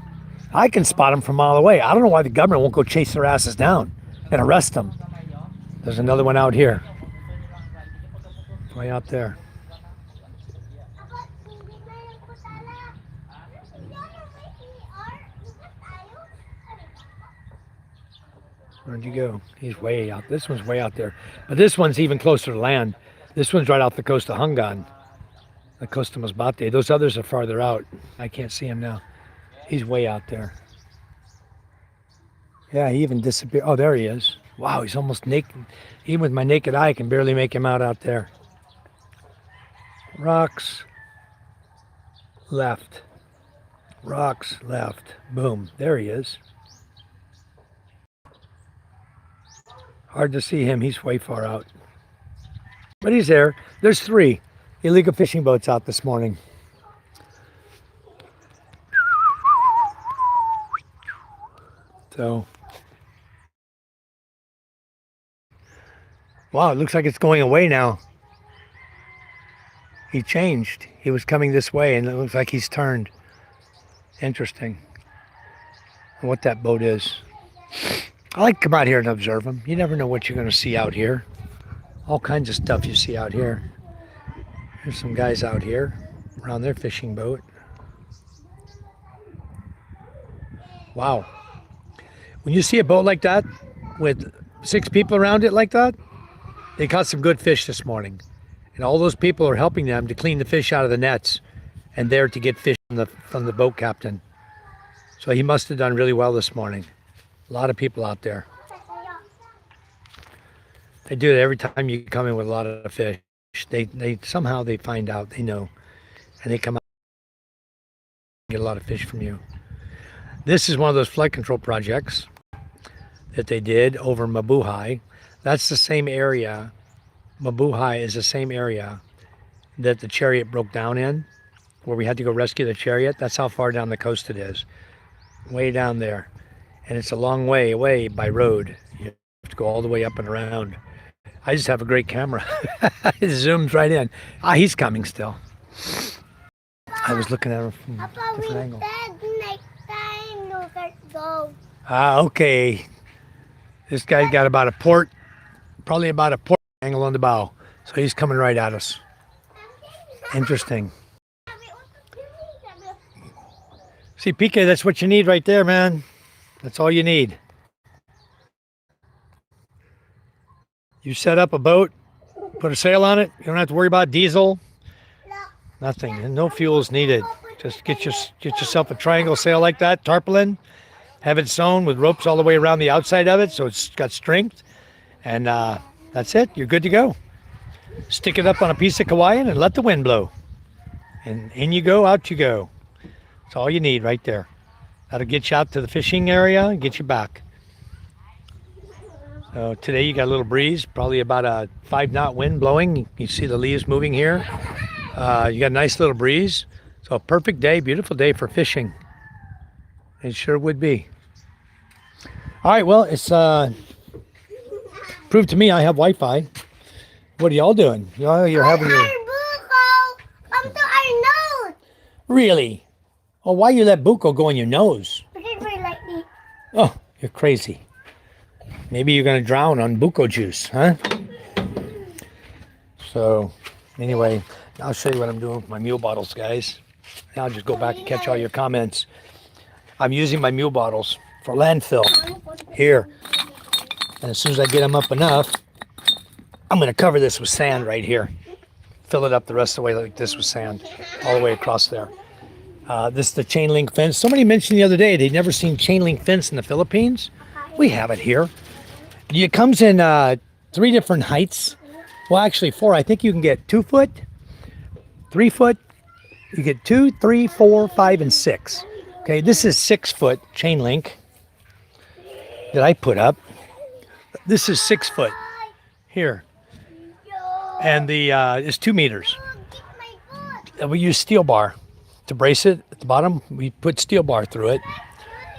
I can spot them from a mile away. I don't know why the government won't go chase their asses down and arrest them. There's another one out here. Way out there. Where'd you go? He's way out. This one's way out there. But this one's even closer to land. This one's right off the coast of Hungan. The coast of Masbate. Those others are farther out. I can't see him now. He's way out there. Yeah, he even disappeared. Oh, there he is. Wow, he's almost naked. Even with my naked eye, I can barely make him out there. Rocks. Left. Rocks left. Boom. There he is. Hard to see him. He's way far out. But he's there. There's 3 illegal fishing boats out this morning. So, wow, it looks like it's going away now. He changed. He was coming this way, and it looks like he's turned. Interesting. What that boat is. I like to come out here and observe them. You never know what you're going to see out here. All kinds of stuff you see out here. There's some guys out here around their fishing boat. Wow. When you see a boat like that with 6 people around it like that, they caught some good fish this morning. And all those people are helping them to clean the fish out of the nets and there to get fish from the boat captain. So he must have done really well this morning. A lot of people out there. They do it every time you come in with a lot of fish. They somehow they find out, they know, and they come out and get a lot of fish from you. This is one of those flood control projects that they did over Mabuhay. That's the same area. Mabuhay is the same area that the chariot broke down in, where we had to go rescue the chariot. That's how far down the coast it is. Way down there. And it's a long way away by road. You have to go all the way up and around. I just have a great camera. It zooms right in. He's coming still. I was looking at him from a different angle. Next time, look at go. Okay. This guy's got about probably about a port angle on the bow. So he's coming right at us. Interesting. See, PK, that's what you need right there, man. That's all you need. You set up a boat, put a sail on it. You don't have to worry about diesel. Nothing. And no fuel is needed. Just get yourself a triangle sail like that, tarpaulin. Have it sewn with ropes all the way around the outside of it so it's got strength. And that's it. You're good to go. Stick it up on a piece of Hawaiian and let the wind blow. And in you go, out you go. That's all you need right there. That'll get you out to the fishing area and get you back. So today you got a little breeze, probably about a 5-knot wind blowing. You see the leaves moving here. You got a nice little breeze. So a perfect day, beautiful day for fishing. It sure would be. All right, well, it's proved to me I have Wi-Fi. What are y'all doing? You're having your... Come to our nose. Really? Oh, why you let Buko go in your nose? Because we like it. Oh, you're crazy. Maybe you're going to drown on Buko juice, huh? So, anyway, I'll show you what I'm doing with my mule bottles, guys. Now I'll just go back and catch all your comments. I'm using my mule bottles for landfill here. And as soon as I get them up enough, I'm going to cover this with sand right here. Fill it up the rest of the way like this with sand, all the way across there. This is the chain link fence. Somebody mentioned the other day they'd never seen chain link fence in the Philippines. We have it here. It comes in 3 different heights. Well, actually 4. I think you can get 2 foot, 3 foot. You get 2, 3, 4, 5, and 6. Okay, this is 6 foot chain link that I put up. This is 6 foot here. And the is 2 meters. And we use steel bar to brace it at the bottom. We put steel bar through it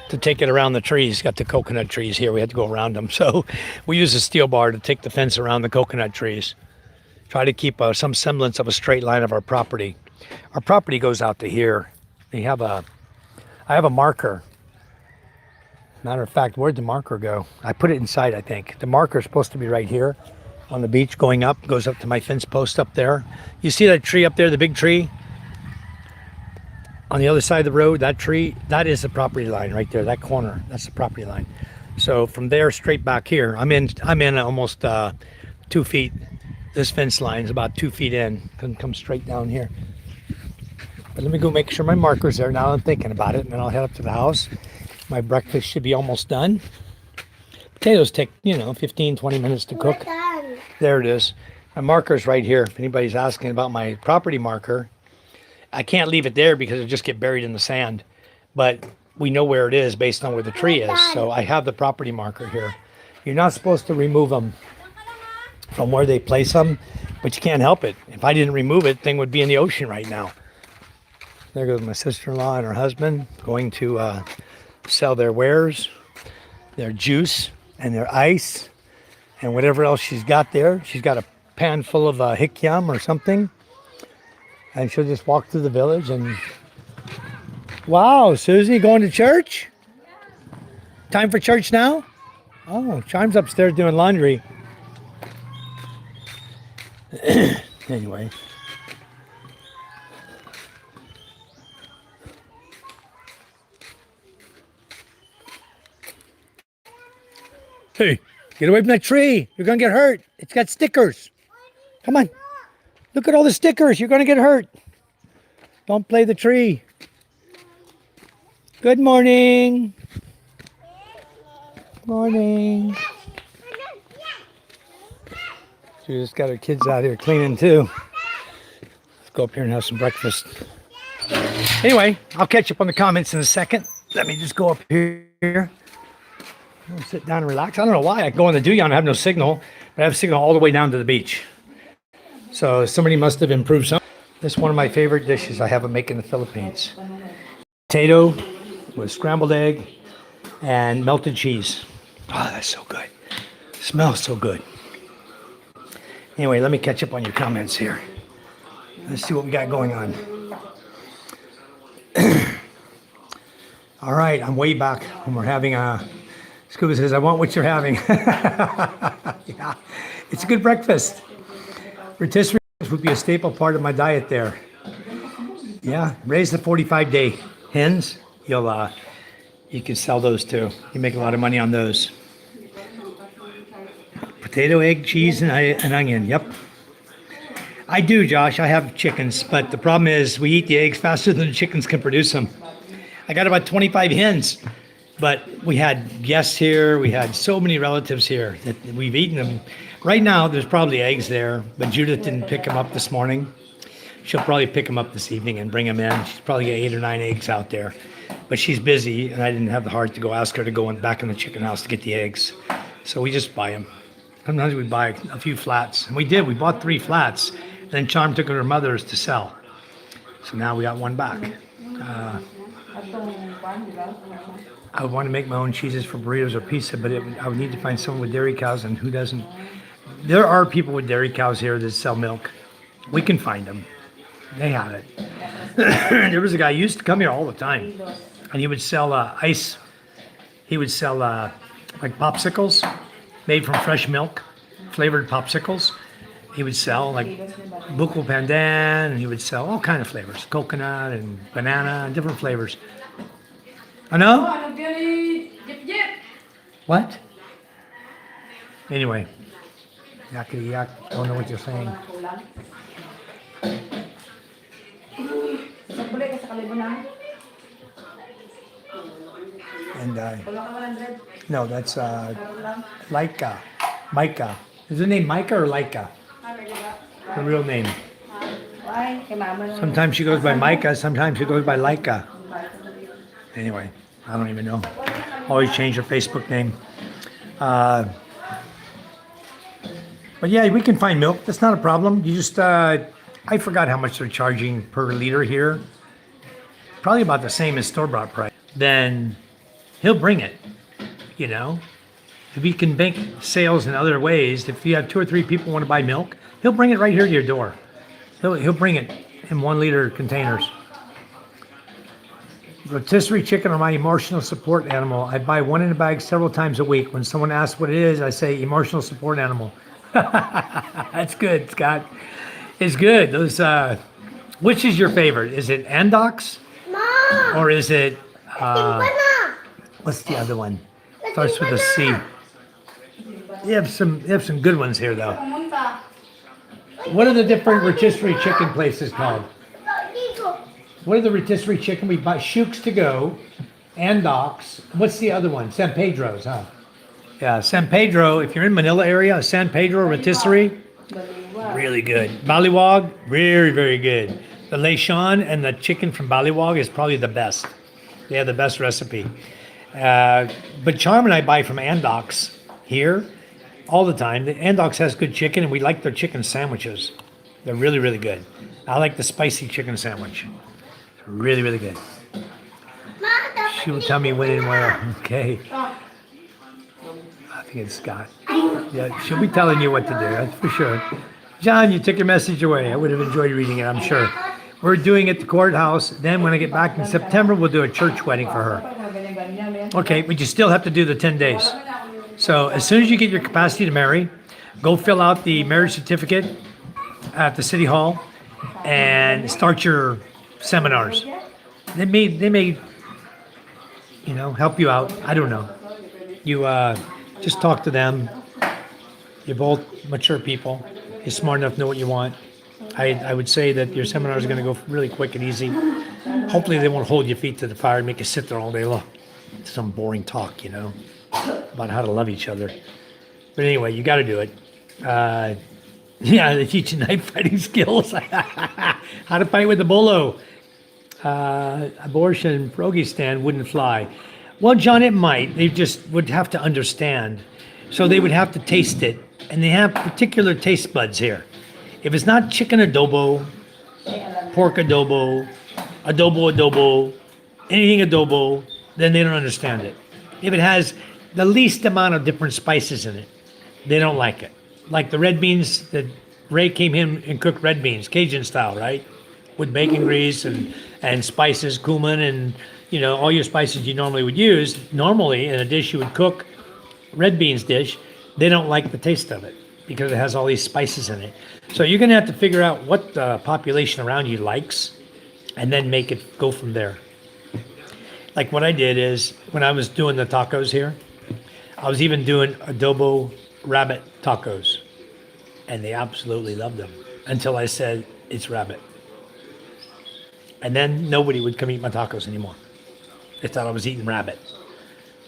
to take it around the trees. Got the coconut trees here. We had to go around them. So we use a steel bar to take the fence around the coconut trees. Try to keep some semblance of a straight line of our property. Our property goes out to here. I have a marker. Matter of fact, where'd the marker go? I put it inside, I think. The marker is supposed to be right here on the beach going up, goes up to my fence post up there. You see that tree up there, the big tree? On the other side of the road, that tree, that is the property line right there, that corner, that's the property line. So from there straight back here, I'm in almost 2 feet. This fence line is about 2 feet in. Couldn't come straight down here. But let me go make sure my marker's there now I'm thinking about it, and then I'll head up to the house. My breakfast should be almost done. Potatoes take, 15, 20 minutes to cook. There it is. My marker's right here. If anybody's asking about my property marker, I can't leave it there because it'll just get buried in the sand. but we know where it is based on where the tree is. So I have the property marker here. You're not supposed to remove them from where they place them, but you can't help it. If I didn't remove it, thing would be in the ocean right now. There goes my sister-in-law and her husband going to sell their wares, their juice and their ice and whatever else she's got there. She's got a pan full of hikyam or something. And she'll just walk through the village and... Wow, Susie, going to church? Time for church now? Oh, Charm's upstairs doing laundry. Anyway. Hey, get away from that tree. You're going to get hurt. It's got stickers. Come on. Look at all the stickers. You're going to get hurt. Don't play the tree. Good morning. Morning. She just got her kids out here cleaning too. Let's go up here and have some breakfast. Anyway, I'll catch up on the comments in a second. Let me just go up here. I'll sit down and relax. I don't know why I go on the Duyan. I have no signal, but I have signal all the way down to the beach. So somebody must have improved something. This is one of my favorite dishes I have them make in the Philippines. Potato with scrambled egg and melted cheese. Oh, that's so good. Smells so good. Anyway, let me catch up on your comments here. Let's see what we got going on. All right, I'm way back when we're having a... Scuba says, I want what you're having. Yeah, it's a good breakfast. Rotisserie would be a staple part of my diet there. Yeah, raise the 45-day hens. You can sell those too. You make a lot of money on those. Potato, egg, cheese, and onion. Yep. I do, Josh. I have chickens, but the problem is we eat the eggs faster than the chickens can produce them. I got about 25 hens. But we had guests here. We had so many relatives here that we've eaten them. Right now, there's probably eggs there, but Judith didn't pick them up this morning. She'll probably pick them up this evening and bring them in. She's probably got 8 or 9 eggs out there. But she's busy, and I didn't have the heart to go ask her to go back in the chicken house to get the eggs. So we just buy them. Sometimes we buy a few flats. And we did. We bought 3 flats. And then Charm took it to her mother's to sell. So now we got one back. I would want to make my own cheeses for burritos or pizza, but I would need to find someone with dairy cows, and who doesn't? There are people with dairy cows here that sell milk. We can find them. They have it. There was a guy who used to come here all the time, and he would sell ice. He would sell like popsicles made from fresh milk, flavored popsicles. He would sell like buko pandan, and he would sell all kind of flavors, coconut and banana and different flavors. I know? What? Anyway. Yakety yak. Don't know what you're saying. And no, that's Laika. Micah. Is her name Micah or Laika? Her real name. Sometimes she goes by Micah, sometimes she goes by Laika. Anyway, I don't even know. Always change her Facebook name. But yeah, we can find milk. That's not a problem. You just, I forgot how much they're charging per liter here. Probably about the same as store-bought price. Then he'll bring it, you know. If we can make sales in other ways, if you have 2 or 3 people want to buy milk, he'll bring it right here to your door. He'll bring it in 1 liter containers. Rotisserie chicken are my emotional support animal. I buy one in a bag several times a week. When someone asks what it is, I say emotional support animal. That's good, Scott. It's good. Those. Which is your favorite? Is it Andox? Mom! Or is it? What's the other one? Starts with a C. You have some good ones here though. What are the different rotisserie chicken places called? What are the rotisserie chicken we buy? Shooks to go, Andox. What's the other one? San Pedro's, huh? Yeah, San Pedro. If you're in Manila area, San Pedro rotisserie, really good. Baliwag, very, very good. The lechon and the chicken from Baliwag is probably the best. They have the best recipe. But Charm and I buy from Andox here all the time. The Andox has good chicken, and we like their chicken sandwiches. They're really, really good. I like the spicy chicken sandwich. It's really, really good. She will tell me when and where. Okay. I think it's Scott. Yeah, she'll be telling you what to do, that's for sure. John, you took your message away. I would have enjoyed reading it, I'm sure. We're doing it at the courthouse. Then when I get back in September, we'll do a church wedding for her. Okay, but you still have to do the 10 days. So as soon as you get your capacity to marry, go fill out the marriage certificate at the city hall and start your seminars. They may, help you out. I don't know. You just talk to them. You're both mature people. You're smart enough to know what you want. I would say that your seminar is going to go really quick and easy. Hopefully they won't hold your feet to the fire and make you sit there all day long. Some boring talk, about how to love each other. But anyway, you got to do it. They teach you knife fighting skills. How to fight with a bolo. Abortion, Progistan wouldn't fly. Well, John, it might. They just would have to understand. So they would have to taste it. And they have particular taste buds here. If it's not chicken adobo, pork adobo, anything adobo, then they don't understand it. If it has the least amount of different spices in it, they don't like it. Like the red beans that Ray came in and cooked red beans, Cajun style, right? With bacon grease and spices, cumin, and all your spices you normally would use. Normally in a dish you would cook, red beans dish, they don't like the taste of it because it has all these spices in it. So you're gonna have to figure out what the population around you likes and then make it go from there. Like what I did is when I was doing the tacos here, I was even doing adobo rabbit tacos, and they absolutely loved them until I said it's rabbit. And then nobody would come eat my tacos anymore. They thought I was eating rabbit.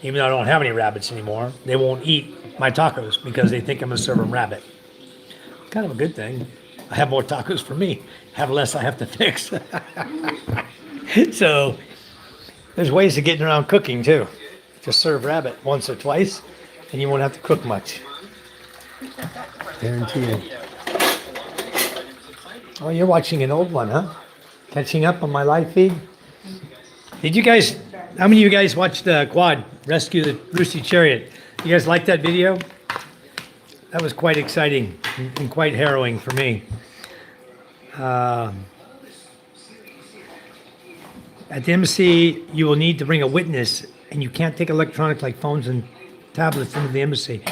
Even though I don't have any rabbits anymore, they won't eat my tacos because they think I'm gonna serve them rabbit. Kind of a good thing. I have more tacos for me, have less I have to fix. So there's ways of getting around cooking too. Just serve rabbit once or twice and you won't have to cook much. Guarantee you. Oh, you're watching an old one, huh? Catching up on my live feed? How many of you guys watched the Quad Rescue the Roosty Chariot? You guys like that video? That was quite exciting and quite harrowing for me. At the embassy, you will need to bring a witness, and you can't take electronics like phones and tablets into the embassy.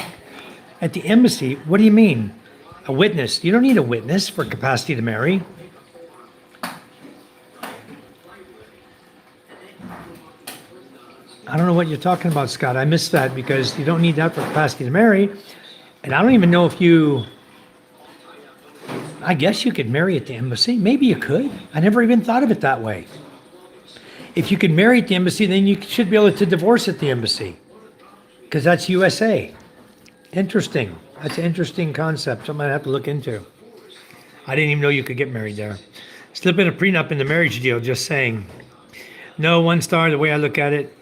At the embassy, what do you mean? A witness? You don't need a witness for capacity to marry. I don't know what you're talking about, Scott. I missed that because you don't need that for capacity to marry. And I don't even know if I guess you could marry at the embassy. Maybe you could. I never even thought of it that way. If you could marry at the embassy, then you should be able to divorce at the embassy because that's USA. Interesting. That's an interesting concept. Something I have to look into. I didn't even know you could get married there. Slip in a prenup in the marriage deal, just saying. No, 1 star, the way I look at it.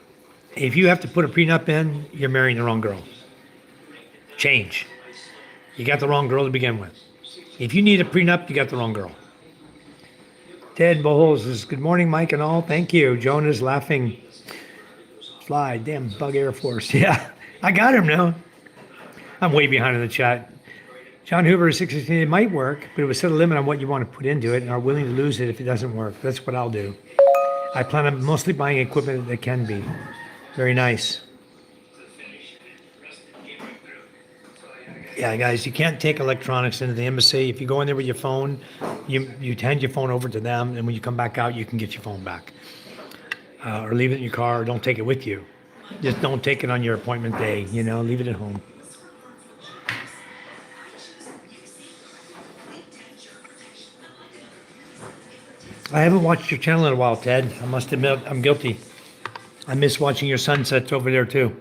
If you have to put a prenup in, you're marrying the wrong girl. Change. You got the wrong girl to begin with. If you need a prenup, you got the wrong girl. Ted Bowles says, good morning, Mike and all. Thank you. Joan is laughing. Fly, damn bug Air Force. Yeah, I got him now. I'm way behind in the chat. John Hoover, 16, it might work, but it would set a limit on what you want to put into it and are willing to lose it if it doesn't work. That's what I'll do. I plan on mostly buying equipment that can be. Very nice. Yeah, guys, you can't take electronics into the embassy. If you go in there with your phone, you hand your phone over to them, and when you come back out, you can get your phone back. Or leave it in your car, or don't take it with you. Just don't take it on your appointment day, leave it at home. I haven't watched your channel in a while, Ted. I must admit, I'm guilty. I miss watching your sunsets over there, too.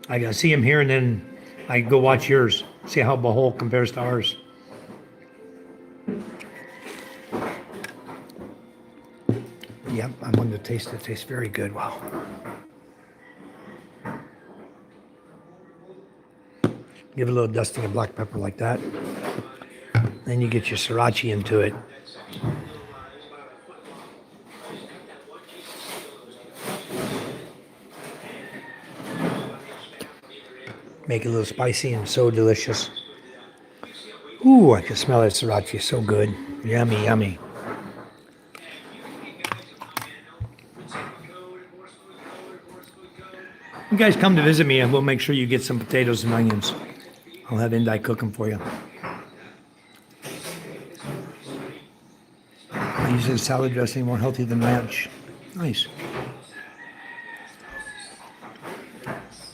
I see them here, and then I go watch yours. See how Bohol compares to ours. Yep, I wanted to taste it. It tastes very good. Wow. Give it a little dusting of black pepper like that. Then you get your sriracha into it. Make it a little spicy and so delicious. Ooh, I can smell that sriracha. So good. Yummy, yummy. You guys come to visit me and we'll make sure you get some potatoes and onions. I'll have Indai cook them for you. I use a salad dressing, more healthy than ranch. Nice.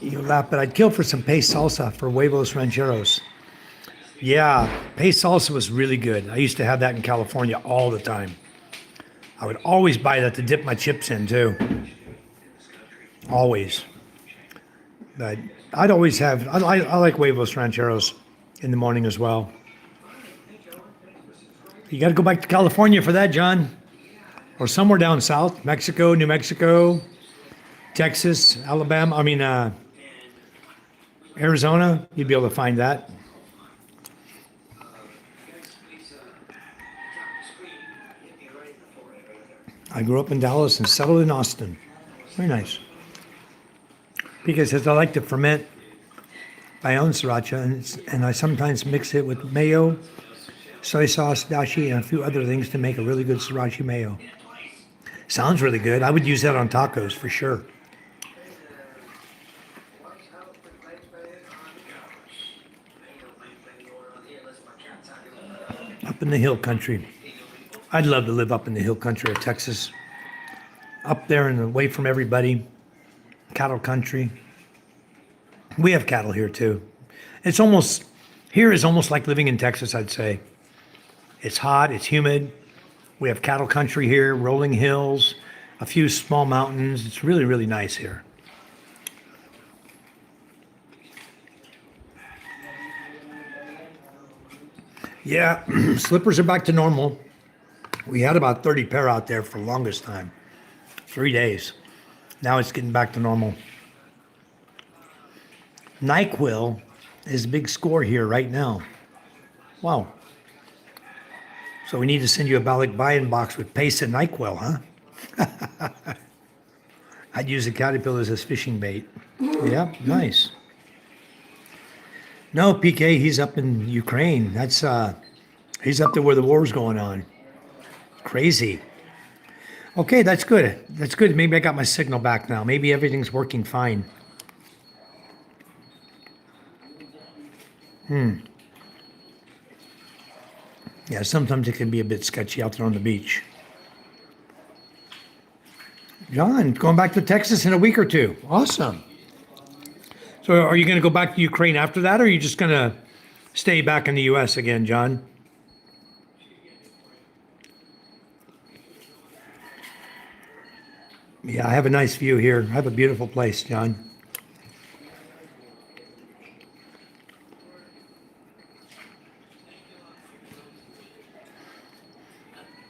You laugh, but I'd kill for some paste salsa for huevos rancheros. Yeah, paste salsa was really good. I used to have that in California all the time. I would always buy that to dip my chips in too. Always. But I'd always have, I like huevos rancheros in the morning as well. You got to go back to California for that, John. Or somewhere down south, Mexico, New Mexico, Texas, Alabama, Arizona, you'd be able to find that. I grew up in Dallas and settled in Austin. Very nice. Because says I like to ferment my own sriracha, and I sometimes mix it with mayo, soy sauce, dashi, and a few other things to make a really good sriracha mayo. Sounds really good. I would use that on tacos for sure. Up in the hill country. I'd love to live up in the hill country of Texas. Up there and away from everybody. Cattle country. We have cattle here too. Here is almost like living in Texas, I'd say. It's hot, it's humid. We have cattle country here, rolling hills, a few small mountains. It's really, really nice here. Yeah, slippers are back to normal. We had about 30 pair out there for the longest time. 3 days. Now it's getting back to normal. NyQuil is a big score here right now. Wow. So we need to send you a Balik buy-in box with paste and NyQuil, huh? I'd use the caterpillars as fishing bait. Yeah, nice. No, PK, he's up in Ukraine. He's up there where the war's going on. Crazy. Okay, that's good. That's good. Maybe I got my signal back now. Maybe everything's working fine. Yeah, sometimes it can be a bit sketchy out there on the beach. John, going back to Texas in a week or two. Awesome. So are you going to go back to Ukraine after that, or are you just going to stay back in the U.S. again, John? Yeah, I have a nice view here. I have a beautiful place, John.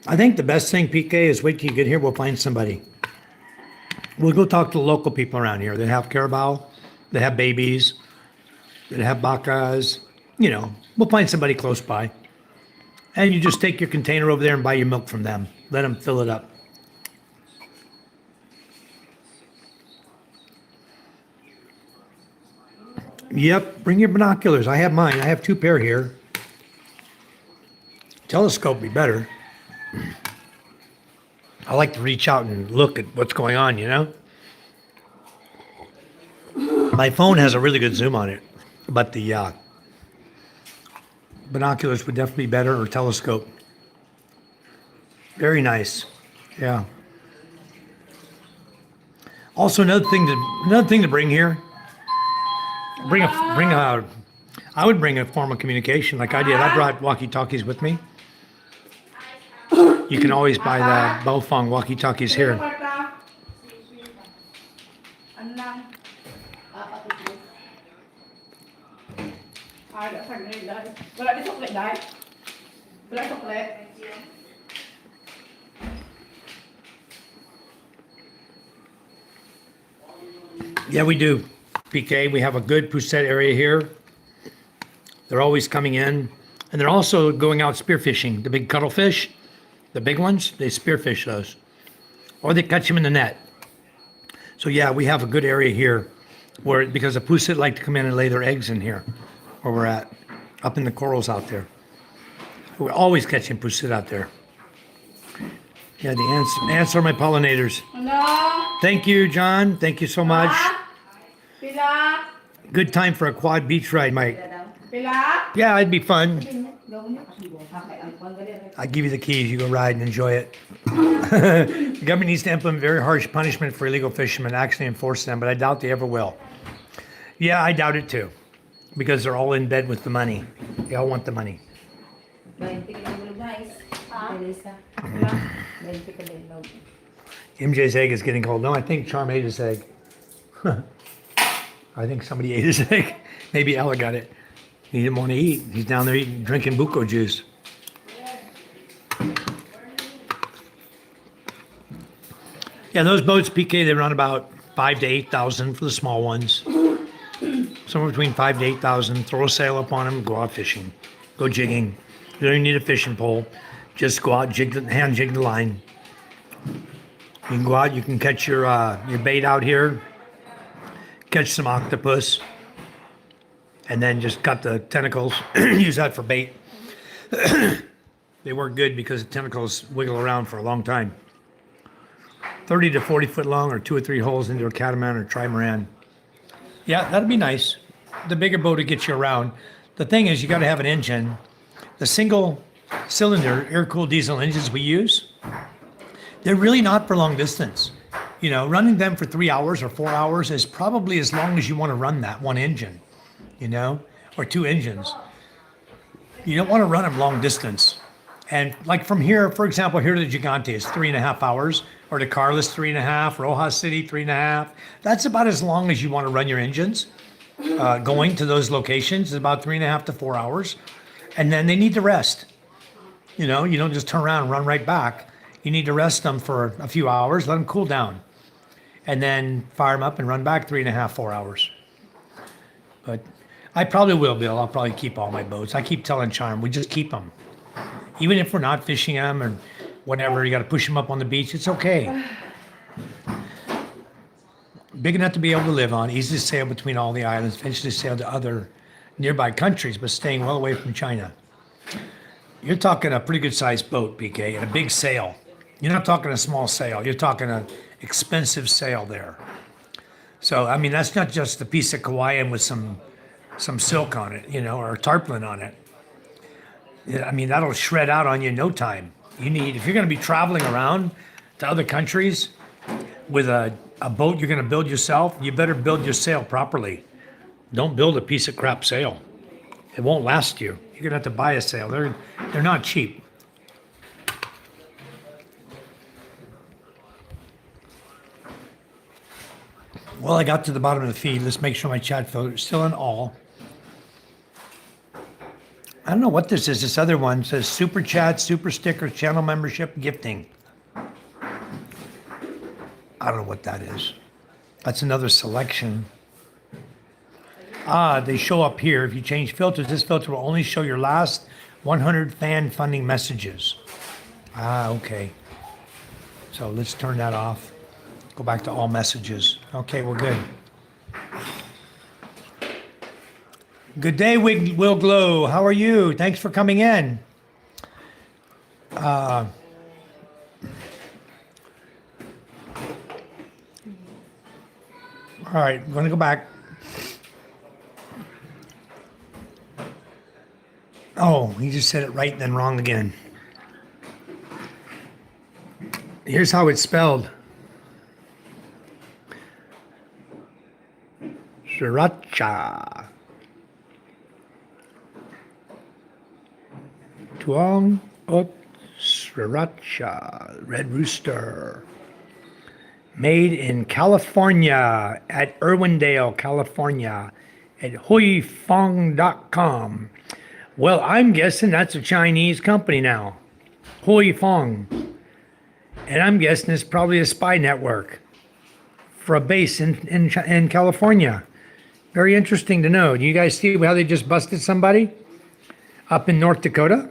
I think the best thing, PK, is wait till you get here. We'll find somebody. We'll go talk to the local people around here that have carabao, that have babies, that have vacas. We'll find somebody close by. And you just take your container over there and buy your milk from them. Let them fill it up. Yep, bring your binoculars. I have mine. I have 2 pair here. Telescope would be better. I like to reach out and look at what's going on, My phone has a really good zoom on it, but the binoculars would definitely be better, or telescope. Very nice. Yeah. Also, another thing to bring here. I would bring a form of communication like I did. I brought walkie-talkies with me. You can always buy the Baofeng walkie-talkies here. Yeah, we do. PK, we have a good poussette area here. They're always coming in. And they're also going out spearfishing. The big cuttlefish, the big ones, they spearfish those. Or they catch them in the net. So yeah, we have a good area here where, because the poussette like to come in and lay their eggs in here, where we're at, up in the corals out there. We're always catching poussette out there. Yeah, the ants are my pollinators. Ano? Thank you, John. Thank you so much. Pila? Good time for a quad beach ride, Mike. Pila? Yeah, it'd be fun. I give you the keys. You go ride and enjoy it. The government needs to implement very harsh punishment for illegal fishermen, actually enforce them, but I doubt they ever will. Yeah, I doubt it too, because they're all in bed with the money. They all want the money. MJ's egg is getting cold. No, I think Charm ate his egg. I think somebody ate his egg. Maybe Ella got it. He didn't want to eat. He's down there eating, drinking buko juice. Yeah, those boats, PK, they run about 5,000 to 8,000 for the small ones. Somewhere between 5,000 to 8,000. Throw a sail up on them, go out fishing, go jigging. You don't even need a fishing pole. Just go out, hand jig the line. You can go out. You can catch your bait out here. Catch some octopus, and then just cut the tentacles. Use that for bait. They work good because the tentacles wiggle around for a long time. 30 to 40 foot long, or 2 or 3 holes into a catamaran or trimaran. Yeah, that'd be nice. The bigger boat to get you around. The thing is, you got to have an engine. The single cylinder air-cooled diesel engines we use, they're really not for long distance. You know, running them for 3 hours or 4 hours is probably as long as you want to run that one engine, you know, or 2 engines. You don't want to run them long distance. And like from here, for example, here to the Gigante is 3.5 hours, or to Carlos 3.5, Rojas City 3.5. That's about as long as you want to run your engines. Going to those locations is about 3.5 to 4 hours. And then they need to rest. You know, you don't just turn around and run right back. You need to rest them for a few hours, let them cool down, and then fire them up and run back 3.5, 4 hours. But I probably will, Bill. I'll probably keep all my boats. I keep telling Charm, we just keep them. Even if we're not fishing them or whatever, you got to push them up on the beach, it's okay. Big enough to be able to live on, easy to sail between all the islands, eventually sail to other nearby countries, but staying well away from China. You're talking a pretty good sized boat, PK, and a big sail. You're not talking a small sail. You're talking an expensive sail there. So, I mean, that's not just a piece of Hawaiian with some silk on it, you know, or a tarpaulin on it. I mean, that'll shred out on you in no time. You need, if you're going to be traveling around to other countries with a boat you're going to build yourself, you better build your sail properly. Don't build a piece of crap sail. It won't last you. You're going to have to buy a sail. They're not cheap. Well, I got to the bottom of the feed. Let's make sure my chat filter is still in all. I don't know what this is. This other one says super chat, super stickers, channel membership, gifting. I don't know what that is. That's another selection. They show up here. If you change filters, this filter will only show your last 100 fan funding messages. Okay. So let's turn that off. Go back to all messages. Okay, we're good. Good day, Will Glow. How are you? Thanks for coming in. All right, I'm going to go back. Oh, he just said it right, then wrong again. Here's how it's spelled. Sriracha. Tuong Ot Sriracha. Red Rooster. Made in California at Irwindale, California at huifong.com. Well, I'm guessing that's a Chinese company now. Huifong. And I'm guessing it's probably a spy network for a base in California. Very interesting to know. Do you guys see how they just busted somebody up in North Dakota?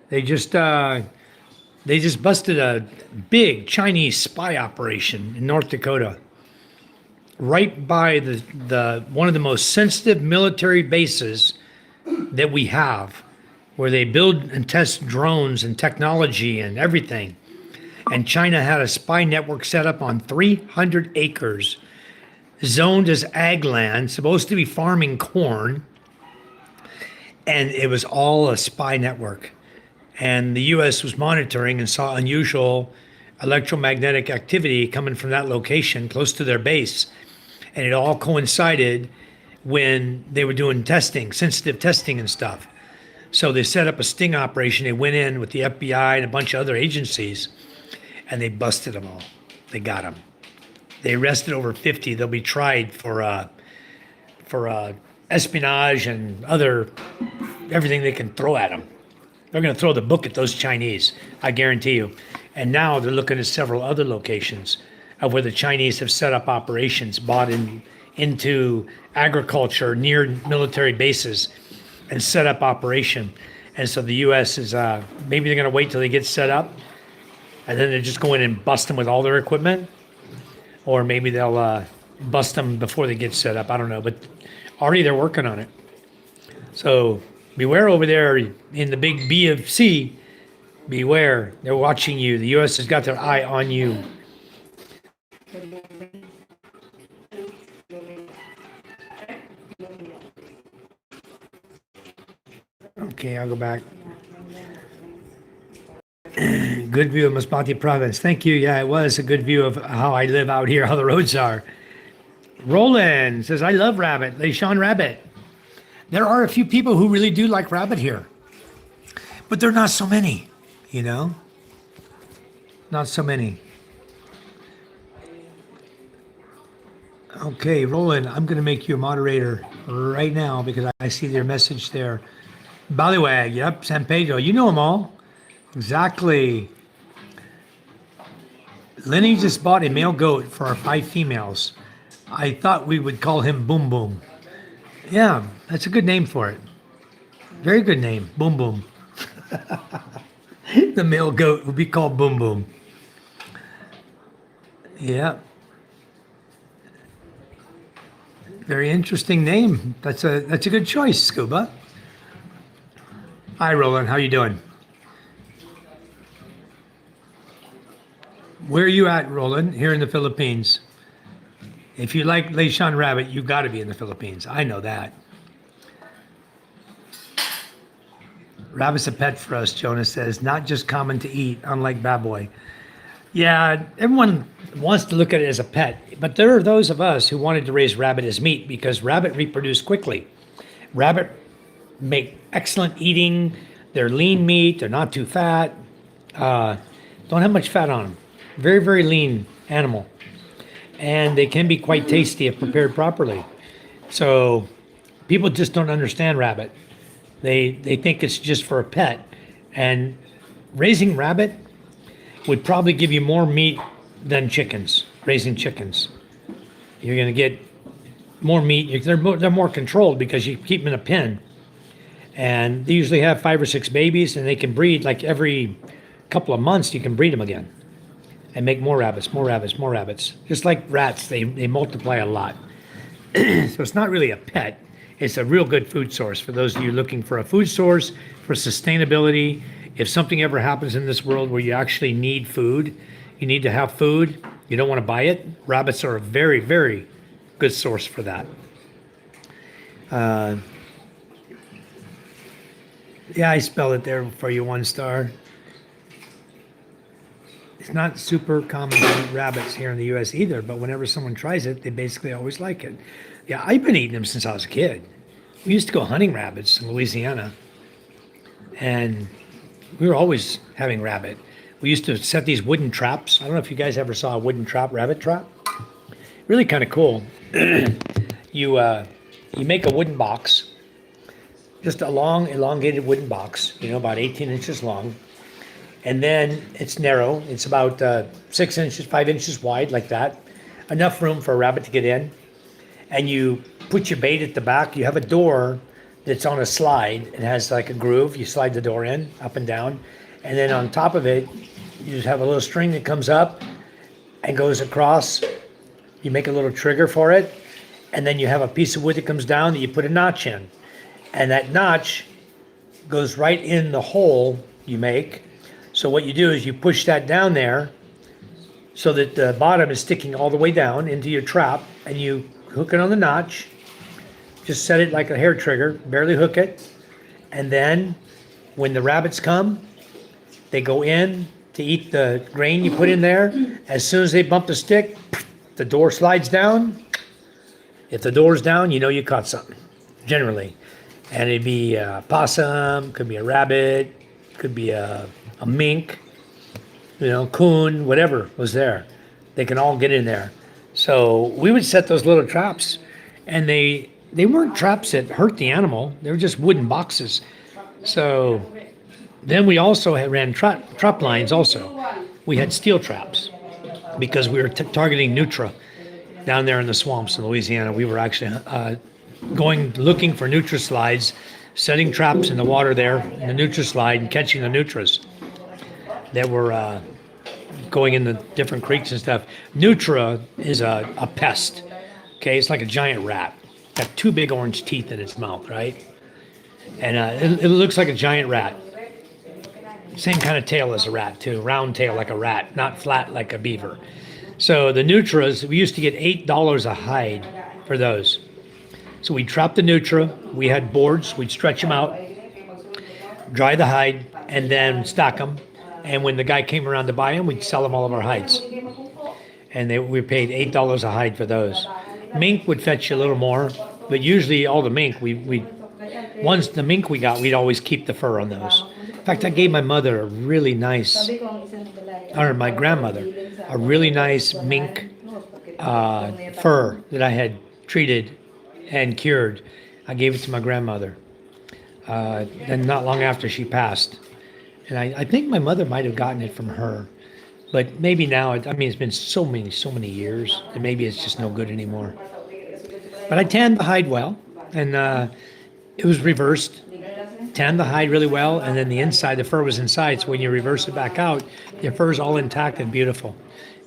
They just busted a big Chinese spy operation in North Dakota, right by the one of the most sensitive military bases that we have, where they build and test drones and technology and everything. And China had a spy network set up on 300 acres, zoned as ag land, supposed to be farming corn. And it was all a spy network. And the US was monitoring and saw unusual electromagnetic activity coming from that location close to their base. And it all coincided when they were doing testing, sensitive testing and stuff. So they set up a sting operation. They went in with the FBI and a bunch of other agencies, and they busted them all. They got them. They arrested over 50. They'll be tried for espionage and everything they can throw at them. They're going to throw the book at those Chinese, I guarantee you. And now they're looking at several other locations of where the Chinese have set up operations, bought into agriculture near military bases, and set up operation. And so the U.S. is maybe they're going to wait till they get set up, and then they're just going and bust them with all their equipment, or maybe they'll bust them before they get set up. I don't know, but already they're working on it. So beware over there in the big B of C. Beware, they're watching you. The U.S. has got their eye on you. Okay, I'll go back. Good view of Masbate province. Thank you. Yeah, it was a good view of how I live out here, how the roads are. Roland says, I love rabbit. Leishan rabbit. There are a few people who really do like rabbit here, but they're not so many, you know? Not so many. Okay, Roland, I'm going to make you a moderator right now because I see their message there. Ballywag, yep, San Pedro, you know them all. Exactly. Lenny just bought a male goat for our 5 females. I thought we would call him Boom Boom. Yeah, that's a good name for it. Very good name, Boom Boom. The male goat would be called Boom Boom. Yeah. Very interesting name. That's a good choice, Scuba. Hi, Roland. How you doing? Where are you at, Roland? Here in the Philippines. If you like Leishan rabbit, you got to be in the Philippines. I know that. Rabbit's a pet for us, Jonas says. Not just common to eat, unlike baboy. Yeah, everyone wants to look at it as a pet, but there are those of us who wanted to raise rabbit as meat because rabbit reproduce quickly. Rabbit make excellent eating. They're lean meat. They're not too fat. Don't have much fat on them. Very, very lean animal. And they can be quite tasty if prepared properly. So people just don't understand rabbit. They think it's just for a pet. And raising rabbit would probably give you more meat than chickens, raising chickens. You're going to get more meat. They're more controlled because you keep them in a pen. And they usually have 5 or 6 babies, and they can breed like every couple of months. You can breed them again and make more rabbits, more rabbits, more rabbits. Just like rats, they multiply a lot. So it's not really a pet. It's a real good food source for those of you looking for a food source, for sustainability. If something ever happens in this world where you actually need food, you need to have food, you don't want to buy it, rabbits are a very, very good source for that. Yeah, I spelled it there for you, 1 star. It's not super common to eat rabbits here in the U.S. either, but whenever someone tries it, they basically always like it. Yeah, I've been eating them since I was a kid. We used to go hunting rabbits in Louisiana, and we were always having rabbit. We used to set these wooden traps. I don't know if you guys ever saw a wooden trap, rabbit trap. Really kind of cool. You make a wooden box, just a long, elongated wooden box, about 18 inches long. And then it's narrow. It's about 6 inches, 5 inches wide, like that. enough room for a rabbit to get in. And you put your bait at the back. You have a door that's on a slide. It has like a groove. You slide the door in, up and down. And then on top of it, you just have a little string that comes up and goes across. You make a little trigger for it. And then you have a piece of wood that comes down that you put a notch in. And that notch goes right in the hole you make. So what you do is you push that down there so that the bottom is sticking all the way down into your trap, and you hook it on the notch. Just set it like a hair trigger, barely hook it. And then when the rabbits come, they go in to eat the grain you put in there. As soon as they bump the stick, the door slides down. If the door's down, you know you caught something, generally. And it'd be a possum, could be a rabbit, could be a mink, coon, whatever was there. They can all get in there. So we would set those little traps, and they weren't traps that hurt the animal. They were just wooden boxes. So then we also ran trap lines also. We had steel traps because we were targeting nutria down there in the swamps in Louisiana. We were actually going looking for nutria slides, setting traps in the water there in the nutria slide and catching the nutrias that were going in the different creeks and stuff. Nutria is a pest. Okay, it's like a giant rat. Got two big orange teeth in its mouth, right? And it looks like a giant rat. Same kind of tail as a rat too, round tail like a rat, not flat like a beaver. So the nutrias, we used to get $8 a hide for those. So we'd trap the nutria, we had boards, we'd stretch them out, dry the hide, and then stack them. And when the guy came around to buy them, we'd sell them all of our hides. And we paid $8 a hide for those. Mink would fetch you a little more, but usually all the mink, once the mink we got, we'd always keep the fur on those. In fact, I gave my mother a really nice, or my grandmother, a really nice mink fur that I had treated and cured. I gave it to my grandmother. Then not long after she passed. And I think my mother might have gotten it from her. But maybe now, it's been so many years that maybe it's just no good anymore. But I tanned the hide well, and it was reversed. Tanned the hide really well, and then the inside, the fur was inside. So when you reverse it back out, the fur's all intact and beautiful.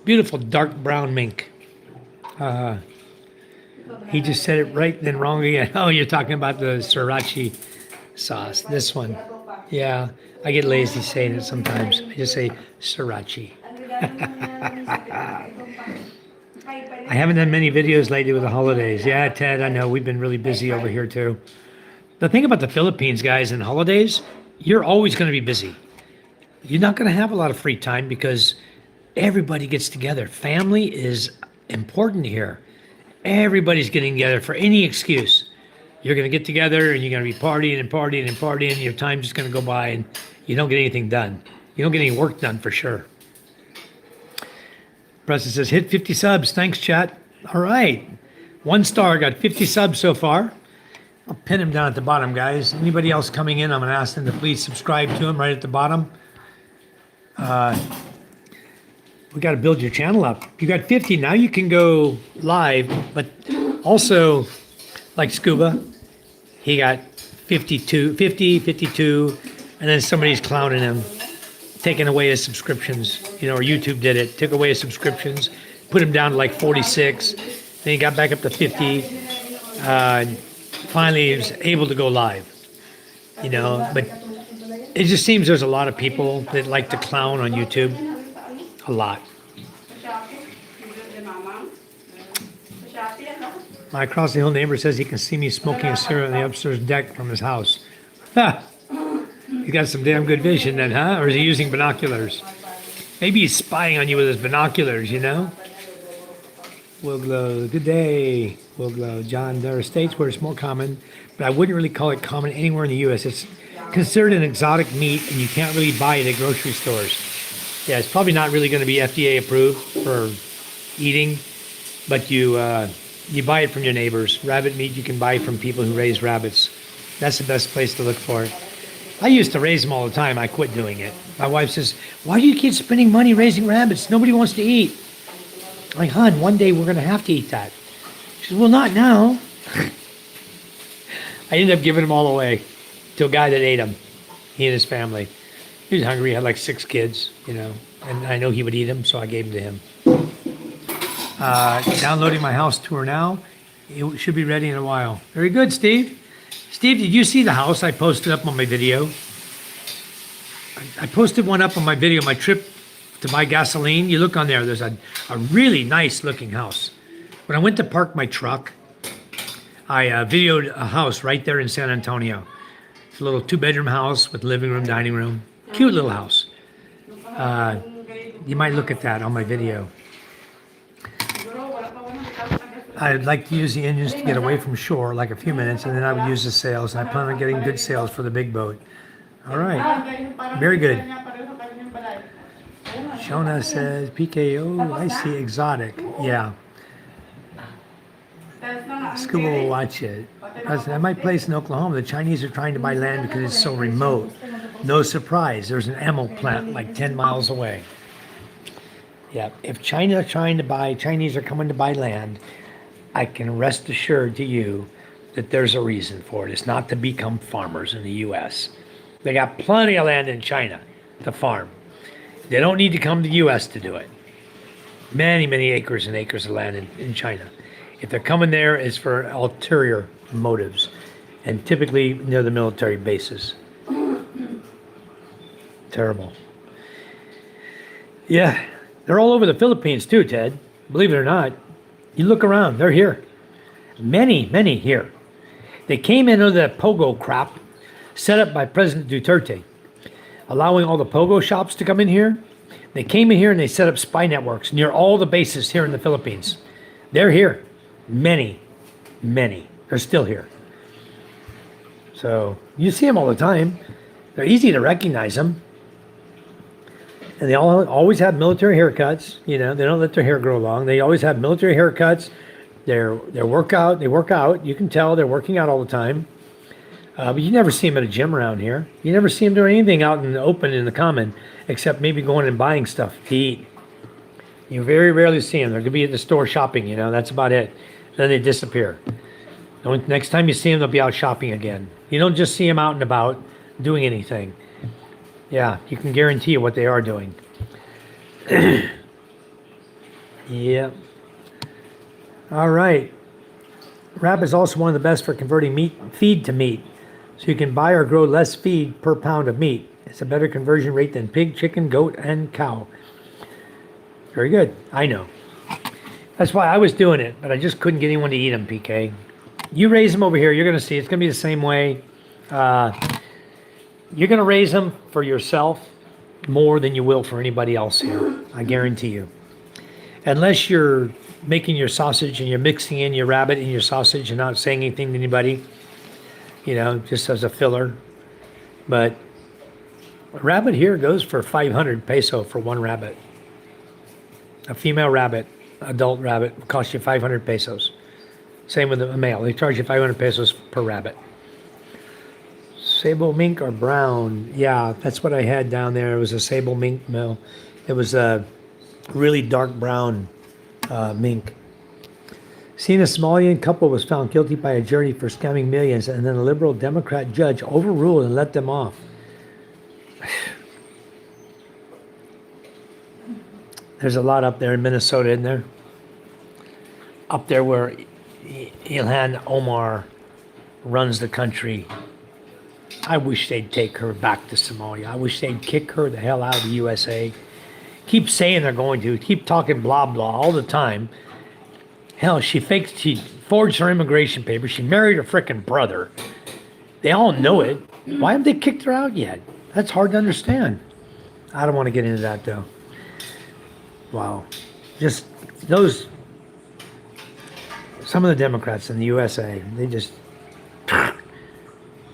Beautiful dark brown mink. He just said it right, then wrong again. Oh, you're talking about the sriracha sauce. This one. Yeah, I get lazy saying it sometimes. I just say sriracha. I haven't done many videos lately with the holidays. Yeah, Ted, I know. We've been really busy over here, too. The thing about the Philippines, guys, and holidays, you're always going to be busy. You're not going to have a lot of free time because everybody gets together. Family is important here. Everybody's getting together for any excuse. You're going to get together and you're going to be partying and partying and partying. Your time's just going to go by and you don't get anything done. You don't get any work done for sure. Preston says, hit 50 subs. Thanks, chat. All right. 1 star, got 50 subs so far. I'll pin him down at the bottom, guys. Anybody else coming in, I'm going to ask them to please subscribe to him right at the bottom. We got to build your channel up. You got 50. Now you can go live, but also like Scuba, he got 52, and then somebody's clowning him, taking away his subscriptions, or YouTube did it, took away his subscriptions, put him down to like 46, then he got back up to 50, finally he was able to go live, but it just seems there's a lot of people that like to clown on YouTube, a lot. My across the hill neighbor says he can see me smoking a cigarette on the upstairs deck from his house. Ha! He's got some damn good vision then, huh? Or is he using binoculars? Maybe he's spying on you with his binoculars, Will Glow, good day. Will Glow, John, there are states where it's more common, but I wouldn't really call it common anywhere in the U.S. It's considered an exotic meat, and you can't really buy it at grocery stores. Yeah, it's probably not really going to be FDA approved for eating, but you buy it from your neighbors. Rabbit meat you can buy from people who raise rabbits. That's the best place to look for it. I used to raise them all the time. I quit doing it. My wife says, why do you keep spending money raising rabbits? Nobody wants to eat. Like, hon, one day we're going to have to eat that. She says, well, not now. I ended up giving them all away to a guy that ate them, he and his family. He was hungry, he had like 6 kids, you know, and I know he would eat them, so I gave them to him. Downloading my house tour now. It should be ready in a while. Very good, Steve. Steve, did you see the house I posted up on my video? I posted one up on my video, my trip to buy gasoline. You look on there, there's a really nice looking house. When I went to park my truck, I videoed a house right there in San Antonio. It's a little 2-bedroom house with living room, dining room. Cute little house. You might look at that on my video. I'd like to use the engines to get away from shore, like a few minutes, and then I would use the sails. And I plan on getting good sails for the big boat. All right. Very good. Shona says, PKO, I see exotic. Yeah. Scuba will watch it. At my place in Oklahoma, the Chinese are trying to buy land because it's so remote. No surprise, there's an ammo plant like 10 miles away. Yeah, if China are trying to buy, Chinese are coming to buy land, I can rest assured to you that there's a reason for it. It's not to become farmers in the U.S. They got plenty of land in China to farm. They don't need to come to the U.S. to do it. Many, many acres and acres of land in China. If they're coming there, it's for ulterior motives, and typically near the military bases. Terrible. Yeah, they're all over the Philippines too, Ted. Believe it or not. You look around, they're here. Many, many here. They came into that pogo crap set up by President Duterte, allowing all the pogo shops to come in here. They came in here and they set up spy networks near all the bases here in the Philippines. They're here. Many, many. They're still here. So you see them all the time. They're easy to recognize them. And they all always have military haircuts. You know, they don't let their hair grow long. They always have military haircuts. They work out. You can tell they're working out all the time. But you never see them at a gym around here. You never see them doing anything out in the open in the common, except maybe going and buying stuff to eat. You very rarely see them. They're going to be at the store shopping, you know, that's about it. Then they disappear. Next time you see them, they'll be out shopping again. You don't just see them out and about doing anything. Yeah, you can guarantee you what they are doing. Yeah. All right. Wrap is also one of the best for converting feed to meat. So you can buy or grow less feed per pound of meat. It's a better conversion rate than pig, chicken, goat, and cow. Very good. I know. That's why I was doing it, but I just couldn't get anyone to eat them, PK. You raise them over here, you're going to see. It's going to be the same way. You're going to raise them for yourself more than you will for anybody else here. I guarantee you. Unless you're making your sausage and you're mixing in your rabbit in your sausage and not saying anything to anybody, you know, just as a filler. But a rabbit here goes for 500 peso for one rabbit. A female rabbit, adult rabbit, will cost you 500 pesos. Same with a male. They charge you 500 pesos per rabbit. Sable mink or brown? Yeah, that's what I had down there. It was a sable mink mill. It was a really dark brown mink. Seen a Somalian couple was found guilty by a jury for scamming millions, and then a liberal Democrat judge overruled and let them off. There's a lot up there in Minnesota, isn't there? Up there where Ilhan Omar runs the country. I wish they'd take her back to Somalia. I wish they'd kick her the hell out of the USA. Keep saying they're going to. Keep talking blah, blah all the time. Hell, she forged her immigration papers. She married her frickin' brother. They all know it. Why haven't they kicked her out yet? That's hard to understand. I don't want to get into that, though. Wow. Just those, some of the Democrats in the USA, they just,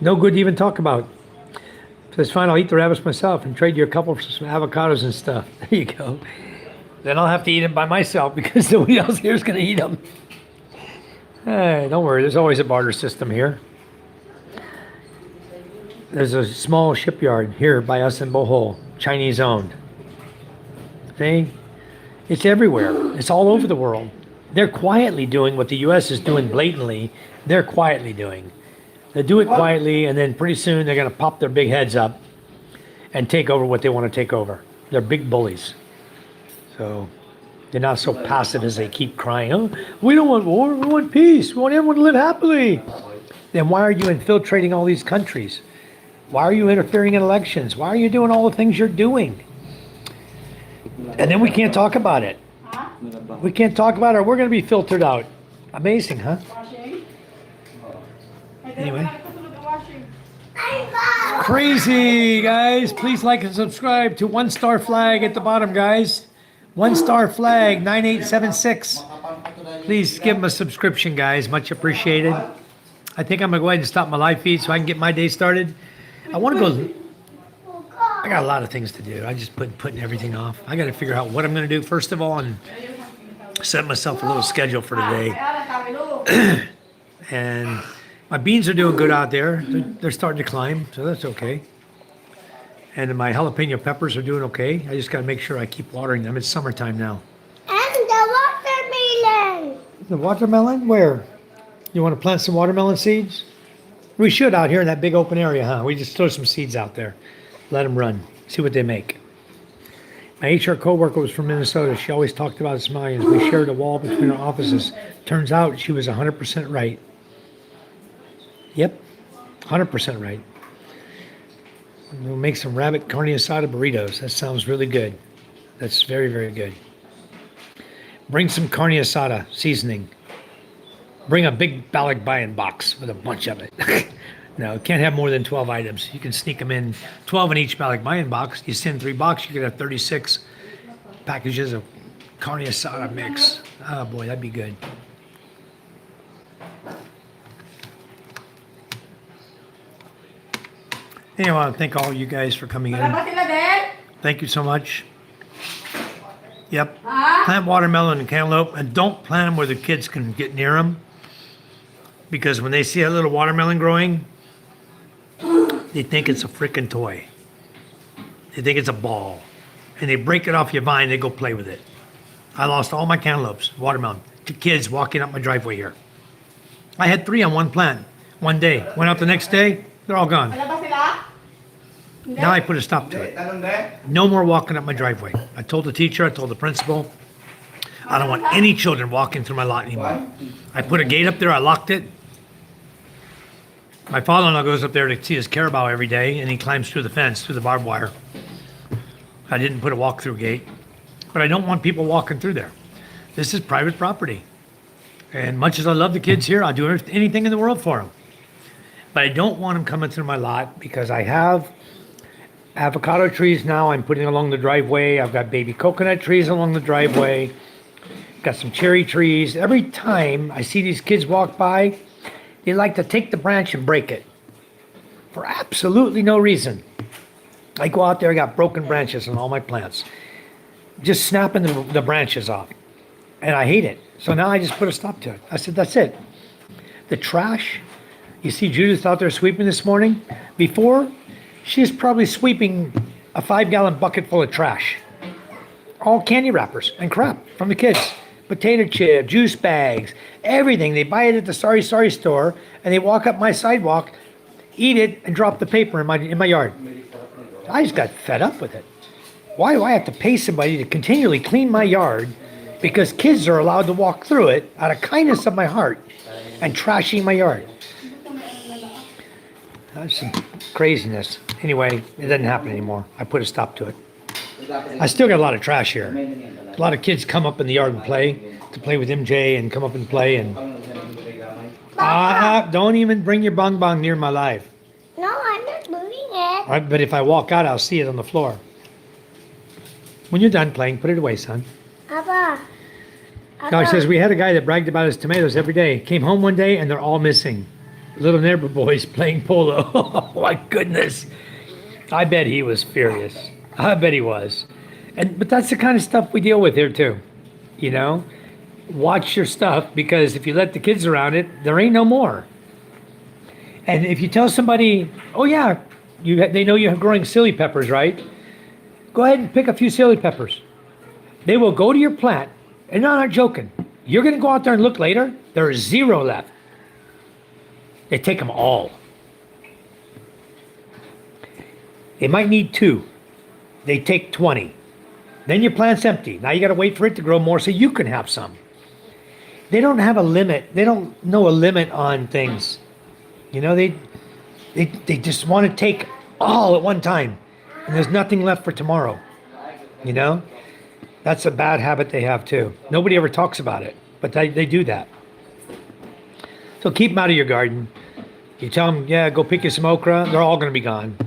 no good to even talk about. So it's fine, I'll eat the rabbits myself and trade you a couple for some avocados and stuff. There you go. Then I'll have to eat them by myself because nobody else here is going to eat them. Hey, don't worry, there's always a barter system here. There's a small shipyard here by us in Bohol, Chinese owned. See? It's everywhere. It's all over the world. They're quietly doing what the U.S. is doing blatantly. They're quietly doing. They do it quietly, and then pretty soon they're going to pop their big heads up and take over what they want to take over. They're big bullies. So they're not so passive as they keep crying, oh, we don't want war, we want peace, we want everyone to live happily. Then why are you infiltrating all these countries? Why are you interfering in elections? Why are you doing all the things you're doing? And then we can't talk about it. We can't talk about it, or we're going to be filtered out. Amazing, huh? Anyway. Crazy, guys. Please like and subscribe to One Star Flag at the bottom, guys. One Star Flag 9876. Please give them a subscription, guys. Much appreciated. I think I'm going to go ahead and stop my live feed so I can get my day started. I want to go. I got a lot of things to do. I just putting everything off. I got to figure out what I'm going to do first of all and set myself a little schedule for today. And my beans are doing good out there. They're starting to climb, so that's okay. And my jalapeno peppers are doing okay. I just got to make sure I keep watering them. It's summertime now. And the watermelon. The watermelon? Where? You want to plant some watermelon seeds? We should out here in that big open area, huh? We just throw some seeds out there. Let them run. See what they make. My HR coworker was from Minnesota. She always talked about Somalians. We shared a wall between our offices. Turns out she was 100% right. Yep, 100% right. We'll make some rabbit carne asada burritos. That sounds really good. That's very, very good. Bring some carne asada seasoning. Bring a big balikbayan box with a bunch of it. No, can't have more than 12 items. You can sneak them in, 12 in each balikbayan box. You send 3 boxes, you could have 36 packages of carne asada mix. Oh boy, that'd be good. Anyway, I want to thank all you guys for coming in. Thank you so much. Yep. Plant watermelon and cantaloupe, and don't plant them where the kids can get near them. Because when they see a little watermelon growing, they think it's a freaking toy. They think it's a ball. And they break it off your vine, they go play with it. I lost all my cantaloupes, watermelon, to kids walking up my driveway here. I had 3 on one plant, one day. Went out the next day, they're all gone. Now I put a stop to it. No more walking up my driveway. I told the teacher, I told the principal, I don't want any children walking through my lot anymore. I put a gate up there, I locked it. My father-in-law goes up there to see his carabao every day, and he climbs through the fence, through the barbed wire. I didn't put a walk-through gate, but I don't want people walking through there. This is private property. And much as I love the kids here, I'll do anything in the world for them. But I don't want them coming through my lot because I have avocado trees now I'm putting along the driveway. I've got baby coconut trees along the driveway. Got some cherry trees. Every time I see these kids walk by, they like to take the branch and break it for absolutely no reason. I go out there, I got broken branches on all my plants. Just snapping the branches off. And I hate it. So now I just put a stop to it. I said, that's it. The trash, you see Judith out there sweeping this morning? Before, she's probably sweeping a 5-gallon bucket full of trash. All candy wrappers and crap from the kids. Potato chip, juice bags, everything. They buy it at the Sorry store, and they walk up my sidewalk, eat it, and drop the paper in my yard. I just got fed up with it. Why do I have to pay somebody to continually clean my yard because kids are allowed to walk through it out of kindness of my heart and trashing my yard? That's some craziness. Anyway, it doesn't happen anymore. I put a stop to it. I still got a lot of trash here. A lot of kids come up in the yard and play with MJ and come up and play and don't even bring your bong bong near my live. No, I'm not moving it. But if I walk out, I'll see it on the floor. When you're done playing, put it away, son. Papa. God says we had a guy that bragged about his tomatoes every day. Came home one day and they're all missing. Little neighbor boys playing polo. Oh my goodness. I bet he was furious. I bet he was. But that's the kind of stuff we deal with here too. You know? Watch your stuff because if you let the kids around it, there ain't no more. And if you tell somebody, oh yeah, they know you're growing silly peppers, right? Go ahead and pick a few silly peppers. They will go to your plant, and I'm not joking. You're going to go out there and look later, there is 0 left. They take them all. They might need 2. They take 20. Then your plant's empty. Now you got to wait for it to grow more so you can have some. They don't have a limit. They don't know a limit on things. You know, they just want to take all at one time, and there's nothing left for tomorrow. You know, that's a bad habit they have too. Nobody ever talks about it, but they do that. So keep them out of your garden. You tell them, yeah, go pick you some okra. They're all going to be gone.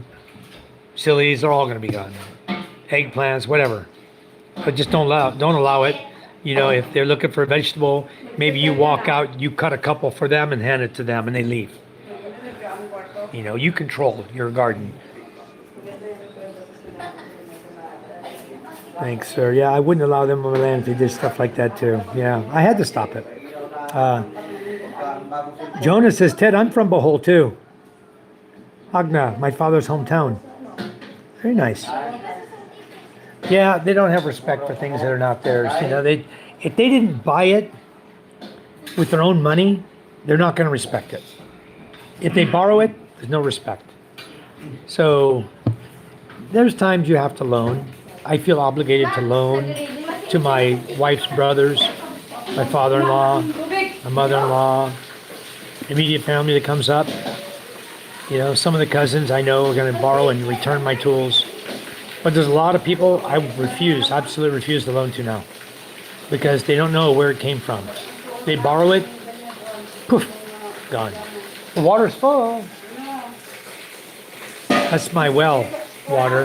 Chilies, they're all going to be gone. Eggplants, whatever. But just don't allow it. You know, if they're looking for a vegetable, maybe you walk out, you cut a couple for them and hand it to them, and they leave. You know, you control your garden. Thanks, sir. Yeah, I wouldn't allow them on my land if they did stuff like that too. Yeah, I had to stop it. Jonah says, Ted, I'm from Bohol too. Agna, my father's hometown. Very nice. Yeah, they don't have respect for things that are not theirs. You know, if they didn't buy it with their own money, they're not going to respect it. If they borrow it, there's no respect. So there's times you have to loan. I feel obligated to loan to my wife's brothers, my father-in-law, my mother-in-law, immediate family that comes up. You know, some of the cousins I know are going to borrow and return my tools. But there's a lot of people I absolutely refuse to loan to now, because they don't know where it came from. They borrow it, poof, gone. The water's full. That's my well water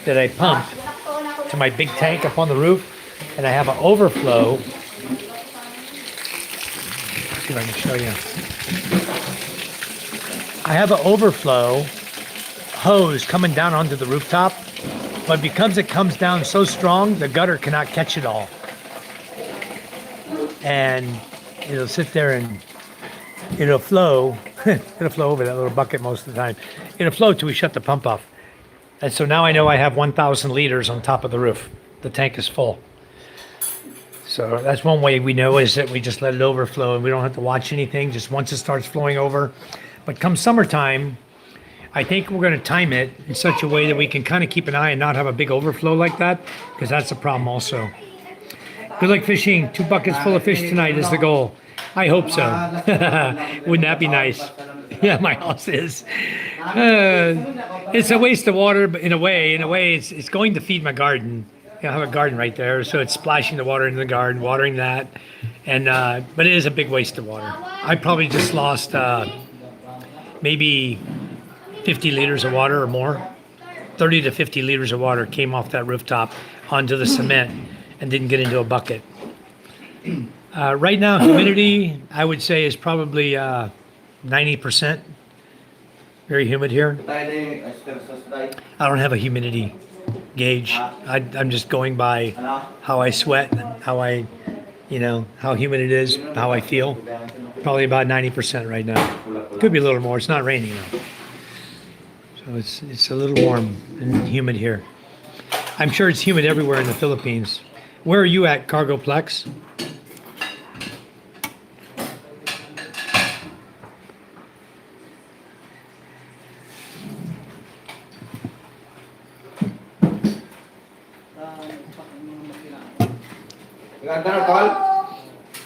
that I pump to my big tank up on the roof, and I have an overflow. Let's see if I can show you. I have an overflow hose coming down onto the rooftop, but because it comes down so strong, the gutter cannot catch it all. And it'll sit there and it'll flow. It'll flow over that little bucket most of the time. It'll flow till we shut the pump off. And so now I know I have 1,000 liters on top of the roof. The tank is full. So that's one way we know, is that we just let it overflow and we don't have to watch anything, just once it starts flowing over. But come summertime, I think we're going to time it in such a way that we can kind of keep an eye and not have a big overflow like that, because that's a problem also. Good luck fishing. 2 buckets full of fish tonight is the goal. I hope so. Wouldn't that be nice? Yeah, my house is. It's a waste of water, but in a way, it's going to feed my garden. I have a garden right there, so it's splashing the water into the garden, watering that, and but it is a big waste of water. I probably just lost maybe 50 liters of water or more. 30 to 50 liters of water came off that rooftop onto the cement and didn't get into a bucket. Right now, humidity, I would say, is probably 90%. Very humid here. I don't have a humidity gauge. I'm just going by how I sweat, how how humid it is, how I feel. Probably about 90% right now. Could be a little more. It's not raining though. So it's a little warm and humid here. I'm sure it's humid everywhere in the Philippines. Where are you at, Cargoplex?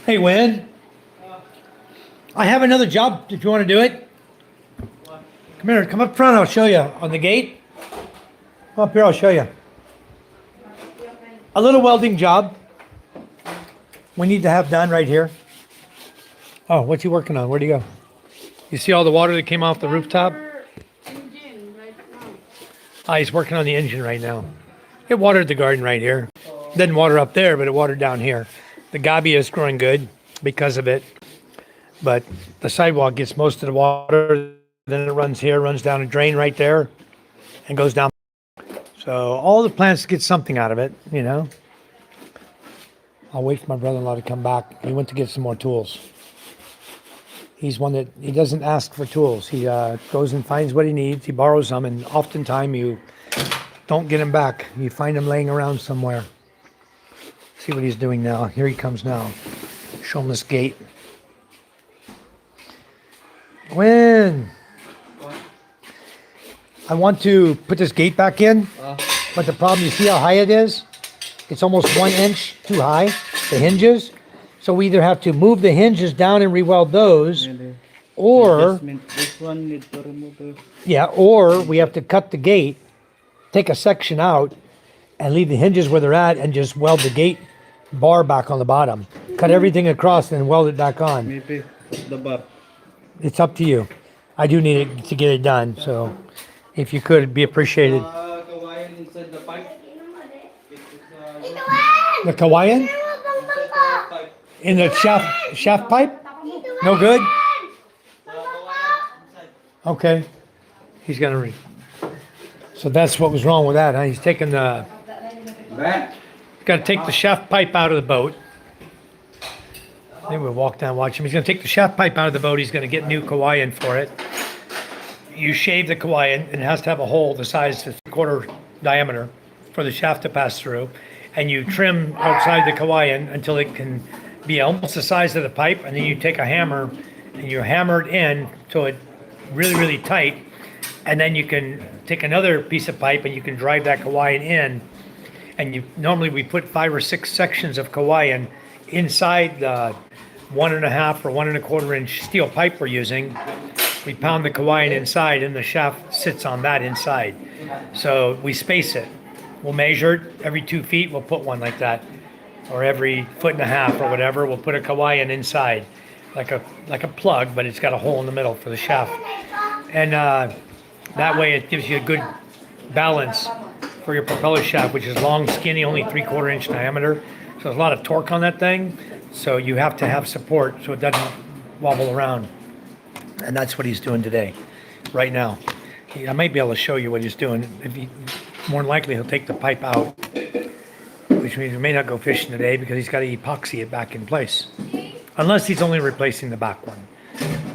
Hey, Win. I have another job if you want to do it. Come here, come up front, I'll show you. On the gate. Come up here, I'll show you. A little welding job we need to have done right here. Oh, what's he working on? Where'd he go? You see all the water that came off the rooftop? Engine right now. Ah, he's working on the engine right now. It watered the garden right here. Didn't water up there, but it watered down here. The gabi is growing good because of it. But the sidewalk gets most of the water. Then it runs here, runs down a drain right there, and goes down. So all the plants get something out of it, you know. I'll wait for my brother-in-law to come back. He went to get some more tools. He's one that, he doesn't ask for tools. He goes and finds what he needs. He borrows them, and oftentimes you don't get them back. You find them laying around somewhere. See what he's doing now. Here he comes now. Show him this gate. When I want to put this gate back in, but the problem, you see how high it is? It's almost 1 inch too high, the hinges. So we either have to move the hinges down and re-weld those, or This one need to remove the... yeah, or we have to cut the gate, take a section out, and leave the hinges where they're at, and just weld the gate bar back on the bottom. Cut everything across and weld it back on. Maybe the bar. It's up to you. I do need it to get it done, so if you could, it'd be appreciated. Kawayan inside the pipe. The Kawayan in the shaft pipe? No good? Okay. He's gonna read. So that's what was wrong with that, huh? He's taking the, gotta take the shaft pipe out of the boat. Maybe we'll walk down, watch him. He's gonna take the shaft pipe out of the boat. He's gonna get new Kawayan for it. You shave the Kawayan, and it has to have a hole the size, the 3/4 diameter for the shaft to pass through. And you trim outside the Kawayan until it can be almost the size of the pipe. And then you take a hammer and you hammer it in till it really, really tight. And then you can take another piece of pipe and you can drive that Kawayan in. And normally we put 5 or 6 sections of Kawayan inside the 1.5 or 1.25 inch steel pipe we're using. We pound the Kawayan inside and the shaft sits on that inside. So we space it. We'll measure it every 2 feet. We'll put one like that, or every 1.5 feet or whatever. We'll put a Kawayan inside, like a plug, but it's got a hole in the middle for the shaft. And that way it gives you a good balance for your propeller shaft, which is long, skinny, only 3/4 inch diameter. So there's a lot of torque on that thing. So you have to have support so it doesn't wobble around. And that's what he's doing today, right now. I might be able to show you what he's doing. More than likely, he'll take the pipe out, which means we may not go fishing today because he's got to epoxy it back in place. Unless he's only replacing the back one.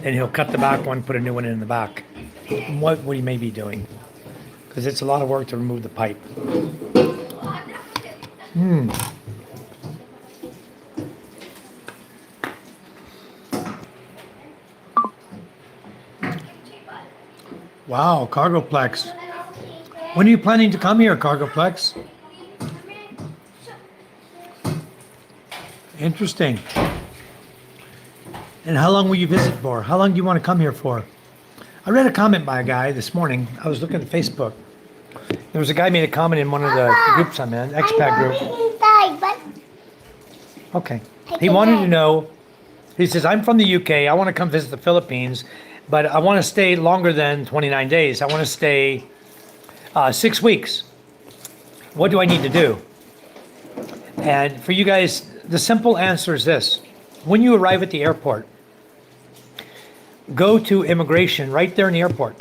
Then he'll cut the back one, put a new one in the back. What he may be doing. Because it's a lot of work to remove the pipe. Wow, Cargoplex. When are you planning to come here, Cargoplex? Interesting. And how long will you visit for? How long do you want to come here for? I read a comment by a guy this morning. I was looking at Facebook. There was a guy made a comment in one of the groups I'm in, expat group. Inside, but Okay. He wanted to know, he says, I'm from the UK. I want to come visit the Philippines, but I want to stay longer than 29 days. I want to stay 6 weeks. What do I need to do? And for you guys, the simple answer is this. When you arrive at the airport, go to immigration right there in the airport.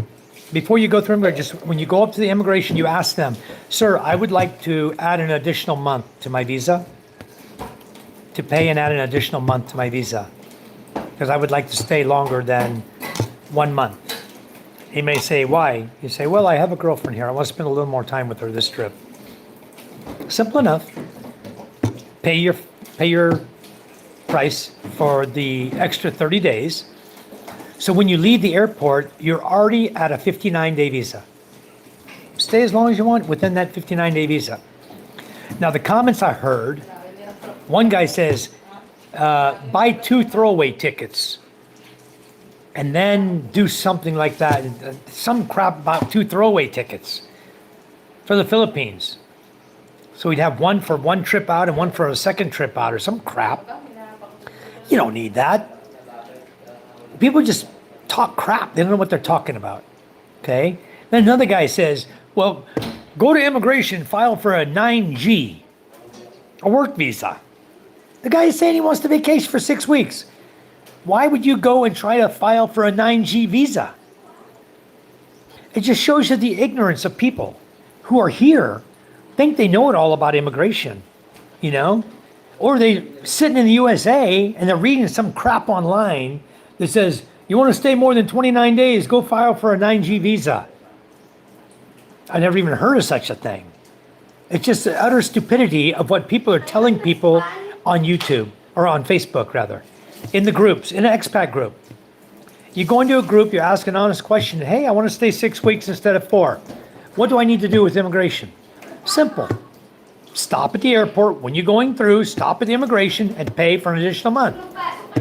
Before you go through immigration, just when you go up to the immigration, you ask them, sir, I would like to add an additional month to my visa. To pay and add an additional month to my visa. Because I would like to stay longer than 1 month. He may say, why? You say, well, I have a girlfriend here. I want to spend a little more time with her this trip. Simple enough. Pay your price for the extra 30 days. So when you leave the airport, you're already at a 59-day visa. Stay as long as you want within that 59-day visa. Now, the comments I heard, one guy says, buy 2 throwaway tickets and then do something like that. Some crap about 2 throwaway tickets for the Philippines. So we'd have one for one trip out and one for a second trip out or some crap. You don't need that. People just talk crap. They don't know what they're talking about. Okay? Then another guy says, well, go to immigration, file for a 9G, a work visa. The guy is saying he wants to vacation for 6 weeks. Why would you go and try to file for a 9G visa? It just shows you the ignorance of people who are here, think they know it all about immigration, you know? Or they sitting in the USA and they're reading some crap online that says, you want to stay more than 29 days, go file for a 9G visa. I never even heard of such a thing. It's just the utter stupidity of what people are telling people on YouTube, or on Facebook rather, in the groups, in an expat group. You go into a group, you ask an honest question. Hey, I want to stay 6 weeks instead of 4. What do I need to do with immigration? Simple. Stop at the airport. When you're going through, stop at the immigration and pay for an additional month.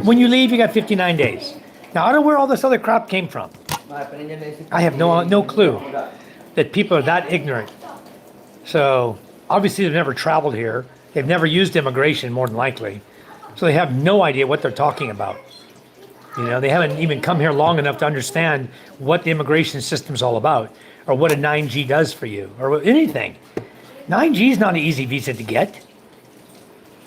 When you leave, you got 59 days. Now, I don't know where all this other crap came from. I have no clue that people are that ignorant. So, obviously, they've never traveled here. They've never used immigration, more than likely. So they have no idea what they're talking about. You know, they haven't even come here long enough to understand what the immigration system's all about, or what a 9G does for you, or anything. 9G is not an easy visa to get.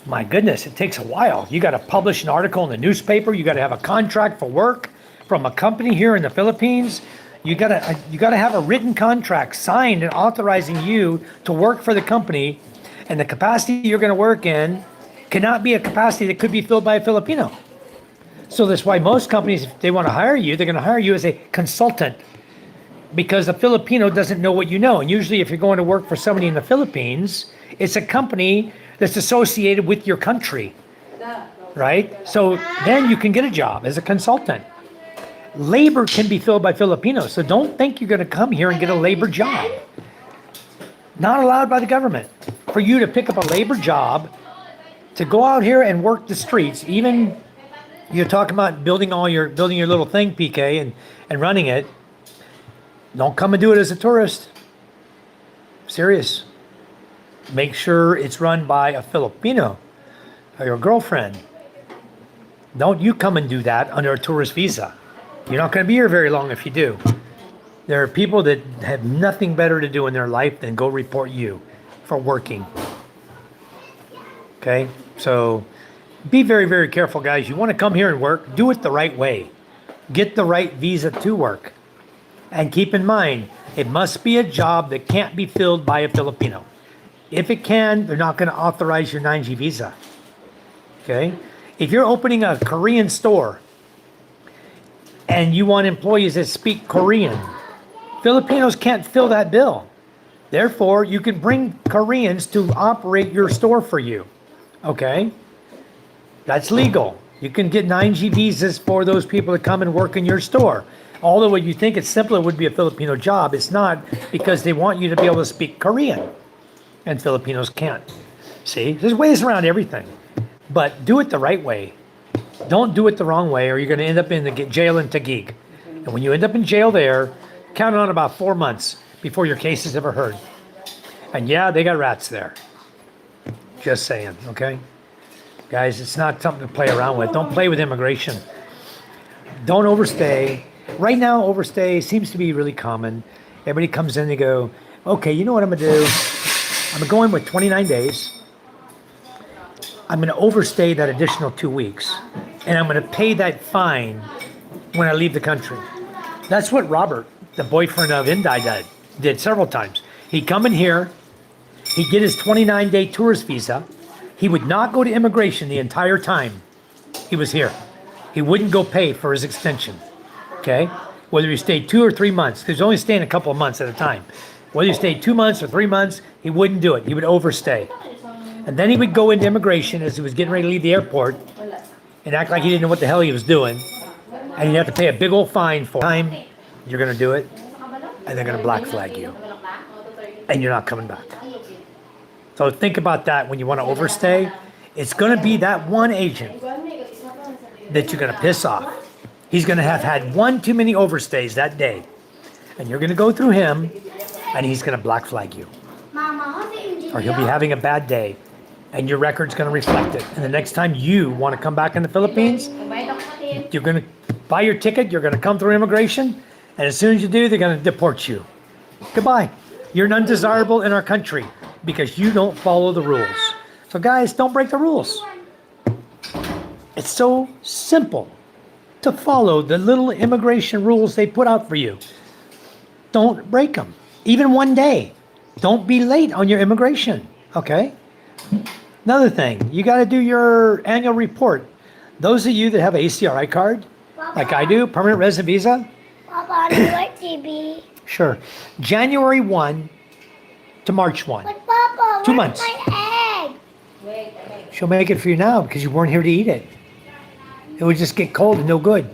My goodness, it takes a while. You got to publish an article in the newspaper. You got to have a contract for work from a company here in the Philippines. You got to have a written contract signed and authorizing you to work for the company, and the capacity you're going to work in cannot be a capacity that could be filled by a Filipino. So that's why most companies, if they want to hire you, they're going to hire you as a consultant, because a Filipino doesn't know what you know. And usually if you're going to work for somebody in the Philippines, it's a company that's associated with your country, right? So then you can get a job as a consultant. Labor can be filled by Filipinos, so don't think you're going to come here and get a labor job. Not allowed by the government. For you to pick up a labor job, to go out here and work the streets, even you're talking about building your little thing, PK, and running it. Don't come and do it as a tourist. Serious. Make sure it's run by a Filipino or your girlfriend. Don't you come and do that under a tourist visa. You're not going to be here very long if you do. There are people that have nothing better to do in their life than go report you for working. Okay? So be very, very careful, guys. You want to come here and work, do it the right way. Get the right visa to work. And keep in mind, it must be a job that can't be filled by a Filipino. If it can, they're not going to authorize your 9G visa. Okay? If you're opening a Korean store and you want employees that speak Korean, Filipinos can't fill that bill. Therefore, you can bring Koreans to operate your store for you. Okay? That's legal. You can get 9G visas for those people that come and work in your store. Although you think it's simple, it would be a Filipino job. It's not, because they want you to be able to speak Korean. And Filipinos can't. See? There's ways around everything. But do it the right way. Don't do it the wrong way, or you're going to end up in the jail in Taguig. And when you end up in jail there, count on about 4 months before your case is ever heard. And yeah, they got rats there. Just saying, okay? Guys, it's not something to play around with. Don't play with immigration. Don't overstay. Right now, overstay seems to be really common. Everybody comes in and they go, okay, you know what I'm going to do? I'm going to go in with 29 days. I'm going to overstay that additional 2 weeks. And I'm going to pay that fine when I leave the country. That's what Robert, the boyfriend of Inday, did several times. He'd come in here. He'd get his 29-day tourist visa. He would not go to immigration the entire time he was here. He wouldn't go pay for his extension. Okay? Whether he stayed 2 or 3 months, because he's only staying a couple of months at a time. Whether he stayed 2 months or 3 months, he wouldn't do it. He would overstay. And then he would go into immigration as he was getting ready to leave the airport and act like he didn't know what the hell he was doing. And he'd have to pay a big old fine for time. You're going to do it, and they're going to black flag you. And you're not coming back. So think about that when you want to overstay. It's going to be that one agent that you're going to piss off. He's going to have had one too many overstays that day. And you're going to go through him, and he's going to black flag you. Or he'll be having a bad day, and your record's going to reflect it. And the next time you want to come back in the Philippines, you're going to buy your ticket, you're going to come through immigration, and as soon as you do, they're going to deport you. Goodbye. You're an undesirable in our country because you don't follow the rules. So guys, don't break the rules. It's so simple to follow the little immigration rules they put out for you. Don't break them. Even one day. Don't be late on your immigration. Okay? Another thing, you got to do your annual report. Those of you that have an ACRI card, like I do, permanent resident visa. Papa, do you like TV? Sure. January 1 to March 1. But Papa, 2 months. My egg. Wait, wait. She'll make it for you now because you weren't here to eat it. It would just get cold and no good.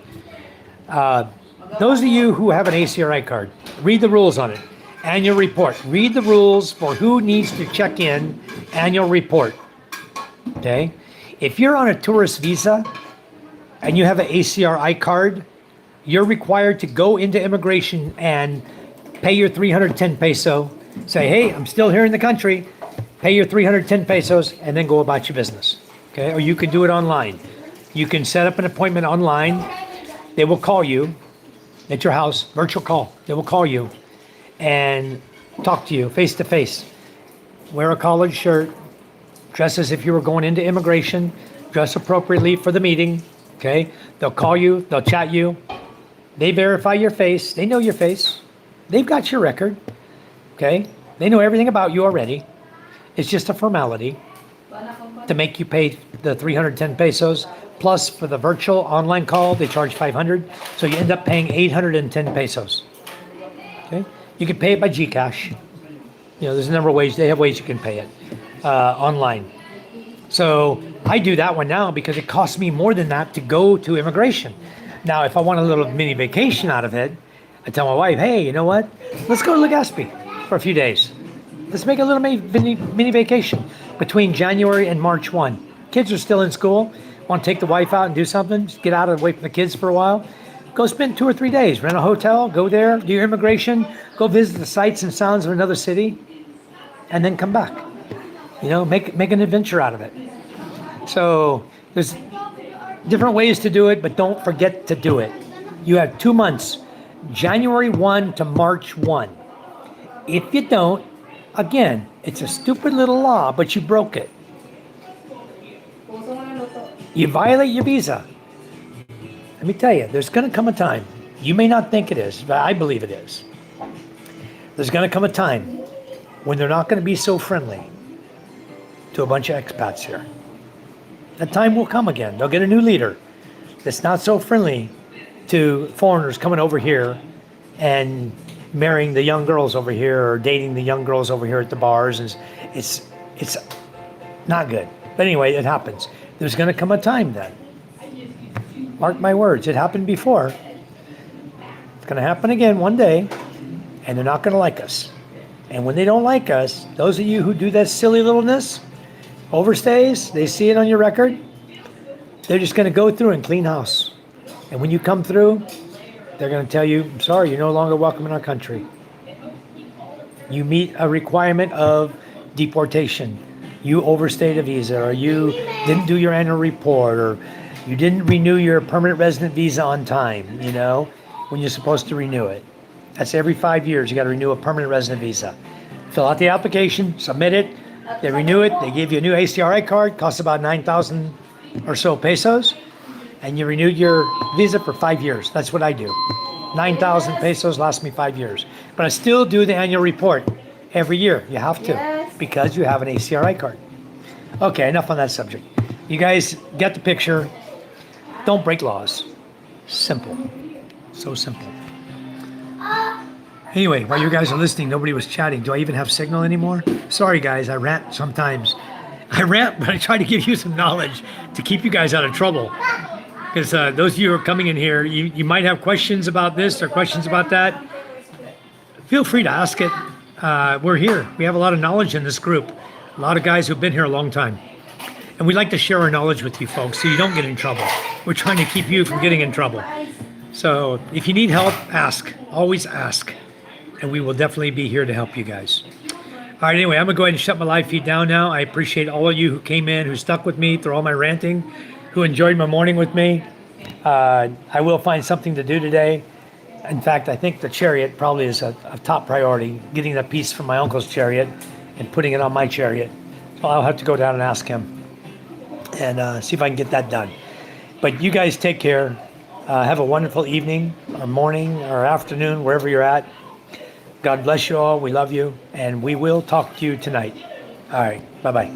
Those of you who have an ACRI card, read the rules on it. Annual report. Read the rules for who needs to check in. Annual report. Okay? If you're on a tourist visa and you have an ACRI card, you're required to go into immigration and pay your 310 peso. Say, hey, I'm still here in the country. Pay your 310 pesos and then go about your business. Okay? Or you can do it online. You can set up an appointment online. They will call you at your house, virtual call. They will call you and talk to you face to face. Wear a collared shirt. Dress as if you were going into immigration. Dress appropriately for the meeting. Okay? They'll call you. They'll chat you. They verify your face. They know your face. They've got your record. Okay? They know everything about you already. It's just a formality to make you pay the 310 pesos. Plus, for the virtual online call, they charge 500. So you end up paying 810 pesos. Okay? You can pay it by GCash. You know, there's a number of ways. They have ways you can pay it online. So I do that one now because it costs me more than that to go to immigration. Now, if I want a little mini vacation out of it, I tell my wife, hey, you know what? Let's go to Legazpi for a few days. Let's make a little mini vacation between January and March 1. Kids are still in school. Want to take the wife out and do something? Just get out away from the kids for a while. Go spend 2 or 3 days. Rent a hotel. Go there. Do your immigration. Go visit the sights and sounds of another city. And then come back. You know, make an adventure out of it. So there's different ways to do it, but don't forget to do it. You have 2 months, January 1 to March 1. If you don't, again, it's a stupid little law, but you broke it. Puso mo na luto. You violate your visa. Let me tell you, there's going to come a time. You may not think it is, but I believe it is. There's going to come a time when they're not going to be so friendly to a bunch of expats here. That time will come again. They'll get a new leader that's not so friendly to foreigners coming over here and marrying the young girls over here or dating the young girls over here at the bars. And it's not good. But anyway, it happens. There's going to come a time then. Mark my words, it happened before. It's going to happen again one day, and they're not going to like us. And when they don't like us, those of you who do that silly littleness, overstays, they see it on your record, they're just going to go through and clean house. And when you come through, they're going to tell you, I'm sorry, you're no longer welcome in our country. You meet a requirement of deportation. You overstayed a visa, or you didn't do your annual report, or you didn't renew your permanent resident visa on time, you know, when you're supposed to renew it. That's every 5 years, you got to renew a permanent resident visa. Fill out the application, submit it, they renew it, they give you a new ACRI card, costs about 9,000 or so pesos, and you renewed your visa for 5 years. That's what I do. 9,000 pesos lasts me 5 years. But I still do the annual report every year. You have to, because you have an ACRI card. Okay, enough on that subject. You guys get the picture. Don't break laws. Simple. So simple. Anyway, while you guys are listening, nobody was chatting. Do I even have signal anymore? Sorry, guys, I rant sometimes. I rant, but I try to give you some knowledge to keep you guys out of trouble. Because those of you who are coming in here, you might have questions about this or questions about that. Feel free to ask it. We're here. We have a lot of knowledge in this group. A lot of guys who've been here a long time. And we like to share our knowledge with you folks so you don't get in trouble. We're trying to keep you from getting in trouble. So if you need help, ask. Always ask. And we will definitely be here to help you guys. All right, anyway, I'm going to go ahead and shut my live feed down now. I appreciate all of you who came in, who stuck with me through all my ranting, who enjoyed my morning with me. I will find something to do today. In fact, I think the chariot probably is a top priority, getting that piece from my uncle's chariot and putting it on my chariot. So I'll have to go down and ask him and see if I can get that done. But you guys take care. Have a wonderful evening or morning or afternoon, wherever you're at. God bless you all. We love you. And we will talk to you tonight. All right. Bye-bye.